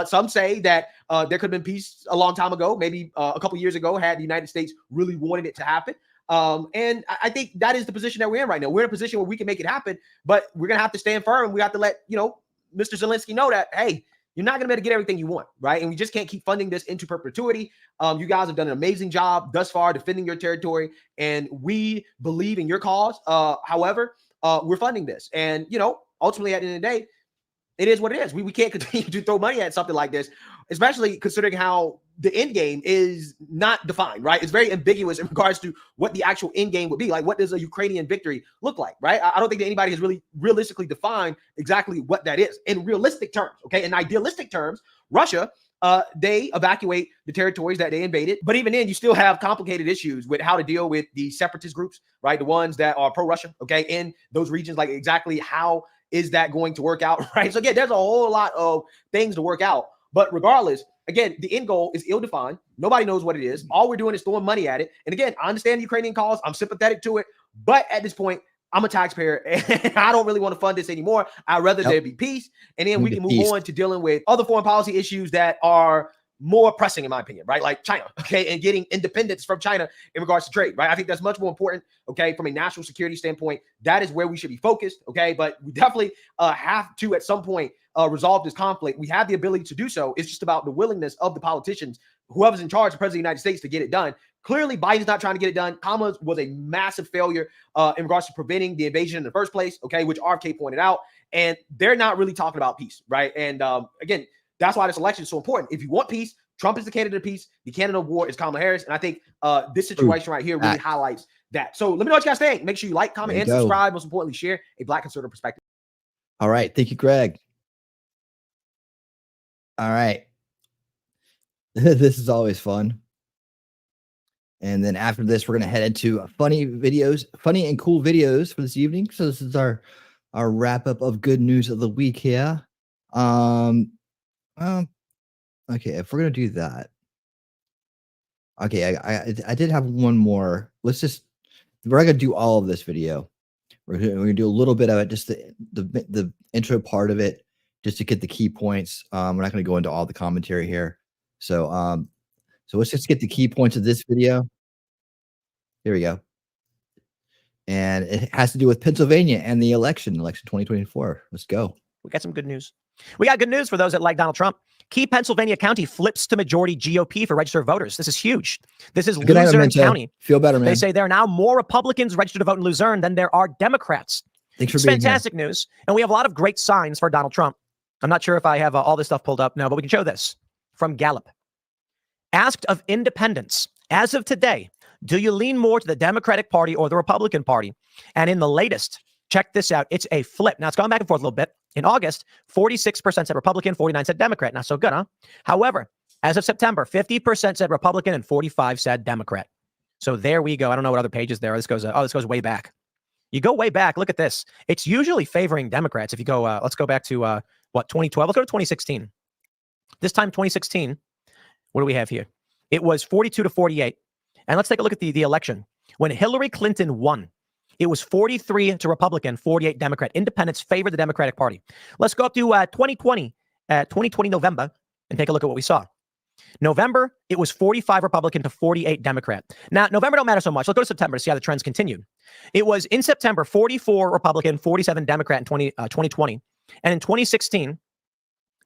Some say that there could have been peace a long time ago, maybe a couple years ago, had the United States really wanted it to happen. And I think that is the position that we're in right now. We're in a position where we can make it happen, but we're going to have to stand firm. We have to let, you know, Mr. Zelensky know that, hey, you're not going to be able to get everything you want, right? And we just can't keep funding this into perpetuity. You guys have done an amazing job thus far defending your territory, and we believe in your cause. However, we're funding this. And, you know, ultimately at the end of the day, it is what it is. We can't continue to throw money at something like this, especially considering how the end game is not defined, right? It's very ambiguous in regards to what the actual end game would be. Like, what does a Ukrainian victory look like, right? I don't think that anybody has really realistically defined exactly what that is in realistic terms, okay? In idealistic terms, Russia, they evacuate the territories that they invaded. But even then, you still have complicated issues with how to deal with the separatist groups, right? The ones that are pro-Russia, okay, in those regions, like exactly how is that going to work out, right? So again, there's a whole lot of things to work out. But regardless, again, the end goal is ill-defined. Nobody knows what it is. All we're doing is throwing money at it. And again, I understand the Ukrainian cause. I'm sympathetic to it. But at this point, I'm a taxpayer and I don't really want to fund this anymore. I'd rather there be peace. And then we can move on to dealing with other foreign policy issues that are more pressing, in my opinion, right? Like China, okay, and getting independence from China in regards to trade, right? I think that's much more important, okay, from a national security standpoint. That is where we should be focused, okay? But we definitely have to, at some point, resolve this conflict. We have the ability to do so. It's just about the willingness of the politicians, whoever's in charge, the president of the United States, to get it done. Clearly, Biden's not trying to get it done. Kamala was a massive failure in regards to preventing the invasion in the first place, okay, which RFK pointed out. And they're not really talking about peace, right? And again, that's why this election is so important. If you want peace, Trump is the candidate of peace. The candidate of war is Kamala Harris. And I think this situation right here really highlights that. So let me know what you guys think. Make sure you like, comment, and subscribe. Most importantly, share a Black conservative perspective. All right. Thank you, Greg. All right. This is always fun. And then after this, we're going to head into funny and cool videos for this evening. So this is our wrap up of good news of the week here. Okay, if we're gonna do that, okay, I did have one more. We're not gonna do all of this video. We're gonna do a little bit of it, just the intro part of it, just to get the key points. We're not gonna go into all the commentary here. So let's just get the key points of this video. Here we go. And it has to do with Pennsylvania and the election 2024. Let's go. We got some good news. We got good news for those that like Donald Trump. Key Pennsylvania county flips to majority GOP for registered voters. This is huge. This is Luzerne County. Feel better, man. They say there are now more Republicans registered to vote in Luzerne than there are Democrats. Thanks for it's being fantastic news. And we have a lot of great signs for Donald Trump. I'm not sure if I have all this stuff pulled up now, but we can show this from Gallup. Asked of independents, as of today, do you lean more to the Democratic Party or the Republican Party? And in the latest, check this out. It's a flip. Now, it's gone back and forth a little bit. In August, 46% said Republican, 49% said Democrat. Not so good, huh? However, as of September, 50% said Republican and 45% said Democrat. So there we go. I don't know what other pages there are. This goes way back. You go way back. Look at this. It's usually favoring Democrats. If you go, let's go back to 2012. Let's go to 2016. This time, 2016. What do we have here? It was 42-48. And let's take a look at the election. When Hillary Clinton won, it was 43 to Republican, 48 Democrat. Independents favored the Democratic Party. Let's go up to 2020 November and take a look at what we saw. November, it was 45 Republican to 48 Democrat. Now, November don't matter so much. Let's go to September to see how the trends continued. It was in September, 44 Republican, 47 Democrat in 2020. And in 2016,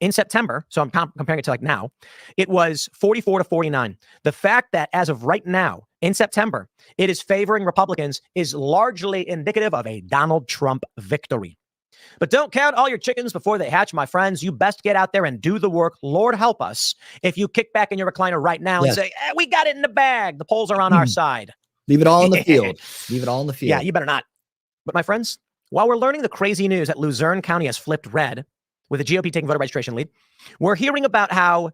in September, so I'm comparing it to like now, it was 44-49. The fact that as of right now, in September, it is favoring Republicans is largely indicative of a Donald Trump victory. But don't count all your chickens before they hatch, my friends. You best get out there and do the work. Lord help us if you kick back in your recliner right now and say, we got it in the bag. The polls are on our side. Leave it all in the field. Leave it all in the field. Yeah, you better not. But my friends, while we're learning the crazy news that Luzerne County has flipped red, with the GOP taking voter registration lead, we're hearing about how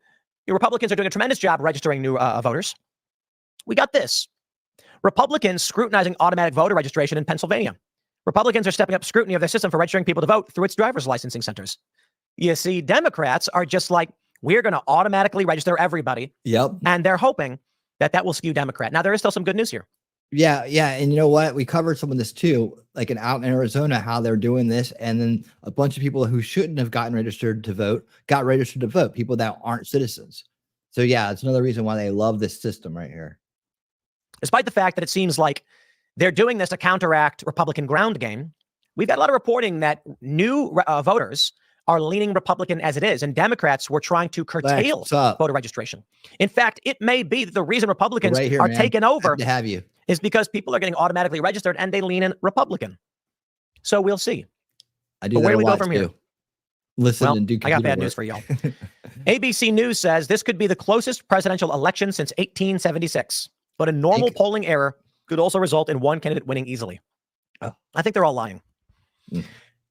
the Republicans are doing a tremendous job registering new voters. We got this. Republicans scrutinizing automatic voter registration in Pennsylvania. Republicans are stepping up scrutiny of their system for registering people to vote through its driver's licensing centers. You see, Democrats are just like, we're going to automatically register everybody. Yep. And they're hoping that will skew Democrat. Now, there is still some good news here. Yeah. And you know what? We covered some of this too, like out in Arizona, how they're doing this. And then a bunch of people who shouldn't have gotten registered to vote, got registered to vote, people that aren't citizens. So yeah, it's another reason why they love this system right here. Despite the fact that it seems like they're doing this to counteract Republican ground game, we've got a lot of reporting that new voters are leaning Republican as it is, and Democrats were trying to curtail voter registration. In fact, it may be that the reason Republicans are taking over is because people are getting automatically registered and they lean in Republican. So we'll see. I do. But where do we go from here? Listen and do. I got bad news for y'all. ABC News says this could be the closest presidential election since 1876, but a normal polling error could also result in one candidate winning easily. I think they're all lying.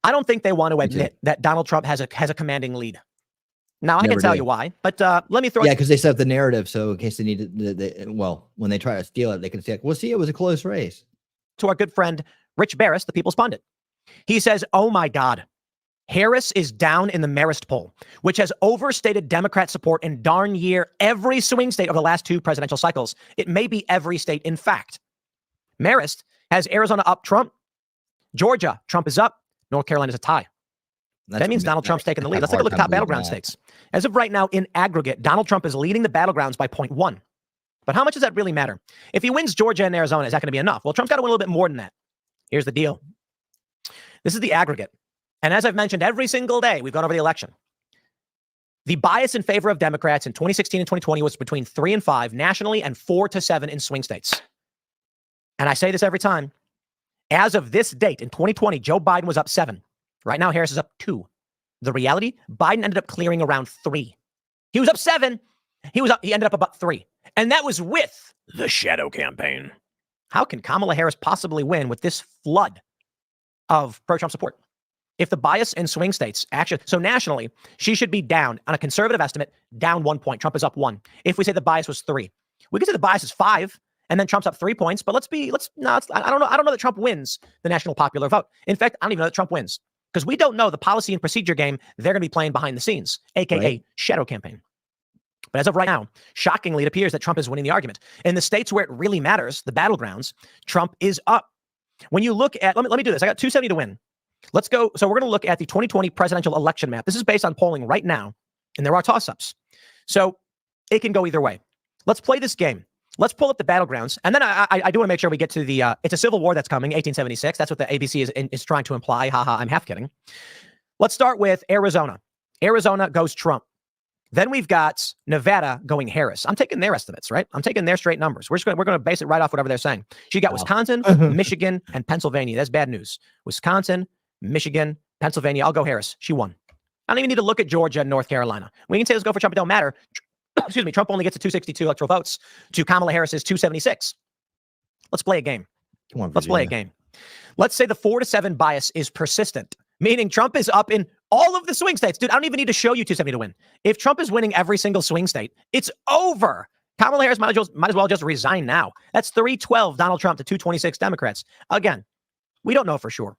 I don't think they want to admit that Donald Trump has a commanding lead. Now, I can tell you why, but let me throw. Yeah, because they set up the narrative, so in case they need to, when they try to steal it, they can say, "Well, see, it was a close race." To our good friend Rich Barris, the People's Pundit, he says, "Oh my God, Harris is down in the Marist poll, which has overstated Democrat support in darn near every swing state of the last two presidential cycles. It may be every state, in fact. Marist has Arizona up Trump, Georgia Trump is up, North Carolina is a tie." That means Donald Trump's taking the lead. Let's take a look at top battleground states. As of right now, in aggregate, Donald Trump is leading the battlegrounds by 0.1. But how much does that really matter? If he wins Georgia and Arizona, is that going to be enough? Well, Trump's got to win a little bit more than that. Here's the deal. This is the aggregate. And as I've mentioned every single day, we've gone over the election. The bias in favor of Democrats in 2016 and 2020 was between 3 and 5 nationally and 4 to 7 in swing states. And I say this every time. As of this date in 2020, Joe Biden was up 7. Right now, Harris is up 2. The reality, Biden ended up clearing around 3. He was up 7. He ended up about 3. And that was with the shadow campaign. How can Kamala Harris possibly win with this flood of pro-Trump support? If the bias in swing states actually, so nationally, she should be down on a conservative estimate, down 1 point. Trump is up 1. If we say the bias was 3, we could say the bias is 5, and then Trump's up 3 points. But I don't know that Trump wins the national popular vote. In fact, I don't even know that Trump wins because we don't know the policy and procedure game they're going to be playing behind the scenes, aka shadow campaign. But as of right now, shockingly, it appears that Trump is winning the argument. In the states where it really matters, the battlegrounds, Trump is up. When you look at, let me do this. I got 270 to win. Let's go. So we're going to look at the 2020 presidential election map. This is based on polling right now, and there are toss-ups. So it can go either way. Let's play this game. Let's pull up the battlegrounds. And then I do want to make sure we get to the, it's a civil war that's coming, 1876. That's what the ABC is trying to imply. Haha, I'm half kidding. Let's start with Arizona. Arizona goes Trump. Then we've got Nevada going Harris. I'm taking their estimates, right? I'm taking their straight numbers. We're going to base it right off whatever they're saying. She got Wisconsin, Michigan, and Pennsylvania. That's bad news. Wisconsin, Michigan, Pennsylvania. I'll go Harris. She won. I don't even need to look at Georgia and North Carolina. We can say let's go for Trump. It don't matter. Excuse me. Trump only gets to 262 electoral votes to Kamala Harris's 276. Let's play a game. Come on, let's play a game. Let's say the 4 to 7 bias is persistent, meaning Trump is up in all of the swing states. Dude, I don't even need to show you 270 to win. If Trump is winning every single swing state, it's over. Kamala Harris might as well just resign now. That's 312 Donald Trump to 226 Democrats. Again, we don't know for sure.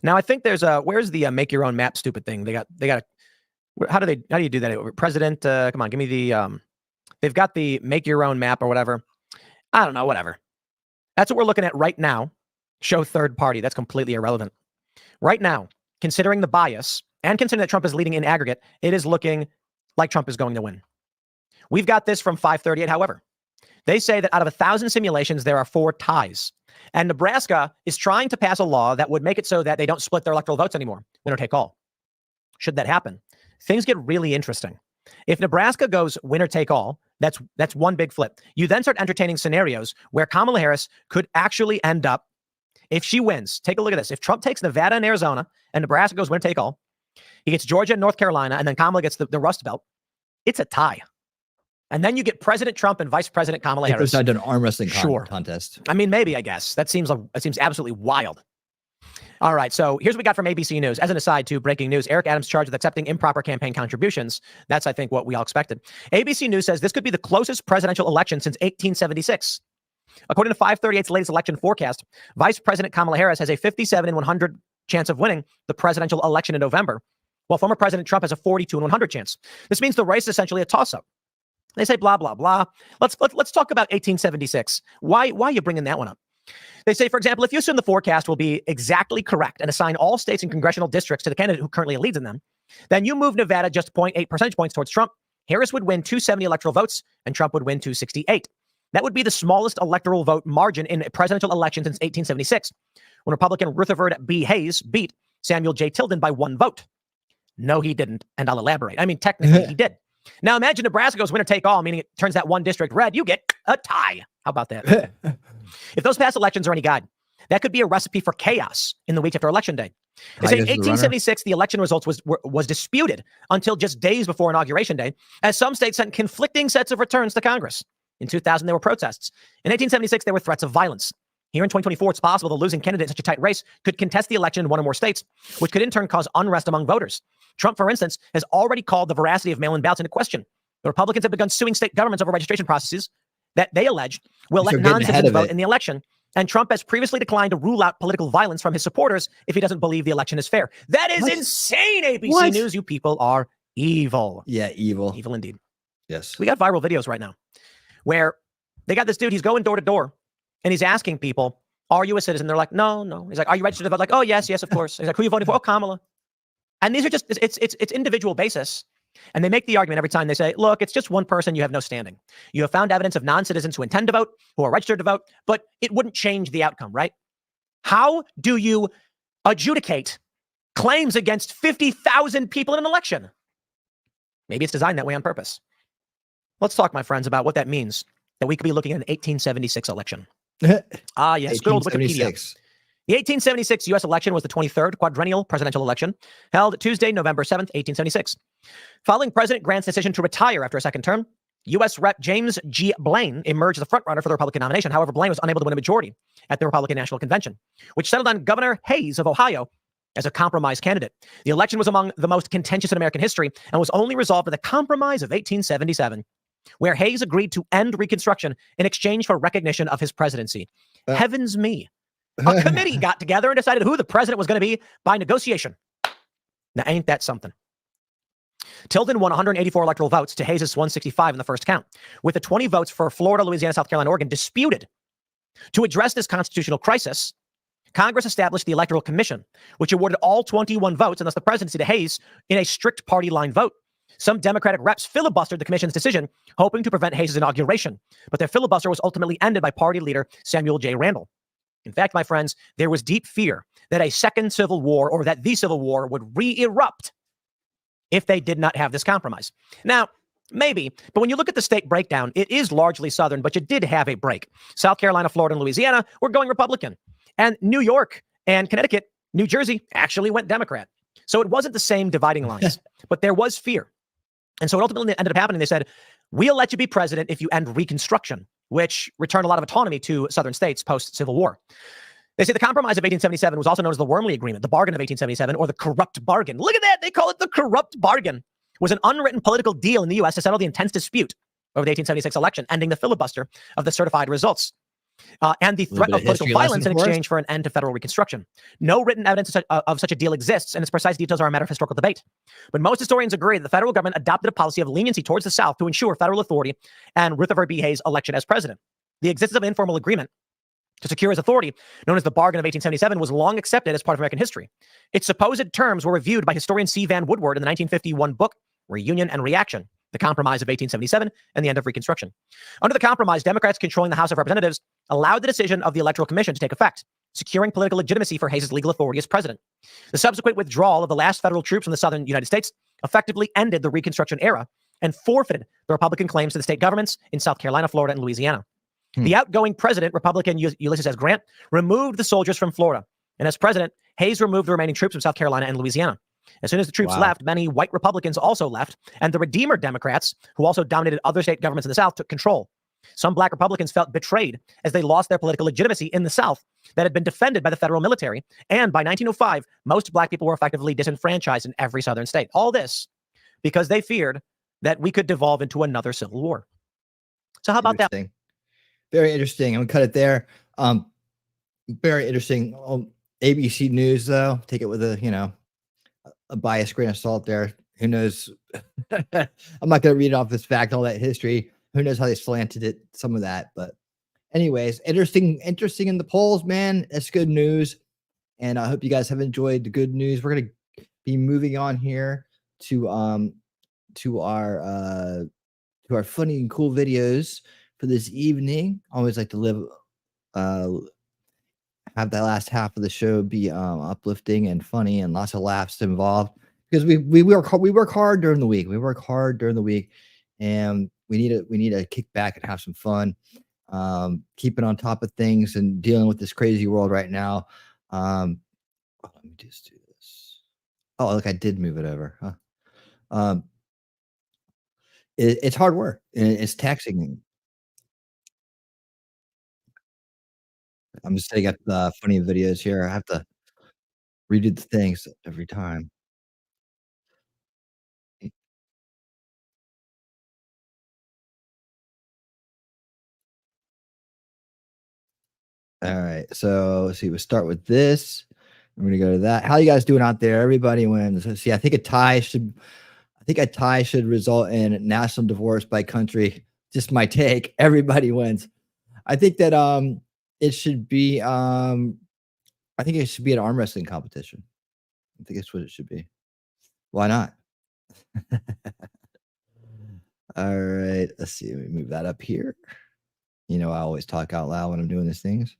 Now, I think there's where's the make your own map stupid thing? They got how do you do that? President, come on, give me the, they've got the make your own map or whatever. I don't know, whatever. That's what we're looking at right now. Show third party. That's completely irrelevant. Right now, considering the bias and considering that Trump is leading in aggregate, it is looking like Trump is going to win. We've got this from 538, however. They say that out of 1,000 simulations, there are 4 ties. And Nebraska is trying to pass a law that would make it so that they don't split their electoral votes anymore. Winner take all. Should that happen, things get really interesting. If Nebraska goes winner take all, that's one big flip. You then start entertaining scenarios where Kamala Harris could actually end up, if she wins, take a look at this. If Trump takes Nevada and Arizona and Nebraska goes winner take all, he gets Georgia and North Carolina, and then Kamala gets the Rust Belt, it's a tie. And then you get President Trump and Vice President Kamala Harris. It goes an arm wrestling contest. I mean, maybe, I guess. That seems absolutely wild. All right, so here's what we got from ABC News. As an aside, too, breaking news, Eric Adams charged with accepting improper campaign contributions. That's, I think, what we all expected. ABC News says this could be the closest presidential election since 1876. According to 538's latest election forecast, Vice President Kamala Harris has a 57 in 100 chance of winning the presidential election in November, while former President Trump has a 42 in 100 chance. This means the race is essentially a toss-up. They say blah, blah, blah. Let's talk about 1876. Why are you bringing that one up? They say, for example, if you assume the forecast will be exactly correct and assign all states and congressional districts to the candidate who currently leads in them, then you move Nevada just 0.8 percentage points towards Trump. Harris would win 270 electoral votes and Trump would win 268. That would be the smallest electoral vote margin in a presidential election since 1876, when Republican Rutherford B. Hayes beat Samuel J. Tilden by 1 vote. No, he didn't, and I'll elaborate. I mean, technically, he did. Now, imagine Nebraska goes winner take all, meaning it turns that one district red. You get a tie. How about that? If those past elections are any guide, that could be a recipe for chaos in the weeks after Election Day. They say in 1876, the election results was disputed until just days before Inauguration Day, as some states sent conflicting sets of returns to Congress. In 2000, there were protests. In 1876, there were threats of violence. Here in 2024, it's possible the losing candidate in such a tight race could contest the election in one or more states, which could in turn cause unrest among voters. Trump, for instance, has already called the veracity of mail-in ballots into question. The Republicans have begun suing state governments over registration processes that they allege will let non-citizens vote in the election. And Trump has previously declined to rule out political violence from his supporters if he doesn't believe the election is fair. That is insane, ABC News. You people are evil. Yeah, evil. Evil indeed. Yes. We got viral videos right now where they got this dude, he's going door to door, and he's asking people, are you a citizen? They're like, no. He's like, are you registered to vote? Like, oh, yes, of course. He's like, who are you voting for? Oh, Kamala. And these are just, it's individual basis. And they make the argument every time they say, look, it's just one person, you have no standing. You have found evidence of non-citizens who intend to vote, who are registered to vote, but it wouldn't change the outcome, right? How do you adjudicate claims against 50,000 people in an election? Maybe it's designed that way on purpose. Let's talk, my friends, about what that means, that we could be looking at an 1876 election. Ah, yes, good old Wikipedia. The 1876 U.S. election was the 23rd quadrennial presidential election, held Tuesday, November 7th, 1876. Following President Grant's decision to retire after a second term, U.S. Rep. James G. Blaine emerged as the frontrunner for the Republican nomination. However, Blaine was unable to win a majority at the Republican National Convention, which settled on Governor Hayes of Ohio as a compromise candidate. The election was among the most contentious in American history and was only resolved by the Compromise of 1877, where Hayes agreed to end Reconstruction in exchange for recognition of his presidency. Heavens me. A committee got together and decided who the president was going to be by negotiation. Now, ain't that something? Tilden won 184 electoral votes to Hayes' 165 in the first count, with the 20 votes for Florida, Louisiana, South Carolina, Oregon disputed. To address this constitutional crisis, Congress established the Electoral Commission, which awarded all 21 votes and thus the presidency to Hayes in a strict party line vote. Some Democratic reps filibustered the commission's decision, hoping to prevent Hayes' inauguration, but their filibuster was ultimately ended by party leader Samuel J. Randall. In fact, my friends, there was deep fear that a second civil war, or that the Civil War, would re-erupt if they did not have this compromise. Now, maybe, but when you look at the state breakdown, it is largely Southern, but you did have a break. South Carolina, Florida, and Louisiana were going Republican. And New York and Connecticut, New Jersey actually went Democrat. So it wasn't the same dividing lines, but there was fear. And so it ultimately ended up happening. They said, we'll let you be president if you end Reconstruction, which returned a lot of autonomy to Southern states post-Civil War. They say the Compromise of 1877 was also known as the Wormley Agreement, the Bargain of 1877, or the Corrupt Bargain. Look at that. They call it the Corrupt Bargain. It was an unwritten political deal in the U.S. to settle the intense dispute over the 1876 election, ending the filibuster of the certified results. And the threat of political violence in exchange for an end to federal reconstruction. No written evidence of such a deal exists, and its precise details are a matter of historical debate. But most historians agree that the federal government adopted a policy of leniency towards the South to ensure federal authority and Rutherford B. Hayes' election as president. The existence of an informal agreement to secure his authority, known as the Bargain of 1877, was long accepted as part of American history. Its supposed terms were reviewed by historian C. Van Woodward in the 1951 book, Reunion and Reaction, the Compromise of 1877, and the End of Reconstruction. Under the Compromise, Democrats controlling the House of Representatives allowed the decision of the Electoral Commission to take effect, securing political legitimacy for Hayes' legal authority as president. The subsequent withdrawal of the last federal troops from the southern United States effectively ended the Reconstruction era and forfeited the Republican claims to the state governments in South Carolina, Florida, and Louisiana. The outgoing president, Republican Ulysses S. Grant, removed the soldiers from Florida. And as president, Hayes removed the remaining troops from South Carolina and Louisiana. As soon as the troops left, many white Republicans also left, and the Redeemer Democrats, who also dominated other state governments in the South, took control. Some black Republicans felt betrayed as they lost their political legitimacy in the South that had been defended by the federal military. And by 1905, most black people were effectively disenfranchised in every southern state. All this because they feared that we could devolve into another civil war. So how about that? Very interesting. I'm gonna cut it there. Very interesting. ABC News, though, take it with a biased grain of salt there. Who knows? I'm not gonna read off this fact, all that history. Who knows how they slanted it, some of that. But anyways, interesting in the polls, man. That's good news. And I hope you guys have enjoyed the good news. We're gonna be moving on here to our funny and cool videos for this evening. I always like to have that last half of the show be uplifting and funny and lots of laughs involved, because we work hard during the week. We work hard during the week, and we need to kick back and have some fun, keeping on top of things and dealing with this crazy world right now. Let me just do this. Oh, look, I did move it over. Huh? It's hard work and it's taxing. I'm just setting up the funny videos here. I have to redo the things every time. All right, so let's see. We'll start with this. I'm gonna go to that. How you guys doing out there? Everybody wins. Let's see. I think a tie should result in national divorce by country. Just my take. Everybody wins. I think that it should be I think it should be an arm wrestling competition. I think that's what it should be. Why not? All right. Let's see. Let me move that up here. You know, I always talk out loud when I'm doing these things.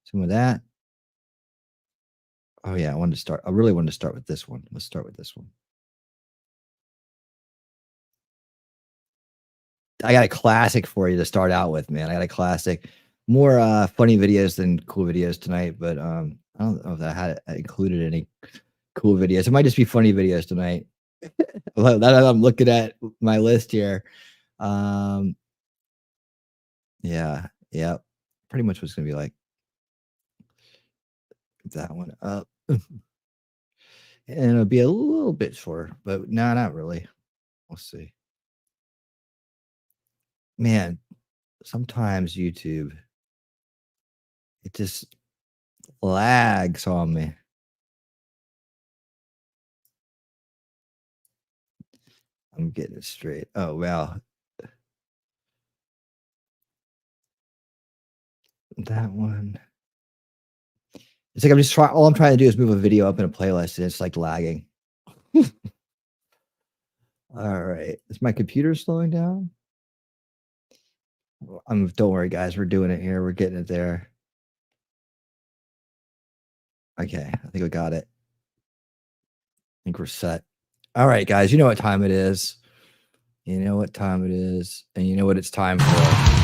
Some of that. Oh, yeah. I really wanted to start with this one. Let's start with this one. I got a classic for you to start out with, man. I got a classic. More funny videos than cool videos tonight, but I don't know if I had included any cool videos. It might just be funny videos tonight. That I'm looking at my list here. Yeah. Pretty much what's gonna be like. That one up. And it'll be a little bit shorter, but no, not really. We'll see. Man, sometimes YouTube, it just lags on me. I'm getting it straight. Oh, wow. That one. It's like I'm just trying. All I'm trying to do is move a video up in a playlist, and it's like lagging. All right. Is my computer slowing down? Don't worry, guys. We're doing it here. We're getting it there. Okay. I think we got it. I think we're set. All right, guys. You know what time it is. You know what time it is. And you know what it's time for.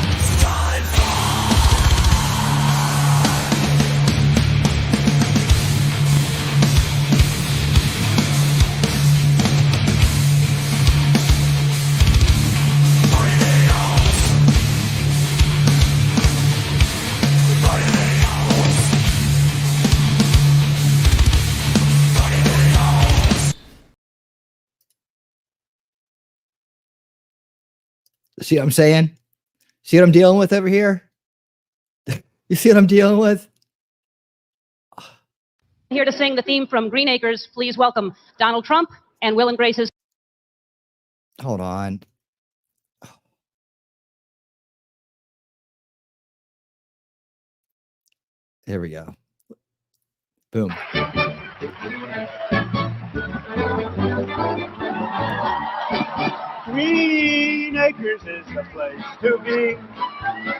See what I'm saying? See what I'm dealing with over here? You see what I'm dealing with? Here to sing the theme from Green Acres, please welcome Donald Trump and Will and Grace's. Hold on. Here we go. Boom. Green Acres is the place to be.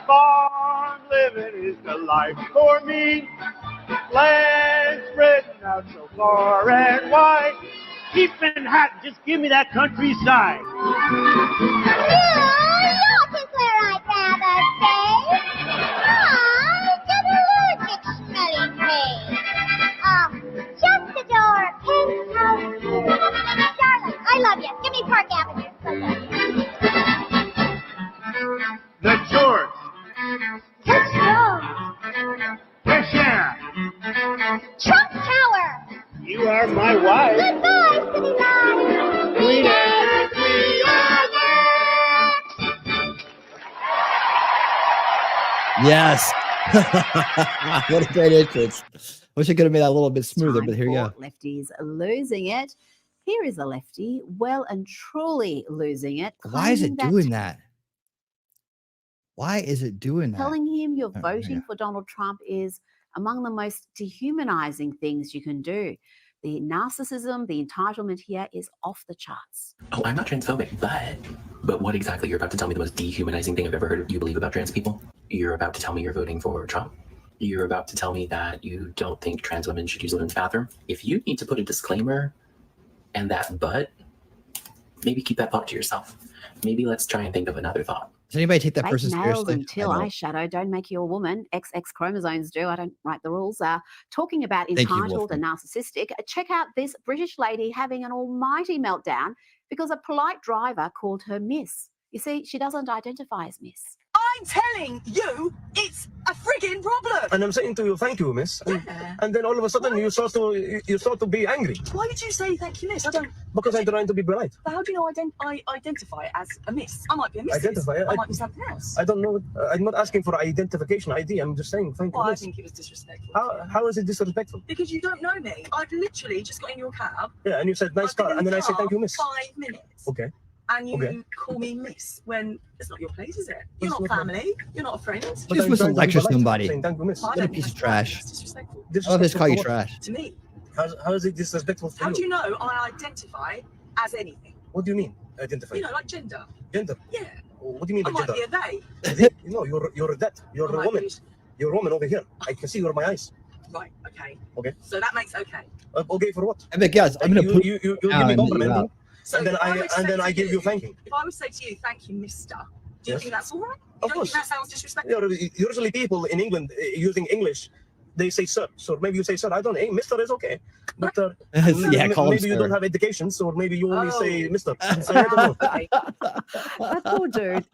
Farm living is the life for me. Land spreading out so far and wide. Keep Manhattan, just give me that countryside. Y'all think where I'd rather stay. I get allergic smelling hay. Just the door, penthouse view. Darling, I love you. Give me Park Avenue. The George. Touch Road. Fisher. Trump Tower. You are my wife. Goodbye, city lights. Green Acres, we are there. Yes. What a great entrance. Wish I could have made that a little bit smoother, but here you go. Lefties losing it. Here is a lefty well and truly losing it. Why is it doing that? Why is it doing that? Telling him you're Oh, voting yeah. for Donald Trump is among the most dehumanizing things you can do. The narcissism, the entitlement here is off the charts. Oh, I'm not transphobic, but what exactly? You're about to tell me the most dehumanizing thing I've ever heard you believe about trans people? You're about to tell me you're voting for Trump? You're about to tell me that you don't think trans women should use the women's bathroom? If you need to put a disclaimer and that but, maybe keep that thought to yourself. Maybe let's try and think of another thought. Does anybody take that Fake person nails seriously? until I don't. eyeshadow don't make you a woman. XX chromosomes do. I don't write the rules. Talking about Thank you, entitled Wolfman. and narcissistic, check out this British lady having an almighty meltdown because a polite driver called her Miss. You see, she doesn't identify as Miss. I'm telling you, it's a frigging problem. And I'm saying to you, thank you, miss. And then all of a sudden you start to be angry. Why would you say thank you, miss? I don't. Because I'm trying to be polite. But how do you know I identify as a miss? I might be a miss. Identify? I might be something else. I don't know. I'm not asking for identification ID. I'm just saying thank you, Well, I miss. think it was disrespectful. How is it disrespectful? Because you don't know me. I've literally just got in your cab. Yeah, and you said nice I've been car, in and then the I said car thank you, miss. 5 minutes. Okay. And you Okay. call me miss when it's not your place, is it? You're It's not not family. You're not a friend. Just supposed to lecture somebody. Saying thank you, miss. What a piece of trash. It's disrespectful. I love this call you trash. To me. How is it disrespectful for How you? do you know I identify as anything? What do you mean, identify? You know, like gender. Gender? Yeah. What do you mean I by might gender? be a they. No, you're that. You're I a might woman. be- You're a woman over here. I can see you're my eyes. Right, okay. Okay. So that makes okay. Okay for what? I mean, guys, I'm gonna put you give down me and let you complimenting, out. So and then if I would say I to give you thanking. If I would say to you, thank you, mister, do you Yes. think that's all right? Of Don't course. think that sounds disrespectful? Usually people in England using English, they say sir. So maybe you say sir. I don't know. Hey, mister is okay. But Yeah, call him maybe you sir. don't have education, so maybe you only say mister. So I don't know. That poor dude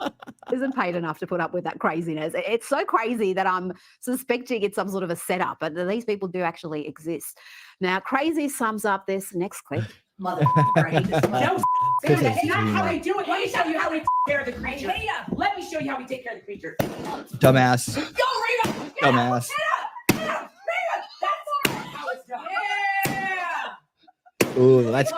isn't paid enough to put up with that craziness. It's so crazy that I'm suspecting it's some sort of a setup, but these people do actually exist. Now, crazy sums up this next clip. Mother right? No, Because that's it's not how humor. we do it. Let me show you how we take care of the creature. Let me show you how we take care of the creature. Dumbass. Go, Rita! Dumbass. Rita! That's how it's done. Yeah! Ooh, that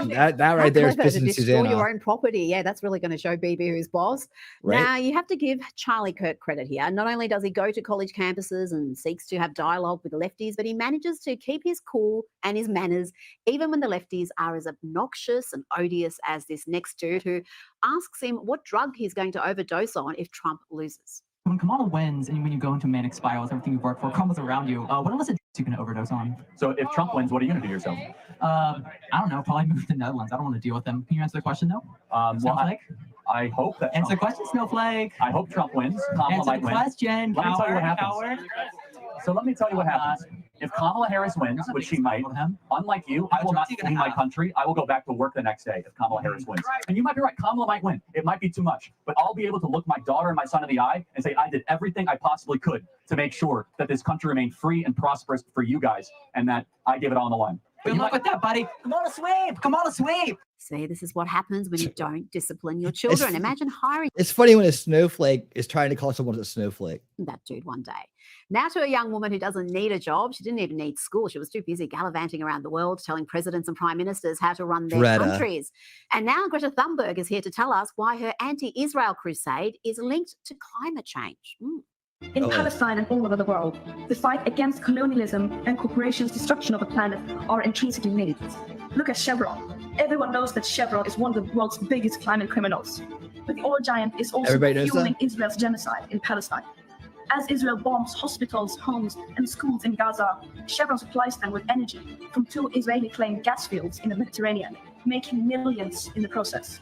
right there is Clever to pissing destroy Susanna your off. own property. Yeah, that's really going to show BB who's boss. Right. Now, you have to give Charlie Kirk credit here. Not only does he go to college campuses and seeks to have dialogue with the lefties, but he manages to keep his cool and his manners, even when the lefties are as obnoxious and odious as this next dude who asks him what drug he's going to overdose on if Trump loses. When Kamala wins and when you go into manic spirals, everything you've worked for crumbles around you. What illicit drugs you can overdose on? So if Trump wins, what are you going to do yourself? I don't know. Probably move to the Netherlands. I don't want to deal with them. Can you answer the question though? Well, I hope that Answer the Trump, question, Snowflake. I hope Trump wins. Kamala Answer might the win. question. Let me tell you what happens. Coward. So let me tell you what happens. If Kamala Harris wins, which she might, unlike you, I will not flee my country. I will go back to work the next day if Kamala Harris wins. And you might be right. Kamala might win. It might be too much. But I'll be able to look my daughter and my son in the eye and say, I did everything I possibly could to make sure that this country remained free and prosperous for you guys and that I gave it all on the line. Good luck with that, buddy. Come on, a sweep. Come on, a sweep. See, this is what happens when you don't discipline your children. Imagine hiring It's funny when a snowflake is trying to call someone a snowflake. that dude one day. Now to a young woman who doesn't need a job. She didn't even need school. She was too busy gallivanting around the world, telling presidents and prime ministers how to run their Greta. countries. And now Greta Thunberg is here to tell us why her anti-Israel crusade is linked to climate change. In Palestine and all over the world, the fight against colonialism and corporations' destruction of the planet are intrinsically linked. Look at Chevron. Everyone knows that Chevron is one of the world's biggest climate criminals. But the oil giant is also Everybody knows fueling that? Israel's genocide in Palestine. As Israel bombs hospitals, homes, and schools in Gaza, Chevron supplies them with energy from 2 Israeli-claimed gas fields in the Mediterranean, making millions in the process.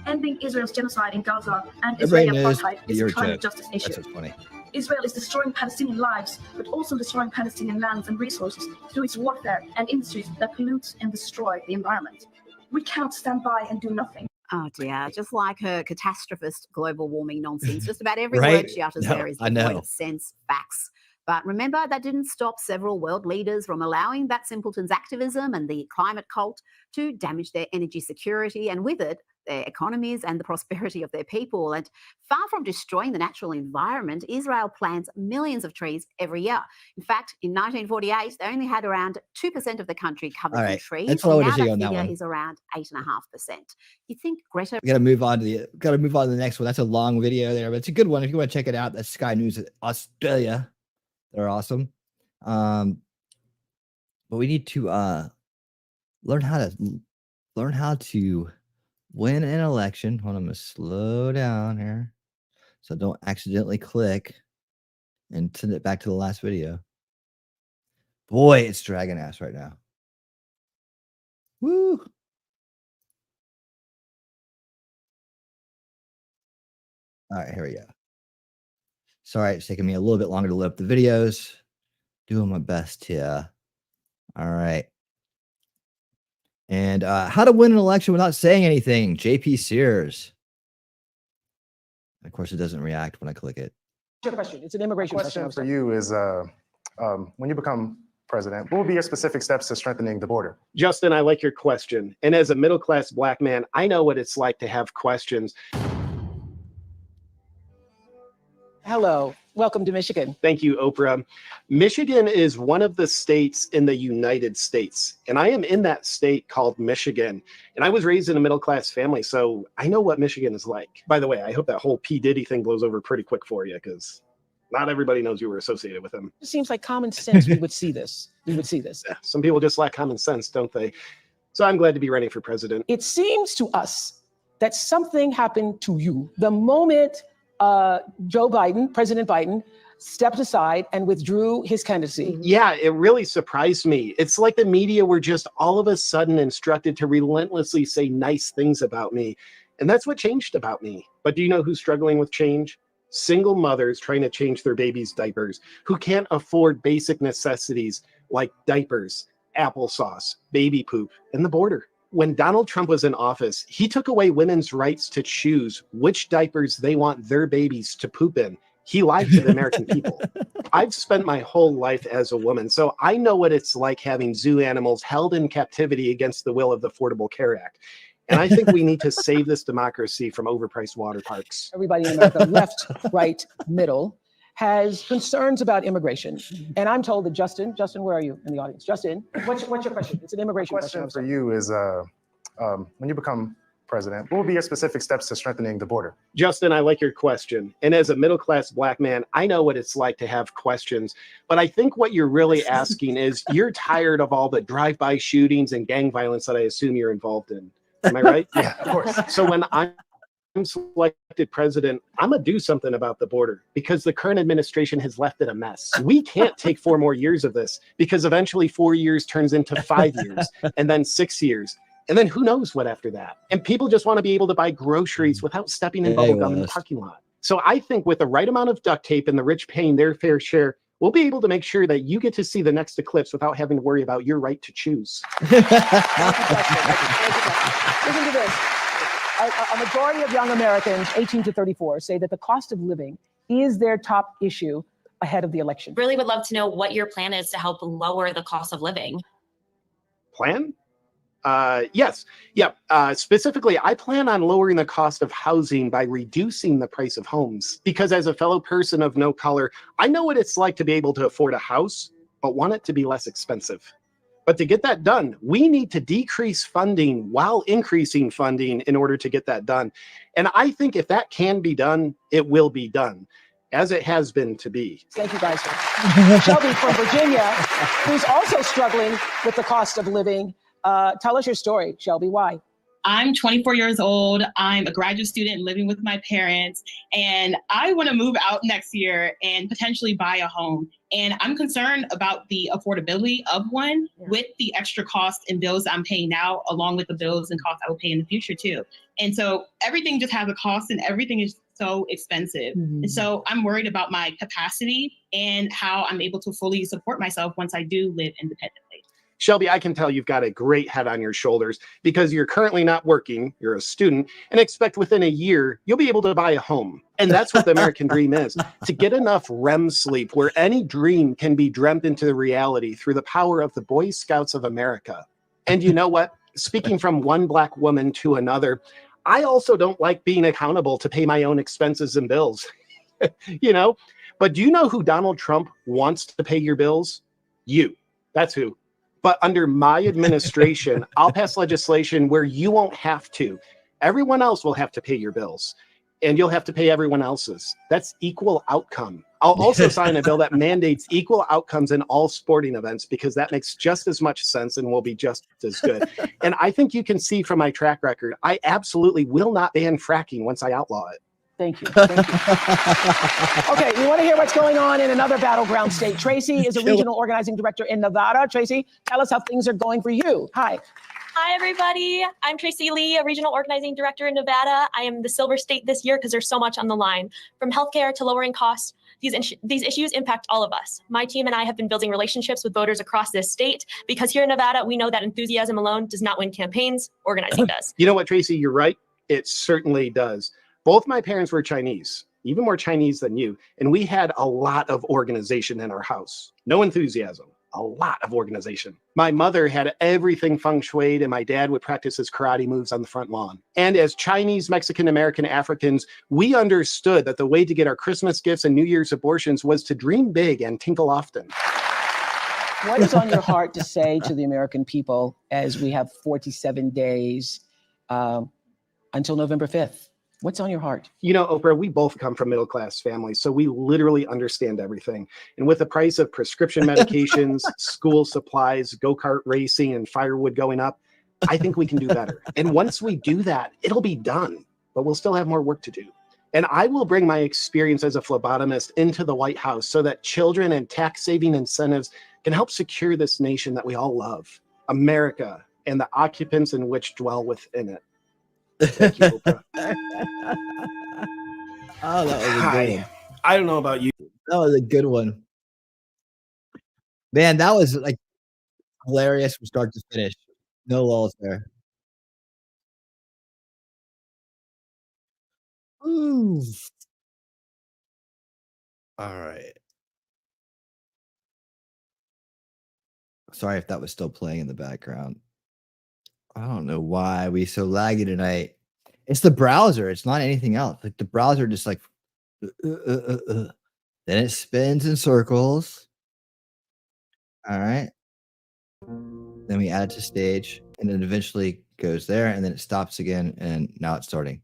Ending Israel's genocide in Gaza and Everybody Israeli knows apartheid that is you're a a climate joke. justice issue. That's what's funny. Israel is destroying Palestinian lives, but also destroying Palestinian lands and resources through its warfare and industries that pollute and destroy the environment. We cannot stand by and do nothing. Oh dear, just like her catastrophist global warming nonsense. Just about every Right? word she utters No, there is I devoid know. of sense, facts. But remember, that didn't stop several world leaders from allowing that simpleton's activism and the climate cult to damage their energy security and with it, their economies and the prosperity of their people. And far from destroying the natural environment, Israel plants millions of trees every year. In fact, in 1948, they only had around 2% of the country covered All in right, trees. that's all I and wanted now to see that on that figure one. is around 8.5%. You think Greta We gotta move on to the next one. That's a long video there, but it's a good one. If you want to check it out, that's Sky News Australia. They're awesome. But we need to learn how to win an election. Hold on, I'm gonna slow down here so I don't accidentally click and send it back to the last video. Boy, it's dragging ass right now. Woo! All right, here we go. Sorry, it's taking me a little bit longer to load up the videos. Doing my best here. All right. And how to win an election without saying anything. JP Sears. Of course, it doesn't react when I click it. Question. It's an immigration Question for you is, when you become president, what will be your specific steps to strengthening the border? Justin, I like your question. And as a middle-class Black man, I know what it's like to have questions. Hello, welcome to Michigan. Thank you, Oprah. Michigan is one of the states in the United States, and I am in that state called Michigan. And I was raised in a middle-class family, so I know what Michigan is like. By the way, I hope that whole P. Diddy thing blows over pretty quick for you, because Not everybody knows you were associated with him. It seems like common sense we would see this. We would see this. Yeah, some people just lack common sense, don't they? So I'm glad to be running for president. It seems to us that something happened to you the moment President Biden, stepped aside and withdrew his candidacy. Yeah, it really surprised me. It's like the media were just all of a sudden instructed to relentlessly say nice things about me. And that's what changed about me. But do you know who's struggling with change? Single mothers trying to change their babies' diapers, who can't afford basic necessities like diapers, applesauce, baby poop, and the border. When Donald Trump was in office, he took away women's rights to choose which diapers they want their babies to poop in. He lied to the American people. I've spent my whole life as a woman, so I know what it's like having zoo animals held in captivity against the will of the Affordable Care Act. And I think we need to save this democracy from overpriced water parks. Everybody in America, left, right, middle, has concerns about immigration. And I'm told that Justin, where are you in the audience? Justin, what's your question? It's an immigration question. The question for you is, when you become president, what will be your specific steps to strengthening the border? Justin, I like your question. And as a middle-class Black man, I know what it's like to have questions. But I think what you're really asking is, you're tired of all the drive-by shootings and gang violence that I assume you're involved in. Am I right? Yeah, of course. So when I'm selected president, I'm gonna do something about the border because the current administration has left it a mess. We can't take 4 more years of this because eventually 4 years turns into 5 years and then 6 years. And then who knows what after that? And people just want to be able to buy groceries without stepping in bubblegum in the parking lot. So I think with the right amount of duct tape and the rich paying their fair share, we'll be able to make sure that you get to see the next eclipse without having to worry about your right to choose. Listen to this. A majority of young Americans, 18 to 34, say that the cost of living is their top issue ahead of the election. Really would love to know what your plan is to help lower the cost of living. Plan? Yes. Yep. Specifically, I plan on lowering the cost of housing by reducing the price of homes. Because as a fellow person of no color, I know what it's like to be able to afford a house, but want it to be less expensive. But to get that done, we need to decrease funding while increasing funding in order to get that done. And I think if that can be done, it will be done, as it has been to be. Thank you, guys. Shelby from Virginia, who's also struggling with the cost of living. Tell us your story, Shelby. Why? I'm 24 years old. I'm a graduate student living with my parents, and I want to move out next year and potentially buy a home. And I'm concerned about the affordability of one with the extra costs and bills I'm paying now, along with the bills and costs I will pay in the future too. And so everything just has a cost and everything is so expensive. And so I'm worried about my capacity and how I'm able to fully support myself once I do live independently. Shelby, I can tell you've got a great head on your shoulders because you're currently not working, you're a student, and expect within a year you'll be able to buy a home. And that's what the American dream is, to get enough REM sleep where any dream can be dreamt into reality through the power of the Boy Scouts of America. And you know what? Speaking from one Black woman to another, I also don't like being accountable to pay my own expenses and bills, you know? But do you know who Donald Trump wants to pay your bills? You. That's who. But under my administration, I'll pass legislation where you won't have to. Everyone else will have to pay your bills, and you'll have to pay everyone else's. That's equal outcome. I'll also sign a bill that mandates equal outcomes in all sporting events because that makes just as much sense and will be just as good. And I think you can see from my track record, I absolutely will not ban fracking once I outlaw it. Thank you. Thank you. Okay, we want to hear what's going on in another battleground state. Tracy is a regional organizing director in Nevada. Tracy, tell us how things are going for you. Hi. Hi, everybody. I'm Tracy Lee, a regional organizing director in Nevada. I am the silver state this year because there's so much on the line. From healthcare to lowering costs, these issues impact all of us. My team and I have been building relationships with voters across this state because here in Nevada, we know that enthusiasm alone does not win campaigns. Organizing does. You know what, Tracy? You're right. It certainly does. Both my parents were Chinese, even more Chinese than you, and we had a lot of organization in our house. No enthusiasm, a lot of organization. My mother had everything feng shuied, and my dad would practice his karate moves on the front lawn. And as Chinese, Mexican, American, Africans, we understood that the way to get our Christmas gifts and New Year's abortions was to dream big and tinkle often. What is on your heart to say to the American people as we have 47 days until November 5th? What's on your heart? You know, Oprah, we both come from middle-class families, so we literally understand everything. And with the price of prescription medications, school supplies, go-kart racing, and firewood going up, I think we can do better. And once we do that, it'll be done, but we'll still have more work to do. And I will bring my experience as a phlebotomist into the White House so that children and tax-saving incentives can help secure this nation that we all love, America, and the occupants in which dwell within it. Thank you, Oprah. Oh, that was a good Hi. one. I don't know about you. That was a good one. Man, that was like hilarious from start to finish. No lulls there. Ooh. All right. Sorry if that was still playing in the background. I don't know why we so laggy tonight. It's the browser. It's not anything else. Like the browser just like then it spins in circles. All right. Then we add it to stage and then eventually goes there and then it stops again and now it's starting.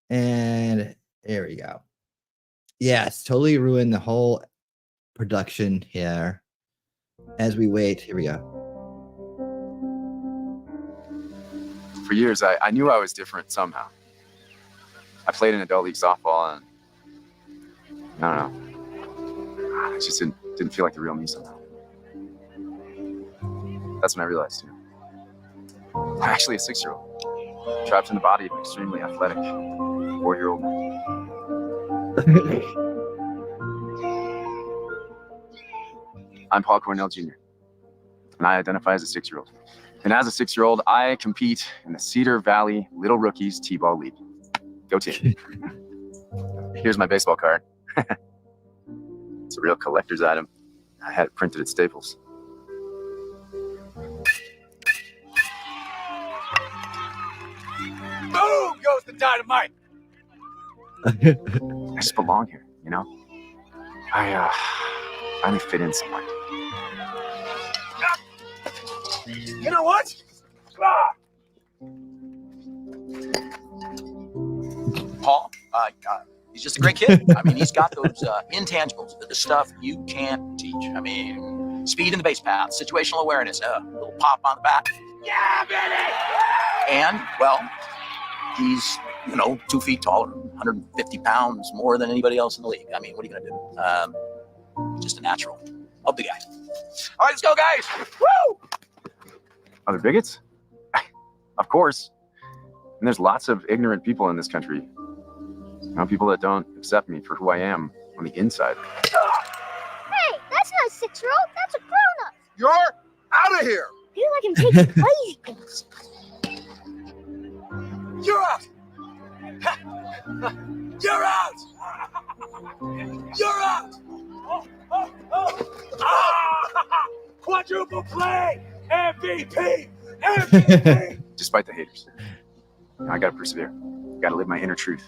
And there we go. Yeah, it's totally ruined the whole production here. As we wait, here we go. For years, I knew I was different somehow. I played in adult league softball, and I don't know. I just didn't feel like the real me somehow. That's when I realized, I'm actually a 6-year-old, trapped in the body of an extremely athletic 4-year-old man. I'm Paul Cornell Jr., and I identify as a 6-year-old. And as a 6-year-old, I compete in the Cedar Valley Little Rookies T-Ball League. Go team. Here's my baseball card. It's a real collector's item. I had it printed at Staples. Boom goes the dynamite. I just belong here, you know? I finally fit in somewhere. You know what? Paul, he's just a great kid. I mean, he's got those intangibles, the stuff you can't teach. I mean, speed in the base path, situational awareness, a little pop on the back. Yeah, baby! And, well, he's, 2 feet taller, 150 pounds more than anybody else in the league. I mean, what are you going to do? Just a natural. Love the guy. All right, let's go, guys. Woo! Other bigots? Of course. And there's lots of ignorant people in this country. People that don't accept me for who I am on the inside. Hey, that's not a 6-year-old. That's a grown-up. You're out of here. Feel like I'm taking crazy pills. You're out. You're out. You're out. Quadruple play. MVP. MVP. Despite the haters, I gotta persevere. Gotta live my inner truth.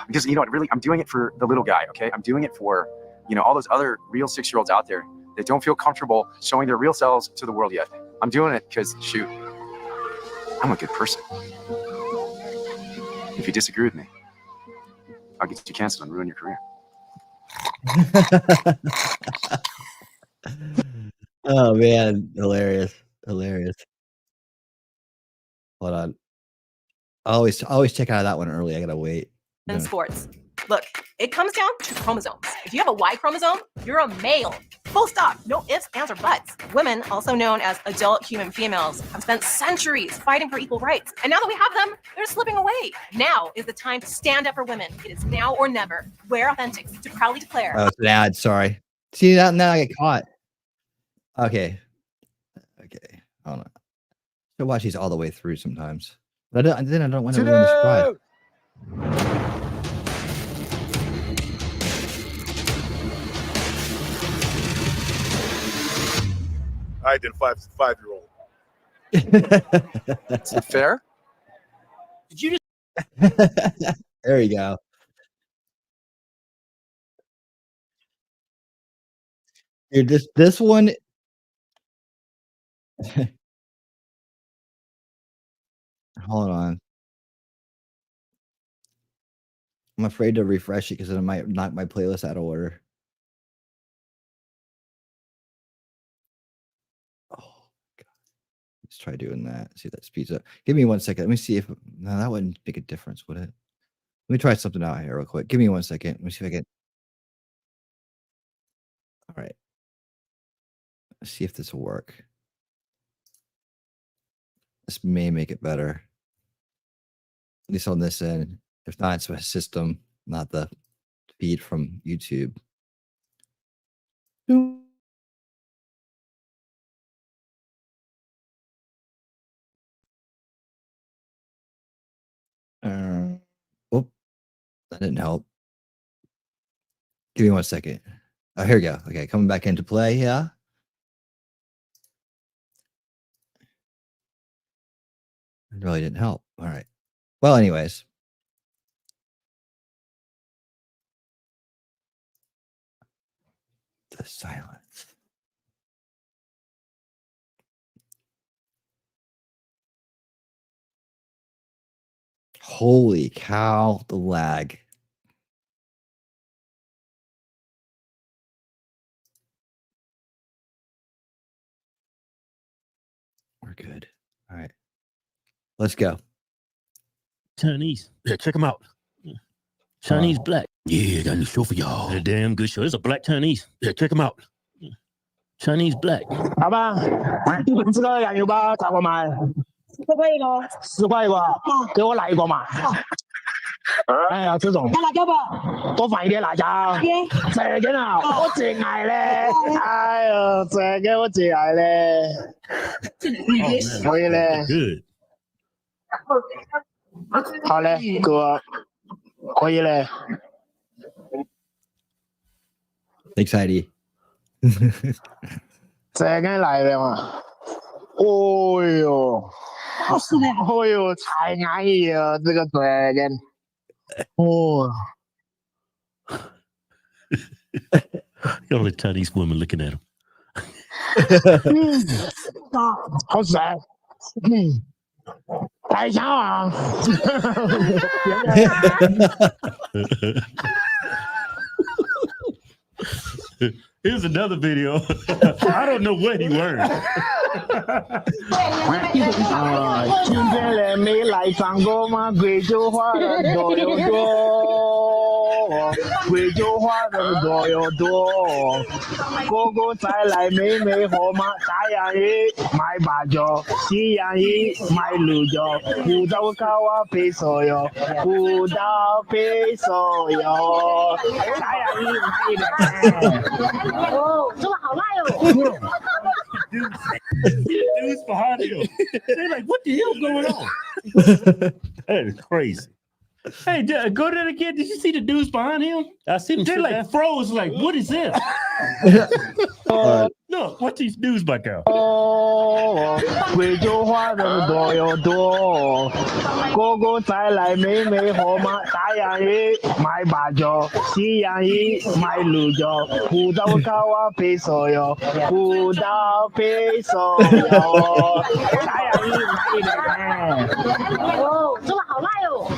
Because really, I'm doing it for the little guy. Okay, I'm doing it for all those other real 6-year-olds out there that don't feel comfortable showing their real selves to the world yet. I'm doing it because shoot, I'm a good person. If you disagree with me, I'll get you canceled and ruin your career. Oh man, hilarious. Hold on. I always check out of that one early. I gotta wait. In sports. Look, it comes down to chromosomes. If you have a Y chromosome, you're a male. Full stop. No ifs, ands, or buts. Women, also known as adult human females, have spent centuries fighting for equal rights. And now that we have them, they're slipping away. Now is the time to stand up for women. It is now or never. Wear authentics to proudly declare. Oh, it's an ad. Sorry. See that now I get caught. Okay. Hold on. I watch these all the way through sometimes. But I don't want to ruin the surprise. I identify as a 5-year-old. Is that fair? Did you just There you go. Dude, this one. Hold on. I'm afraid to refresh it because it might knock my playlist out of order. Oh God. Let's try doing that. See if that speeds up. Give me 1 second. Let me see if no, that wouldn't make a difference, would it? Let me try something out here real quick. Give me 1 second. Let me see if I can. All right. Let's see if this will work. This may make it better. At least on this end. If not, it's my system, not the feed from YouTube. Oh, that didn't help. Give me 1 second. Oh, here we go. Okay, coming back into play. Yeah. It really didn't help. All right. Well, anyways. The silence. Holy cow, the lag. We're good. All right. Let's go. Chinese. Yeah, check them out. Chinese black. Yeah, got a new show for y'all. A damn good show. It's a black Chinese. Yeah, check them out. Chinese black. 好吧，这个羊油包咋个卖？4块一个。4块一个，给我来一个嘛。哎呀，这种。加辣椒不？多放一点辣椒。这个啊，我最爱嘞。哎呦，这个我最爱嘞。可以嘞。Good. 好嘞，哥，可以嘞。Thanks, Heidi. 这个来了嘛？哦哟，好吃的，哦哟，太安逸了，这个这个，哦。Got all the Chinese women looking at him. 好吃。太香了。Here's another video. I don't know what he learned. 今天来没来唱歌吗？贵州话人多又多，贵州话人多又多。哥哥再来妹妹喝嘛，大洋鱼卖八角，西洋鱼卖6角，葡萄烤啊配所有，葡萄配所有，大洋鱼卖100。哦，这个好辣哟！ Dudes behind him. They're like, what the hell going on? That is crazy. Hey, go there again. Did you see the dudes behind him? I see them. They're like froze. Like, what is this? Look, what these dudes back out? 贵州话人多又多，哥哥再来妹妹喝嘛，大洋鱼卖8角，西洋鱼卖6角，葡萄烤啊配所有，葡萄配所有，大洋鱼卖100。哦，这个好辣哟！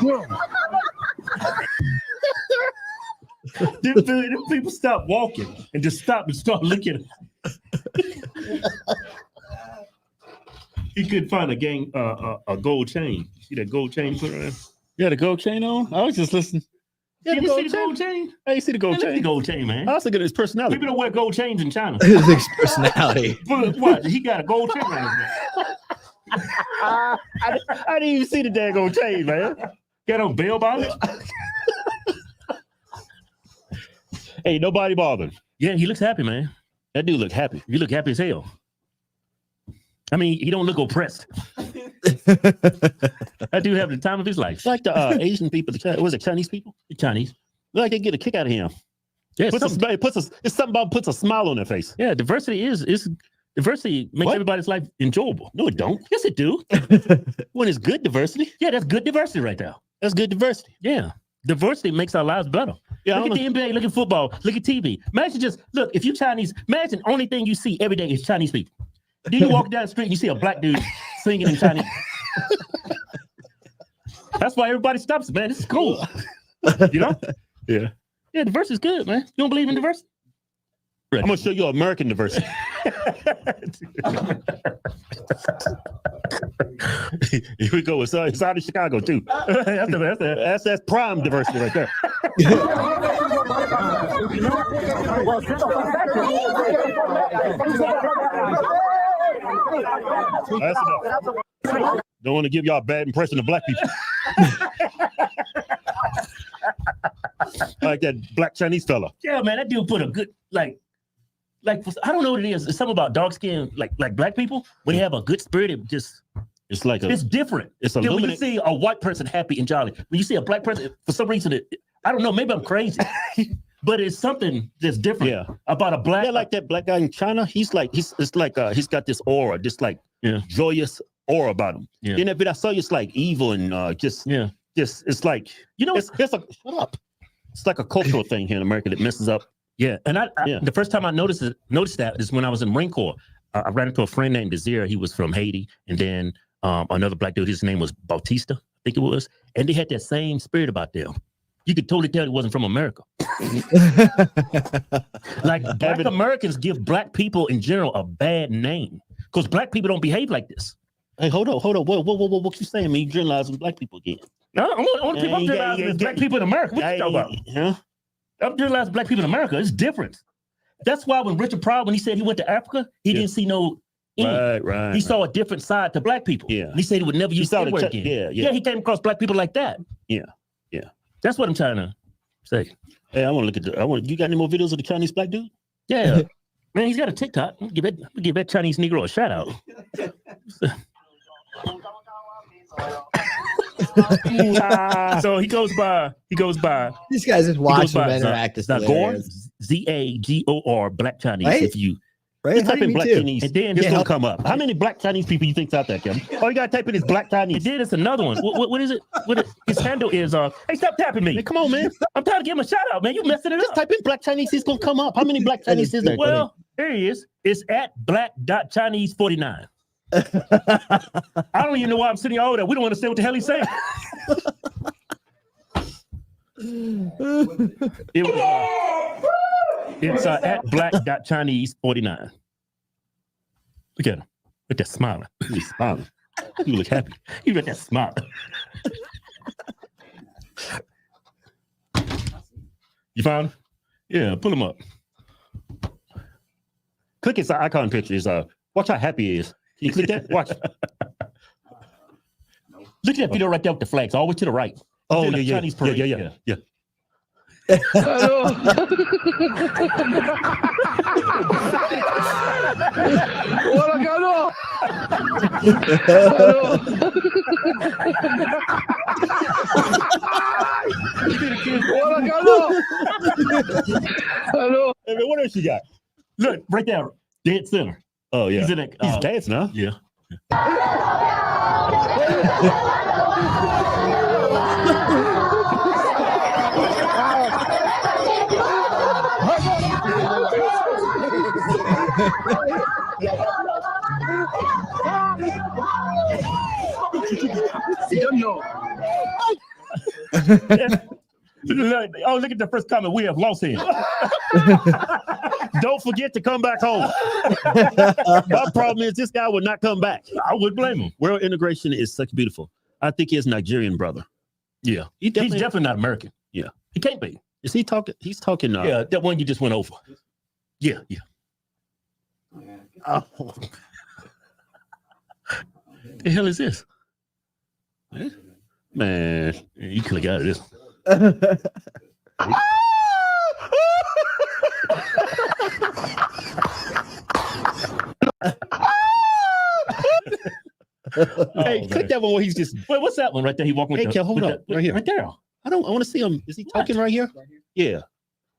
Them people stop walking and just stop and start looking. He couldn't find a gold chain. See that gold chain put on? Yeah, the gold chain on. I was just listening. Yeah, you see the gold chain? Hey, you see the gold chain? The gold chain, man. I was looking at his personality. People don't wear gold chains in China. His personality. But what? He got a gold chain on his neck. I didn't even see the dang gold chain, man. Got on bell bottoms? Hey, nobody bothered. Yeah, he looks happy, man. That dude look happy. You look happy as hell. I mean, he don't look oppressed. That dude having the time of his life. It's like the Asian people, was it Chinese people? The Chinese. Like they get a kick out of him. Yeah, it's something about puts a smile on their face. Yeah, diversity diversity makes everybody's life enjoyable. No, it don't. Yes, it do. When it's good diversity. Yeah, that's good diversity right there. That's good diversity. Yeah. Diversity makes our lives better. Yeah, look at the NBA, look at football, look at TV. Imagine look, if you Chinese, imagine only thing you see every day is Chinese people. Then you walk down the street and you see a black dude singing in Chinese. That's why everybody stops, man. This is cool. You know? Yeah. Yeah, diversity is good, man. You don't believe in diversity? I'm gonna show you American diversity. Here we go. It's out of Chicago too. That's prime diversity right there. That's enough. Don't want to give y'all a bad impression of black people. Like that black Chinese fella. Yeah, man, that dude put a good like I don't know what it is. It's something about dark skin, like black people. When they have a good spirit, it's different. It's when you see a white person happy and jolly. When you see a black person, for some reason, I don't know. Maybe I'm crazy, but it's something that's different about a black. Yeah, like that black guy in China. He's got this aura, this joyous aura about him. Yeah. Then if I saw you, it's like evil and it's like shut up. It's like a cultural thing here in America that messes up. Yeah, and I the first time I noticed that is when I was in the Marine Corps. I ran into a friend named Desir. He was from Haiti, and then another black dude. His name was Bautista, I think it was, and they had that same spirit about them. You could totally tell it wasn't from America. Like black Americans give black people in general a bad name because black people don't behave like this. Hey, hold on. What you saying? You generalizing black people again? No, only people I'm generalizing is black people in America. What you talking about? Huh? I'm generalizing black people in America. It's different. That's why when Richard Pryor, when he said he went to Africa, he didn't see no end. Right. He saw a different side to black people. Yeah. And he said he would never use that word again. Yeah, he came across black people like that. Yeah. That's what I'm trying to say. Hey, I want to look at you got any more videos of the Chinese black dude? Yeah. Man, he's got a TikTok. I'll give that Chinese Negro a shout out. So he goes by. These guys just watch them interact. Zagor, Zagor, Black Chinese. Right? If you type in Black Chinese, and then it's gonna come up. How many Black Chinese people you think's out there, Kim? Oh, you gotta type in his Black Chinese. And then it's another one. What is it? His handle is hey, stop tapping me. Hey, come on, man. I'm trying to give him a shout out, man. You messing it up. Just type in Black Chinese. He's gonna come up. How many Black Chinese is there? Well, here he is. It's at black.chinese49. I don't even know why I'm sitting over there. We don't understand what the hell he's saying. It's at black.chinese49. Look at him. Look at that smiling. He's smiling. You look happy. You got that smile. You found him? Yeah, pull him up. Click his icon picture. Watch how happy he is. Can you click that? Watch. Look at that video right there with the flags, all the way to the right. Oh, yeah. Chinese parade. Yeah. Hello. Hey, man, what else you got? Look, right there, dead center. Oh, yeah. He's dancing, huh? Yeah. You don't know. Oh, look at the first comment. We have lost him. Don't forget to come back home. My problem is this guy will not come back. I would blame him. World integration is such beautiful. I think he's Nigerian brother. Yeah. He's definitely not American. Yeah. He can't be. Is he talking? He's talking. Yeah, that one you just went over. Yeah. Oh. The hell is this? Man, you could have got this. Hey, click that one where he's just. Wait, what's that one right there? He walking. Hey, Kel, hold up, right here, right there. I want to see him. Is he talking right here? Yeah.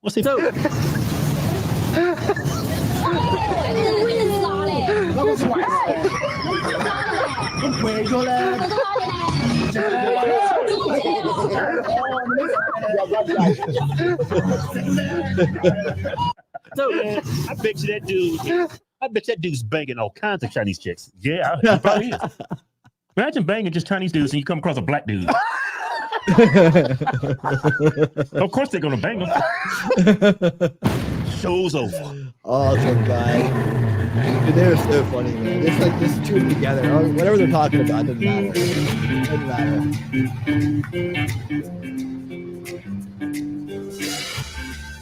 What's he? I bet you that dude. I bet that dude's banging all kinds of Chinese chicks. Yeah, he probably is. Imagine banging just Chinese dudes and you come across a black dude. Of course they're gonna bang them. Show's over. Awesome, guys. Dude, they're so funny, man. It's like just two of them together. Whatever they're talking about doesn't matter. Doesn't matter.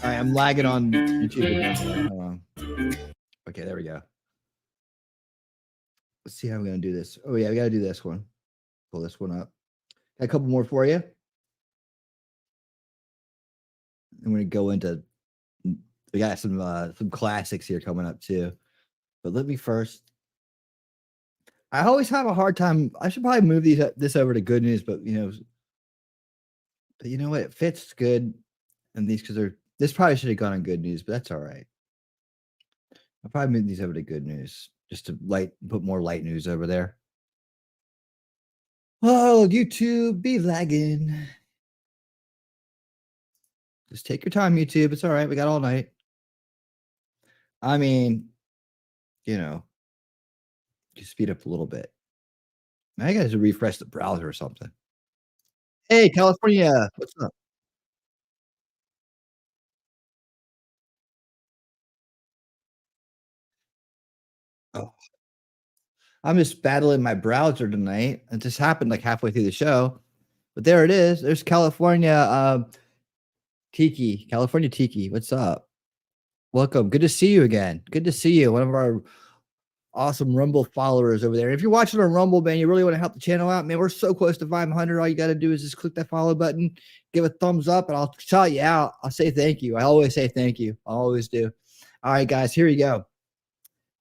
All right, I'm lagging on YouTube again. Hold on. Okay, there we go. Let's see how we're gonna do this. Oh yeah, we gotta do this one. Pull this one up. Got a couple more for you. I'm gonna go into. We got some classics here coming up too, but let me first. I always have a hard time. I should probably move this over to good news, but you know what? It fits good, and these because this probably should have gone on good news, but that's all right. I'll probably move these over to good news just to put more light news over there. Oh, YouTube be lagging. Just take your time, YouTube. It's all right. We got all night. I mean, just speed up a little bit. I got to refresh the browser or something. Hey, California, what's up? Oh, I'm just battling my browser tonight. It just happened like halfway through the show, but there it is. There's California Tiki. California Tiki, what's up? Welcome. Good to see you again. Good to see you. One of our awesome Rumble followers over there. If you're watching on Rumble, man, you really want to help the channel out, man, we're so close to 500. All you got to do is just click that follow button, give a thumbs up, and I'll shout you out. I'll say thank you. I always say thank you. I always do. All right, guys, here you go.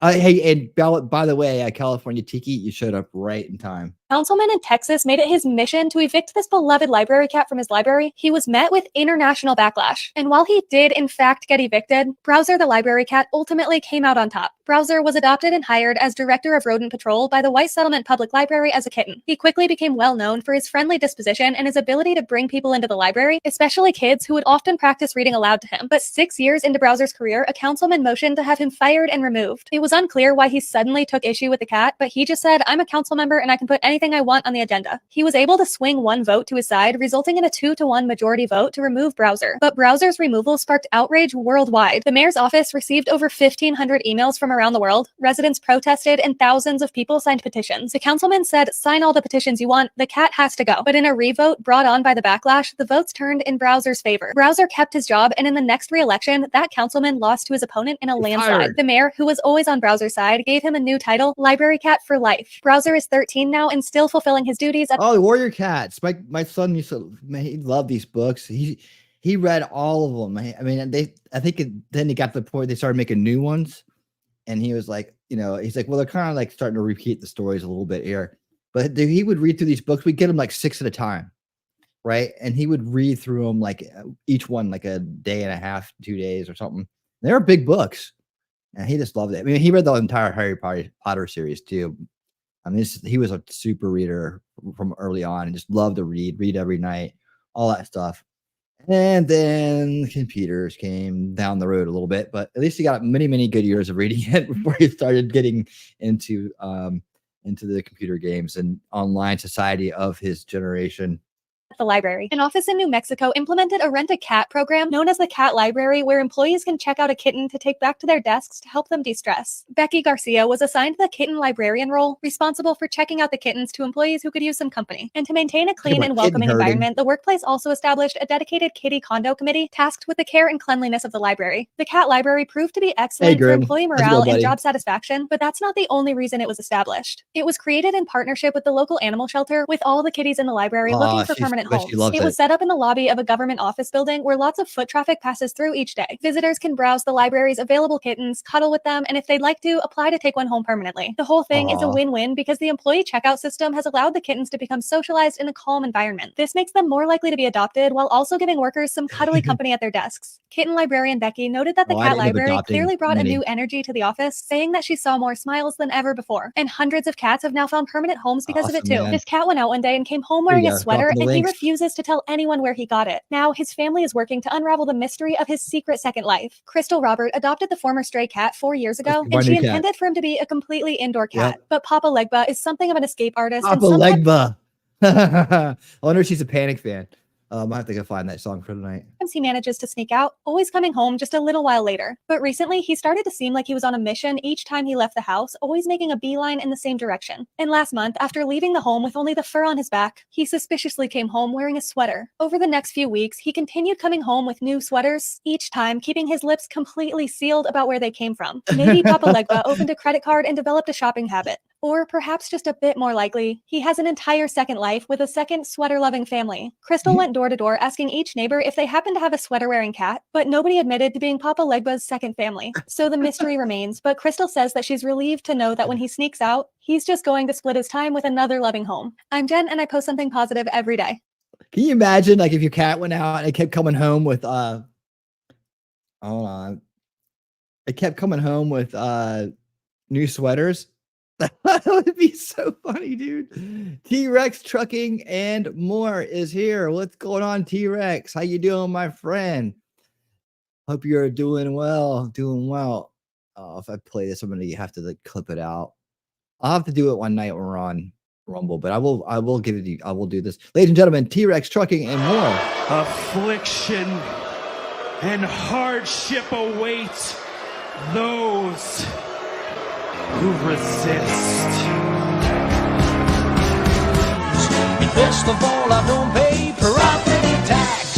Hey, and by the way, California Tiki, you showed up right in time. Councilman in Texas made it his mission to evict this beloved library cat from his library. He was met with international backlash. And while he did, in fact, get evicted, Browser the library cat ultimately came out on top. Browser was adopted and hired as director of rodent patrol by the White Settlement Public Library as a kitten. He quickly became well known for his friendly disposition and his ability to bring people into the library, especially kids who would often practice reading aloud to him. But 6 years into Browser's career, a councilman motioned to have him fired and removed. It was unclear why he suddenly took issue with the cat, but he just said, "I'm a council member and I can put anything I want on the agenda." He was able to swing one vote to his side, resulting in a 2-to-1 majority vote to remove Browser. But Browser's removal sparked outrage worldwide. The mayor's office received over 1,500 emails from around the world. Residents protested and thousands of people signed petitions. The councilman said, "Sign all the petitions you want, the cat has to go." But in a revote brought on by the backlash, the votes turned in Browser's favor. Browser kept his job, and in the next re-election, that councilman lost to his opponent in a landslide. The mayor, who was always on Browser's side, gave him a new title, Library Cat for Life. Browser is 13 now and still fulfilling his duties at— Oh, the Warrior Cats. My son used to, man, he loved these books. He read all of them. I mean, then he got to the point they started making new ones, and he was like, he's like, well, they're kind of like starting to repeat the stories a little bit here. But he would read through these books. We'd get them like 6 at a time, right? And he would read through them like each one like a day and a half, 2 days or something. They were big books, and he just loved it. I mean, he read the entire Harry Potter series too. I mean, he was a super reader from early on and just loved to read every night, all that stuff. And then computers came down the road a little bit, but at least he got many, many good years of reading it before he started getting into the computer games and online society of his generation. The library. An office in New Mexico implemented a rent-a-cat program known as the Cat Library, where employees can check out a kitten to take back to their desks to help them de-stress. Becky Garcia was assigned the kitten librarian role, responsible for checking out the kittens to employees who could use some company. And to maintain a clean and welcoming environment, the workplace also established a dedicated kitty condo committee tasked with the care and cleanliness of the library. The Cat Library proved to be excellent for employee morale and job satisfaction, but that's not the only reason it was established. It was created in partnership with the local animal shelter, with all the kitties in the library looking for permanent homes. It was set up in the lobby of a government office building where lots of foot traffic passes through each day. Visitors can browse the library's available kittens, cuddle with them, and if they'd like to, apply to take one home permanently. The whole thing is a win-win because the employee checkout system has allowed the kittens to become socialized in a calm environment. This makes them more likely to be adopted while also giving workers some cuddly company at their desks. Kitten librarian Becky noted that the Cat Library clearly brought a new energy to the office, saying that she saw more smiles than ever before. And hundreds of cats have now found permanent homes because of it too. This cat went out one day and came home wearing a sweater, and he refuses to tell anyone where he got it. Now, his family is working to unravel the mystery of his secret second life. Crystal Robert adopted the former stray cat 4 years ago, and she intended for him to be a completely indoor cat. But Papa Legba is something of an escape artist. Papa Legba. I wonder if she's a Panic fan. I have to go find that song for tonight. He manages to sneak out, always coming home just a little while later. But recently, he started to seem like he was on a mission each time he left the house, always making a beeline in the same direction. And last month, after leaving the home with only the fur on his back, he suspiciously came home wearing a sweater. Over the next few weeks, he continued coming home with new sweaters, each time keeping his lips completely sealed about where they came from. Maybe Papa Legba opened a credit card and developed a shopping habit. Or perhaps just a bit more likely, he has an entire second life with a second sweater-loving family. Crystal went door to door asking each neighbor if they happened to have a sweater-wearing cat, but nobody admitted to being Papa Legba's second family. So the mystery remains, but Crystal says that she's relieved to know that when he sneaks out, he's just going to split his time with another loving home. I'm Jen, and I post something positive every day. Can you imagine, like, if your cat went out and it kept coming home with hold on. It kept coming home with new sweaters? That would be so funny, dude. T-Rex Trucking and More is here. What's going on, T-Rex? How you doing, my friend? Hope you're doing well. Doing well. Oh, if I play this, I'm gonna have to like clip it out. I'll have to do it one night when we're on Rumble, but I will give it. I will do this, ladies and gentlemen. T-Rex Trucking and More. Affliction and hardship awaits those who resist. Best of all, I don't pay property tax.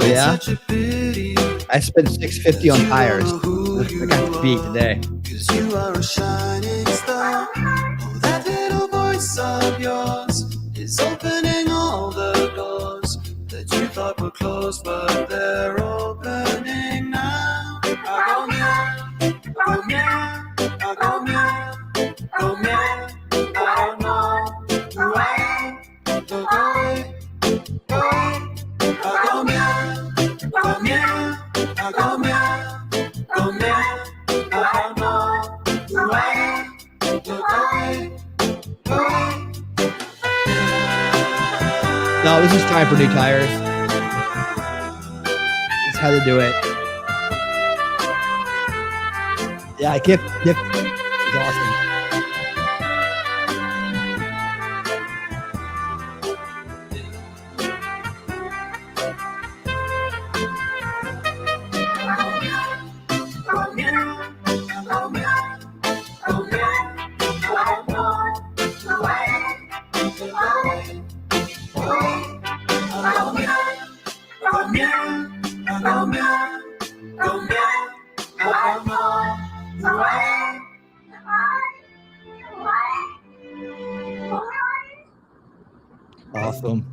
Yeah, I spent $6.50 on tires. I got the beat today. You are a shining star. Oh, that little voice of yours is opening all the doors that you thought were closed, but they're opening now. I go meow, go meow, I go meow, go meow. I don't know who I am. Go away, go away. I go meow, go meow, I go meow, go meow. I don't know who I am. Go away, go away. No, this is time for new tires. That's how to do it. Yeah, Kip is awesome. Awesome.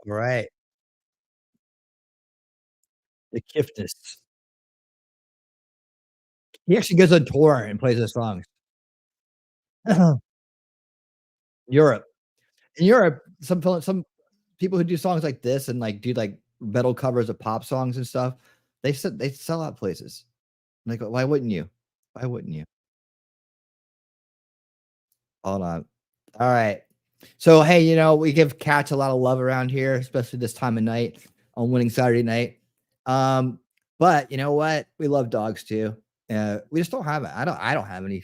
Right. The Kiftness. He actually goes on tour and plays those songs. Europe. In Europe, some people who do songs like this and like do like metal covers of pop songs and stuff, they sell out places. Like, why wouldn't you? Why wouldn't you? Hold on. All right. So hey, you know, we give cats a lot of love around here, especially this time of night on Winning Saturday Night. But you know what? We love dogs too. We just don't have it. I don't have any,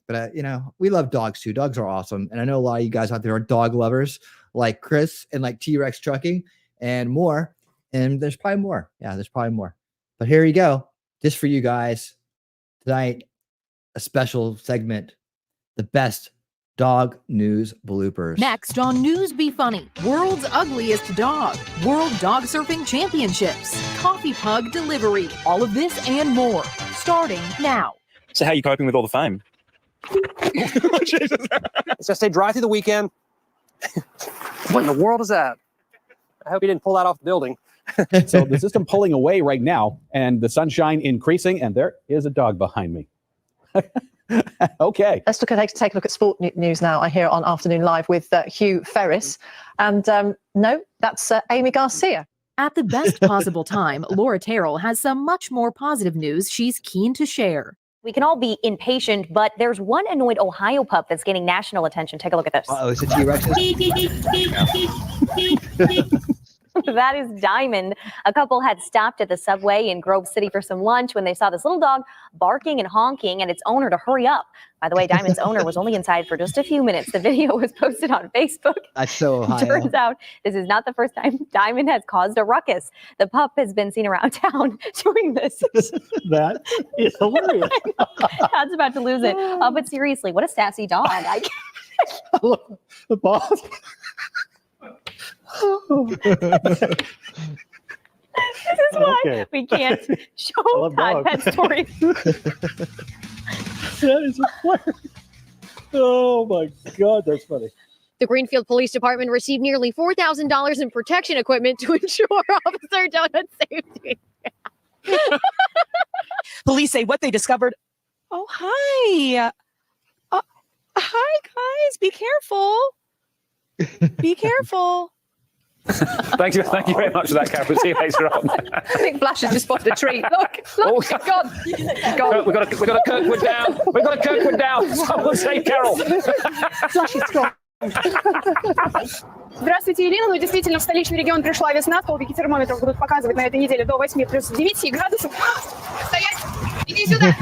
but you know, we love dogs too. Dogs are awesome. And I know a lot of you guys out there are dog lovers like Chris and like T-Rex Trucking and more. And there's probably more. Yeah, there's probably more. But here you go. Just for you guys tonight, a special segment, the best dog news bloopers. Next on News Be Funny, World's Ugliest Dog, World Dog Surfing Championships, Coffee Pug Delivery, all of this and more, starting now. So how are you coping with all the fame? Let's just say drive through the weekend, What in the world is that? I hope he didn't pull that off the building. So the system pulling away right now, and the sunshine increasing, and there is a dog behind me. Okay. Let's take a look at sport news now. I hear on Afternoon Live with Hugh Ferris. And no, that's Amy Garcia. At the best possible time, Laura Terrell has some much more positive news she's keen to share. We can all be impatient, but there's one annoyed Ohio pup that's getting national attention. Take a look at this. Oh, is it T-Rex? That is Diamond. A couple had stopped at the Subway in Grove City for some lunch when they saw this little dog barking and honking and its owner to hurry up. By the way, Diamond's owner was only inside for just a few minutes. The video was posted on Facebook. That's so Ohio. Turns out this is not the first time Diamond has caused a ruckus. The pup has been seen around town doing this. That is hilarious. Todd's about to lose it. But seriously, what a sassy dog. I can't. The boss. This is why we can't show Todd pet stories. That is hilarious. Oh my God, that's funny. The Greenfield Police Department received nearly $4,000 in protection equipment to ensure Officer Donut's safety. Police say what they discovered. Oh, hi. Hi, guys. Be careful. Be careful. Thank you very much for that, Catherine. See you later on. I think Flash has just spotted a treat. Look, Oh. it's gone. We've got a Kirkwood down. We've got a Kirkwood down. Someone save Carol. Flash is gone. Здравствуйте, Ирина. Ну, действительно, в столичный регион пришла весна. Столбики термометров будут показывать на этой неделе до 8 плюс 9 градусов. Стоять! Иди сюда!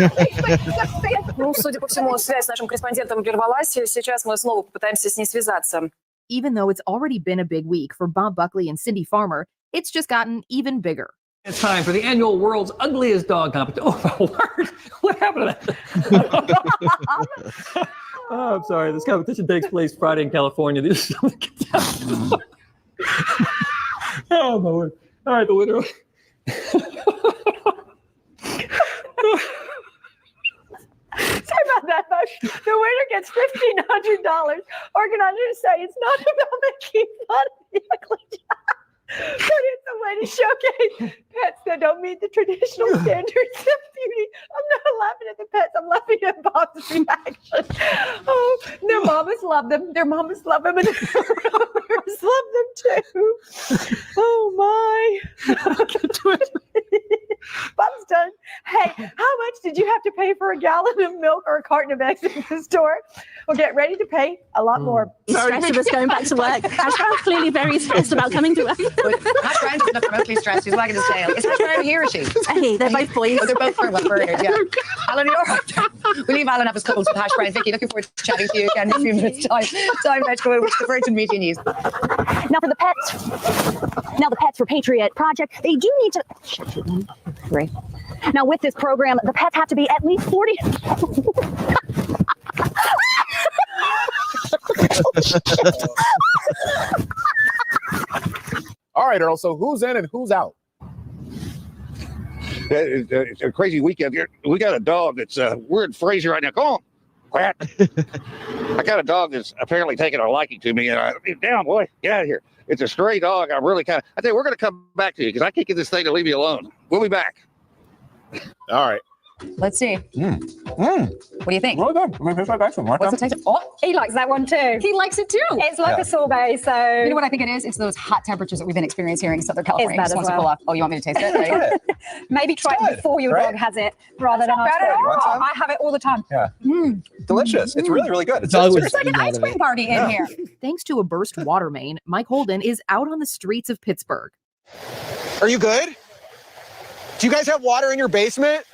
Ну, судя по всему, связь с нашим корреспондентом прервалась. Сейчас мы снова попытаемся с ней связаться. Even though it's already been a big week for Bob Buckley and Cindy Farmer, it's just gotten even bigger. It's time for the annual World's Ugliest Dog Competition. Oh, my word. What happened to that? Oh, I'm sorry. This competition takes place Friday in California. These are oh, my word. All right, the winner. Sorry about that, Bush. The winner gets $1,500. Organizers say it's not about making fun of the ugly dog, but it's a way to showcase pets that don't meet the traditional standards of beauty. I'm not laughing at the pets. I'm laughing at Bob's reaction. Oh, their mamas love them. Their mamas love them, and their owners love them too. Oh, my. Bob's done. Hey, how much did you have to pay for a gallon of milk or a carton of eggs at the store? Well, get ready to pay a lot more. Stressed of us going back to work. Hash Brown's clearly very stressed about coming to work. Hash Brown's not remotely stressed. He's wagging his tail. Is Hash Brown here, is she? Hey, they're both boys. Oh, they're both burgers, yeah. Alan, you're right. We'll leave Alan have his cuddles with Hash Brown. Vicky, looking forward to chatting to you again in a few minutes' time. Time now to go over to the Virgin Media News. Now for the pets. Now the Pets for Patriot Project. They do need to. Great. Now with this program, the pets have to be at least 40. All right, Earl. So who's in and who's out? It's a crazy weekend here. We got a dog that's we're in Fraser right now. Come on, quiet. I got a dog that's apparently taking a liking to me, and down, boy, get out of here. It's a stray dog. I tell you, we're going to come back to you because I can't get this thing to leave you alone. We'll be back. All right. Let's see. What do you think? Really good. I mean, it's like excellent. What's it taste? Oh, He likes that one too. he likes it too. It's like a sorbet, so. You know what I think it is? It's those hot temperatures that we've been experiencing here in Southern California. that Just as wants to well. pull off. Oh, you want me to taste it? Right? Maybe try it before your dog has it rather than not after. bad at all. Oh, I have it all the time. Yeah. Delicious. It's really, really good. It's It's like an ice cream party in here. Thanks to a burst water main, Mike Holden is out on the streets of Pittsburgh. Are you good? Do you guys have water in your basement?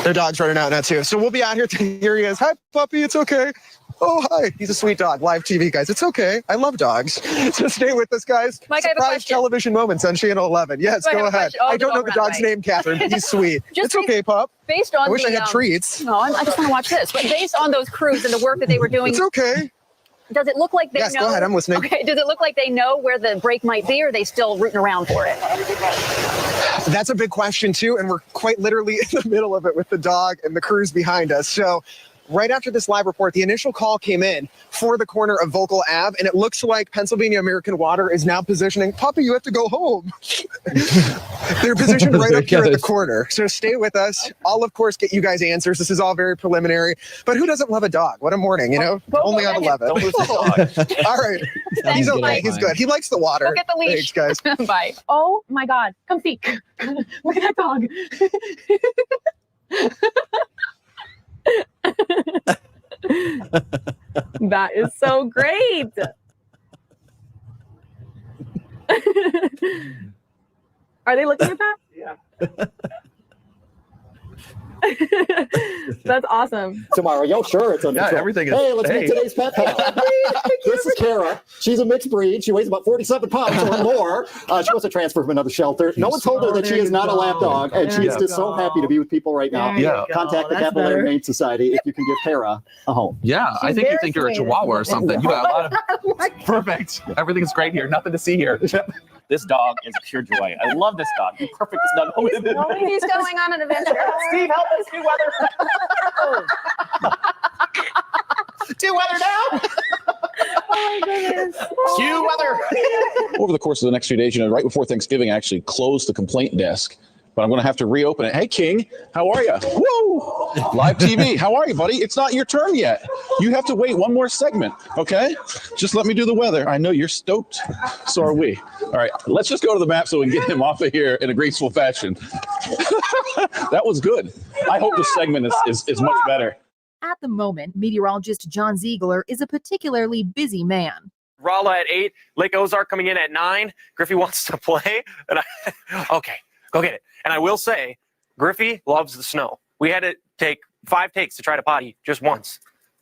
Their dog's running out now too. So we'll be out here. Here he is. Hi, puppy. It's okay. Oh, hi. He's a sweet dog. Live TV, guys. It's okay. I love dogs. So stay with us, guys. Mike, I have a Surprise question. television moments on Channel 11. Yes, Mike, I go have a ahead. question. Oh, I don't the know the dog ran dog's away. name, Catherine, but he's sweet. Just It's okay, pup. Based on I wish the, I had treats. No, I just want to watch this. But based on those crews and the work that they were doing. It's okay. Does it look like they Yes, know? go ahead. I'm listening. Okay. Does it look like they know where the break might be, or are they still rooting around for it? That's a big question too, and we're quite literally in the middle of it with the dog and the crews behind us. So right after this live report, the initial call came in for the corner of Vocal Ave, and it looks like Pennsylvania American Water is now positioning, Puppy, you have to go home. They're positioned right up here at the corner. So stay with us. I'll, of course, get you guys answers. This is all very preliminary. But who doesn't love a dog? What a morning, you know? Only on 11. Don't lose the dog. All right. He's okay. He's good. He likes the water. Go get the leash. Thanks, guys. Bye. Oh my God. Come see. Look at that dog. That is so great. Are they looking at that? Yeah. That's awesome. Tomorrow, yo, sure, it's under control. Everything is. Hey, let's meet today's pet pal. This is Kara. She's a mixed breed. She weighs about 47 pounds or more. She wants to transfer from another shelter. No one told her that she is not a lap dog, and she is just so happy to be with people right now. Yeah. Contact the Capillary Humane Society if you can give Kara a home. Yeah, I think you think you're a Chihuahua or something. You got a lot of perfect. Everything's great here. Nothing to see here. This dog is pure joy. I love this dog. He's perfect. This dog. He's going on an adventure. Steve, help us. New weather. New weather now. Oh my goodness. New weather. Over the course of the next few days, right before Thanksgiving, I actually closed the complaint desk. But I'm going to have to reopen it. Hey, King, how are you? Woo! Live TV. How are you, buddy? It's not your turn yet. You have to wait one more segment, okay? Just let me do the weather. I know you're stoked. So are we. All right, let's just go to the map so we can get him off of here in a graceful fashion. That was good. I hope this segment is much better. At the moment, meteorologist John Ziegler is a particularly busy man. Rolla at 8, Lake Ozark coming in at 9. Griffey wants to play. And okay, go get it. And I will say, Griffey loves the snow. We had to take 5 takes to try to potty just once.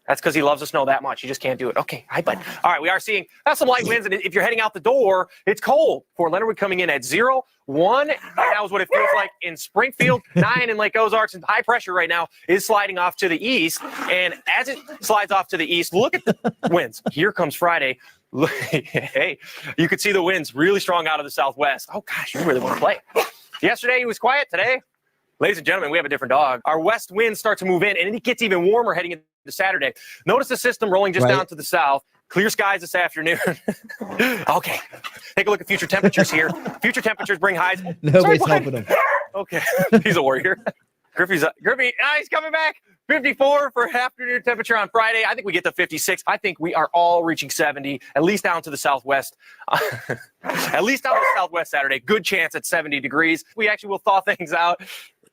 That's because he loves the snow that much. He just can't do it. Okay, hi, bud. All right, we are seeing some light winds, and if you're heading out the door, it's cold. Fort Leonard coming in at 0, 1. Right now is what it feels like in Springfield. 9 in Lake Ozarks, and high pressure right now is sliding off to the east. And as it slides off to the east, look at the winds. Here comes Friday. Hey, you could see the winds really strong out of the southwest. Oh, gosh, you really want to play. Yesterday, he was quiet. Today, ladies and gentlemen, we have a different dog. Our west winds start to move in, and it gets even warmer heading into Saturday. Notice the system rolling just down to the south. Clear skies this afternoon. Okay. Take a look at future temperatures here. Future temperatures bring highs. Nobody's helping him. Okay. He's a warrior. Griffey, he's coming back. 54 for afternoon temperature on Friday. I think we get to 56. I think we are all reaching 70, at least down to the southwest. At least down to the southwest Saturday. Good chance at 70 degrees. We actually will thaw things out.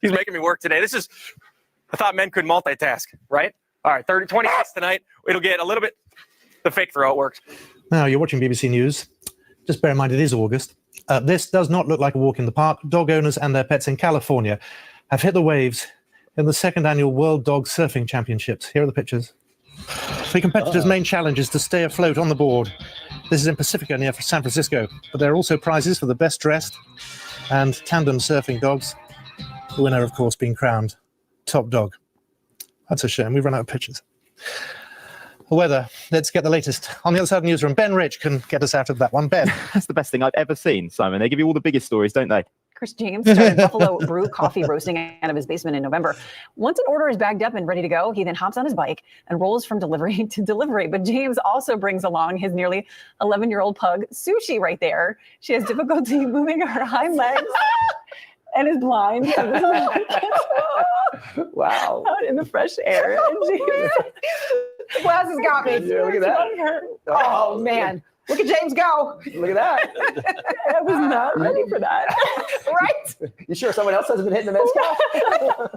He's making me work today. I thought men could multitask, right? All right, 26 tonight. It'll get a little bit, the fake throw, it works. Now, you're watching BBC News. Just bear in mind, it is August. This does not look like a walk in the park. Dog owners and their pets in California have hit the waves in the 2nd annual World Dog Surfing Championships. Here are the pictures. The competitors' main challenge is to stay afloat on the board. This is in Pacifica near San Francisco, but there are also prizes for the best dressed and tandem surfing dogs. The winner, of course, being crowned top dog. That's a shame. We've run out of pictures. The weather. Let's get the latest. On the other side of the newsroom, Ben Rich can get us out of that one. Ben. That's the best thing I've ever seen, Simon. They give you all the biggest stories, don't they? Chris James started Buffalo Brew coffee roasting out of his basement in November. Once an order is bagged up and ready to go, he then hops on his bike and rolls from delivery to delivery. But James also brings along his nearly 11-year-old pug, Sushi, right there. She has difficulty moving her hind legs and is blind. Wow. Out in the fresh air. And James, the glasses got me. Yeah, look at that. Oh, man. Look at James go. Look at that. I was not ready for that. Right? You sure someone else hasn't been hitting the mezcal?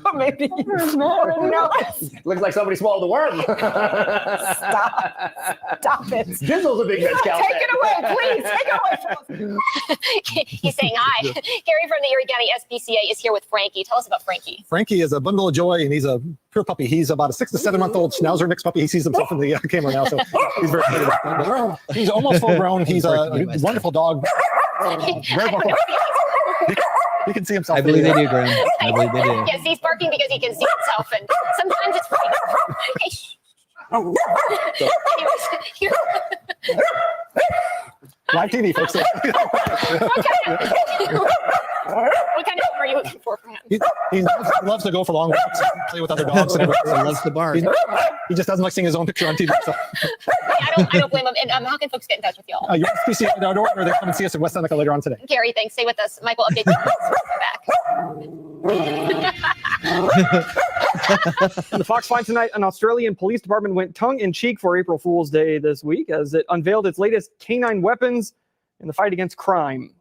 Or maybe you're not ready. No. Looks like somebody swallowed the worm. Stop it. Jizzle's a big mezcal. Take it away, please. Take it away. He's saying hi. Gary from the Erie County SPCA is here with Frankie. Tell us about Frankie. Frankie is a bundle of joy, and he's a pure puppy. He's about a 6 to 7 month old schnauzer mixed puppy. He sees himself in the camera now, so he's very excited about it. He's almost full grown. He's a wonderful dog. Very wonderful. He can see himself. I believe they do, Graham. I believe they do. Yes, he's barking because he can see himself, and sometimes it's frightening. Live TV, folks. What kind of name are you looking for him? He loves to go for long walks, play with other dogs. And everything. He loves to bark. He just doesn't like seeing his own picture on TV. So. I don't blame him. And how can folks get in touch with y'all? You want to see our door, or they come and see us at West Seneca later on today. Gary, thanks. Stay with us. Michael, update The Fox Find tonight, an Australian police department went tongue-in-cheek for April Fool's Day this week as it unveiled its latest canine weapons in the fight against crime.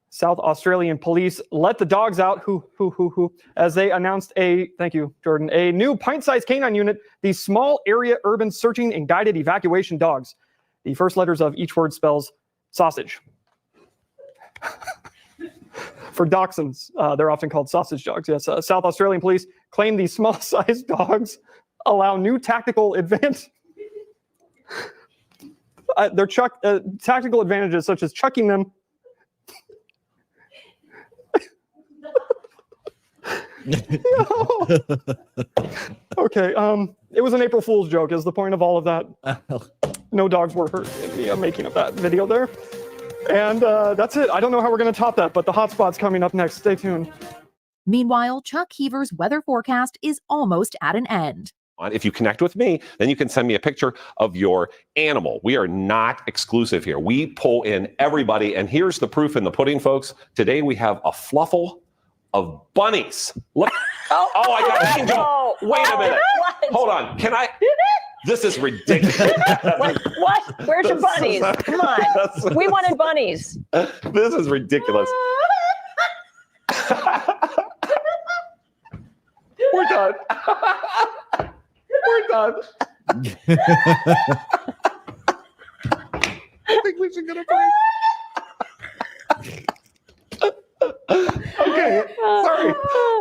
South Australian police let the dogs out, as they announced thank you, Jordan, a new pint-sized canine unit, these small area urban searching and guided evacuation dogs. The first letters of each word spells sausage. For dachshunds, they're often called sausage dogs. Yes, South Australian police claim these small-sized dogs allow new tactical advantage. Tactical advantages such as chucking them. Okay, it was an April Fool's joke is the point of all of that. No dogs were hurt in the making of that video there. And that's it. I don't know how we're going to top that, but the hotspot's coming up next. Stay tuned. Meanwhile, Chuck Heaver's weather forecast is almost at an end. If you connect with me, then you can send me a picture of your animal. We are not exclusive here. We pull in everybody, and here's the proof in the pudding, folks. Today we have a fluffle of bunnies. Look. Oh, I got an angel. Wait a minute. Hold on. Can I? This is ridiculous. What? Where's your bunnies? Come on. We wanted bunnies. This is ridiculous. We're done. We're done. I think we should get a break. Okay, sorry.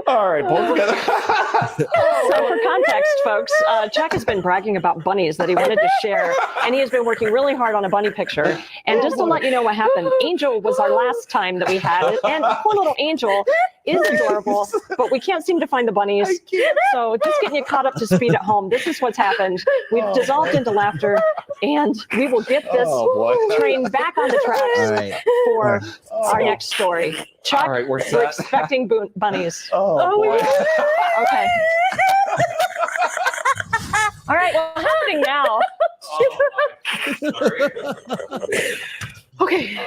All right, pull together. So for context, folks, Chuck has been bragging about bunnies that he wanted to share, and he has been working really hard on a bunny picture. And just to let you know what happened, Angel was our last time that we had it, and poor little Angel is adorable, but we can't seem to find the bunnies. So just getting you caught up to speed at home, this is what's happened. We've dissolved into laughter, and we will get this train back on the tracks for our next story. Chuck, we're expecting bunnies. Okay. All right, what's happening now? Okay.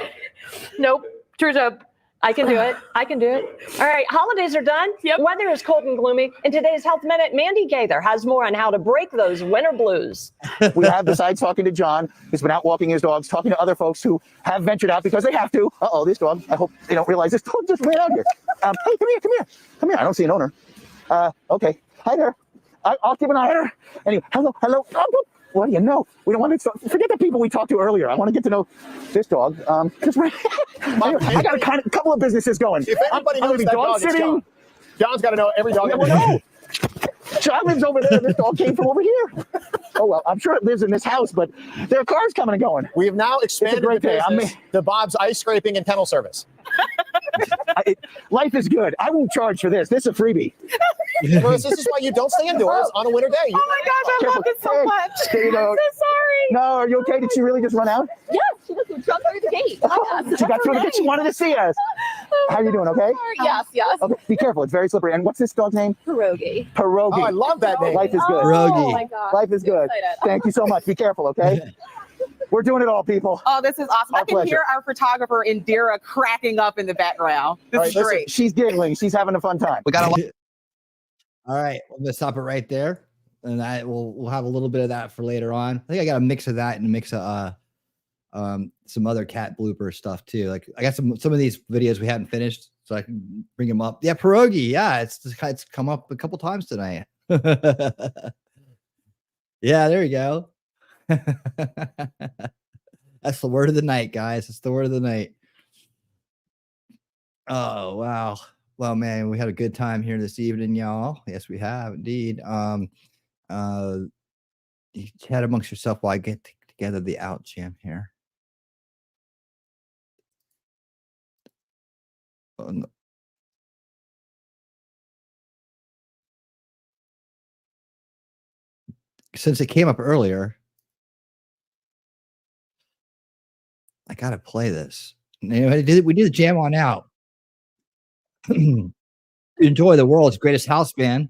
Nope. Tears up. I can do it. I can do it. All right, holidays are done. Yep. Weather is cold and gloomy. In today's Health Minute, Mandy Gaither has more on how to break those winter blues. We have, besides talking to John, who's been out walking his dogs, talking to other folks who have ventured out because they have to. Uh-oh, this dog, I hope they don't realize this dog just ran out here. Hey, come here. I don't see an owner. Okay, hi there. I'll keep an eye on her. Anyway, hello. Oh, what do you know? We don't want to forget the people we talked to earlier. I want to get to know this dog. I got a couple of businesses going. If anybody knows that dog, it's John. John's got to know every dog. No. John lives over there. This dog came from over here. Oh, well, I'm sure it lives in this house, but there are cars coming and going. We have now expanded the business to Bob's ice scraping and kennel service. Life is good. I won't charge for this. This is a freebie. This is why you don't stay indoors on a winter day. Oh my gosh, I love it so much. I'm so sorry. No, are you okay? Did she really just run out? Yes, she just jumped through the gate. She got through the gate. She wanted to see us. How are you doing? Okay? Yes. Okay, be careful. It's very slippery. And what's this dog's name? Pierogi. Pierogi. Oh, I love that name. Life is good. Oh my gosh. Life is good. Thank you so much. Be careful, okay? We're doing it all, people. Oh, this is awesome. I can pleasure. hear our photographer Indira cracking up in the background. This is great. She's giggling. She's having a fun time. We got a All right, I'm gonna stop it right there, and we'll have a little bit of that for later on. I think I got a mix of that and a mix of some other cat blooper stuff too. Like I got some of these videos we hadn't finished, so I can bring them up. Yeah, pierogi. Yeah, it's come up a couple times tonight. Yeah, there you go. That's the word of the night, guys. It's the word of the night. Oh wow. Well, man, we had a good time here this evening, y'all. Yes, we have indeed. You chat amongst yourself while I get together the out jam here. Oh, no. Since it came up earlier, I gotta play this. We did the jam on out. enjoy the world's greatest house band.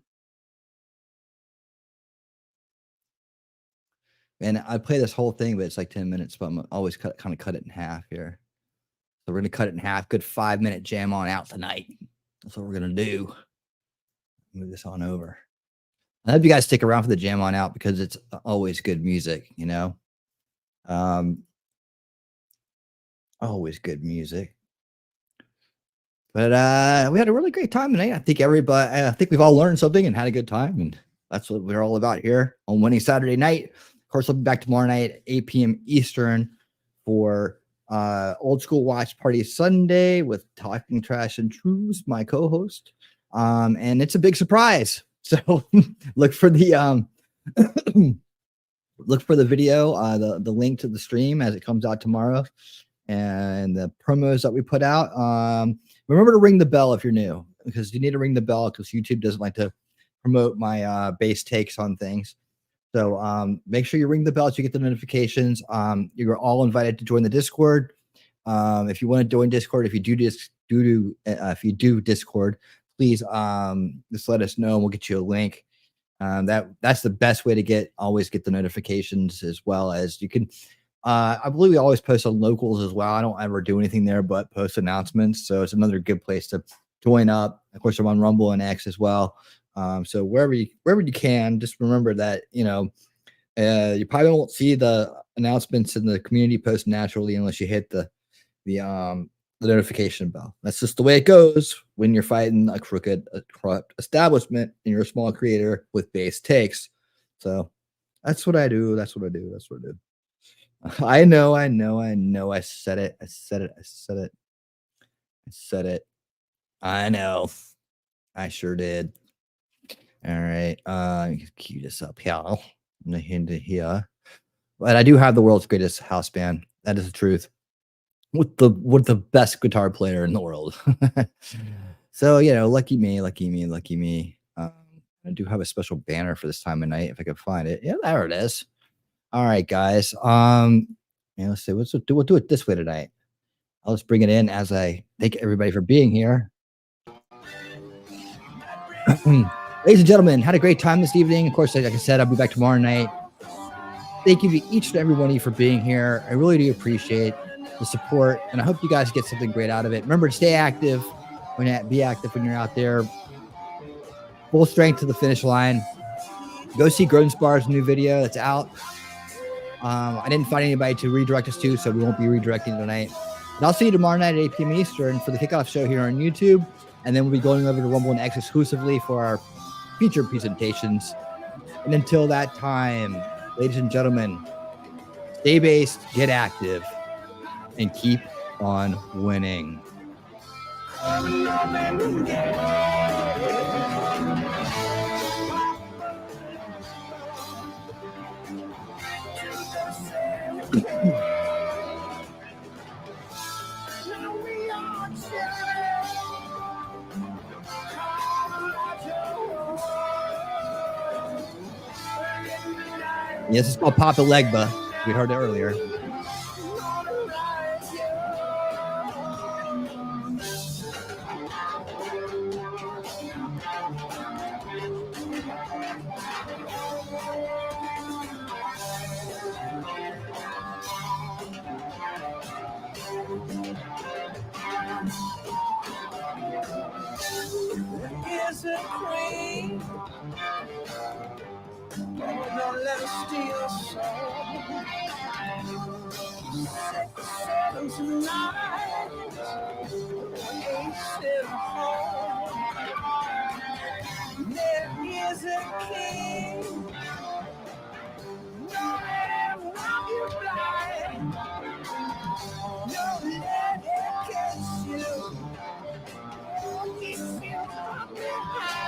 And I play this whole thing, but it's like 10 minutes, but I'm always kind of cut it in half here. So we're going to cut it in half. Good 5-minute jam on out tonight. That's what we're going to do. Move this on over. I hope you guys stick around for the jam on out because it's always good music, you know? Always good music. But we had a really great time tonight. I think we've all learned something and had a good time. And that's what we're all about here on Winning Saturday Night. Of course, I'll be back tomorrow night at 8 p.m. Eastern for Old School Watch Party Sunday with Talking Trash and Truths, my co-host. And it's a big surprise. So look for the video, the link to the stream as it comes out tomorrow, and the promos that we put out. Remember to ring the bell if you're new, because you need to ring the bell because YouTube doesn't like to promote my base takes on things. So make sure you ring the bell so you get the notifications. You're all invited to join the Discord. If you want to join Discord, if you do Discord, please just let us know and we'll get you a link. That's the best way to always get the notifications, as well as you can. I believe we always post on locals as well. I don't ever do anything there but post announcements, so it's another good place to join up. Of course, I'm on Rumble and X as well. So wherever you can, just remember that you probably won't see the announcements in the community post naturally unless you hit the notification bell. That's just the way it goes when you're fighting a corrupt establishment and you're a small creator with base takes. So that's what I do. I know. I said it. I know. I sure did. All right. Cue this up here. But I do have the world's greatest house band. That is the truth. With the best guitar player in the world. So, lucky me. I do have a special banner for this time of night if I can find it. Yeah, there it is. All right, guys. Let's see. We'll do it this way tonight. I'll just bring it in as I thank everybody for being here. Ladies and gentlemen, had a great time this evening. Of course, like I said, I'll be back tomorrow night. Thank you to each and every one of you for being here. I really do appreciate the support, and I hope you guys get something great out of it. Remember to stay active. Be active when you're out there. Full strength to the finish line. Go see Gronspar's new video that's out. I didn't find anybody to redirect us to, so we won't be redirecting tonight. And I'll see you tomorrow night at 8 p.m. Eastern for the kickoff show here on YouTube. And then we'll be going over to Rumble and X exclusively for our feature presentations. And until that time, ladies and gentlemen, stay based, get active, and keep on winning. Yes, it's called Papa Legba. We heard it earlier. Is a queen. Oh, don't let her steal your soul. Seven tonight. Ain't still home. There is a king. Don't let him rob you blind. Don't let him catch you. If you come behind.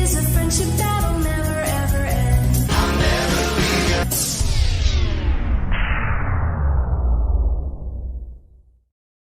is a friendship that'll never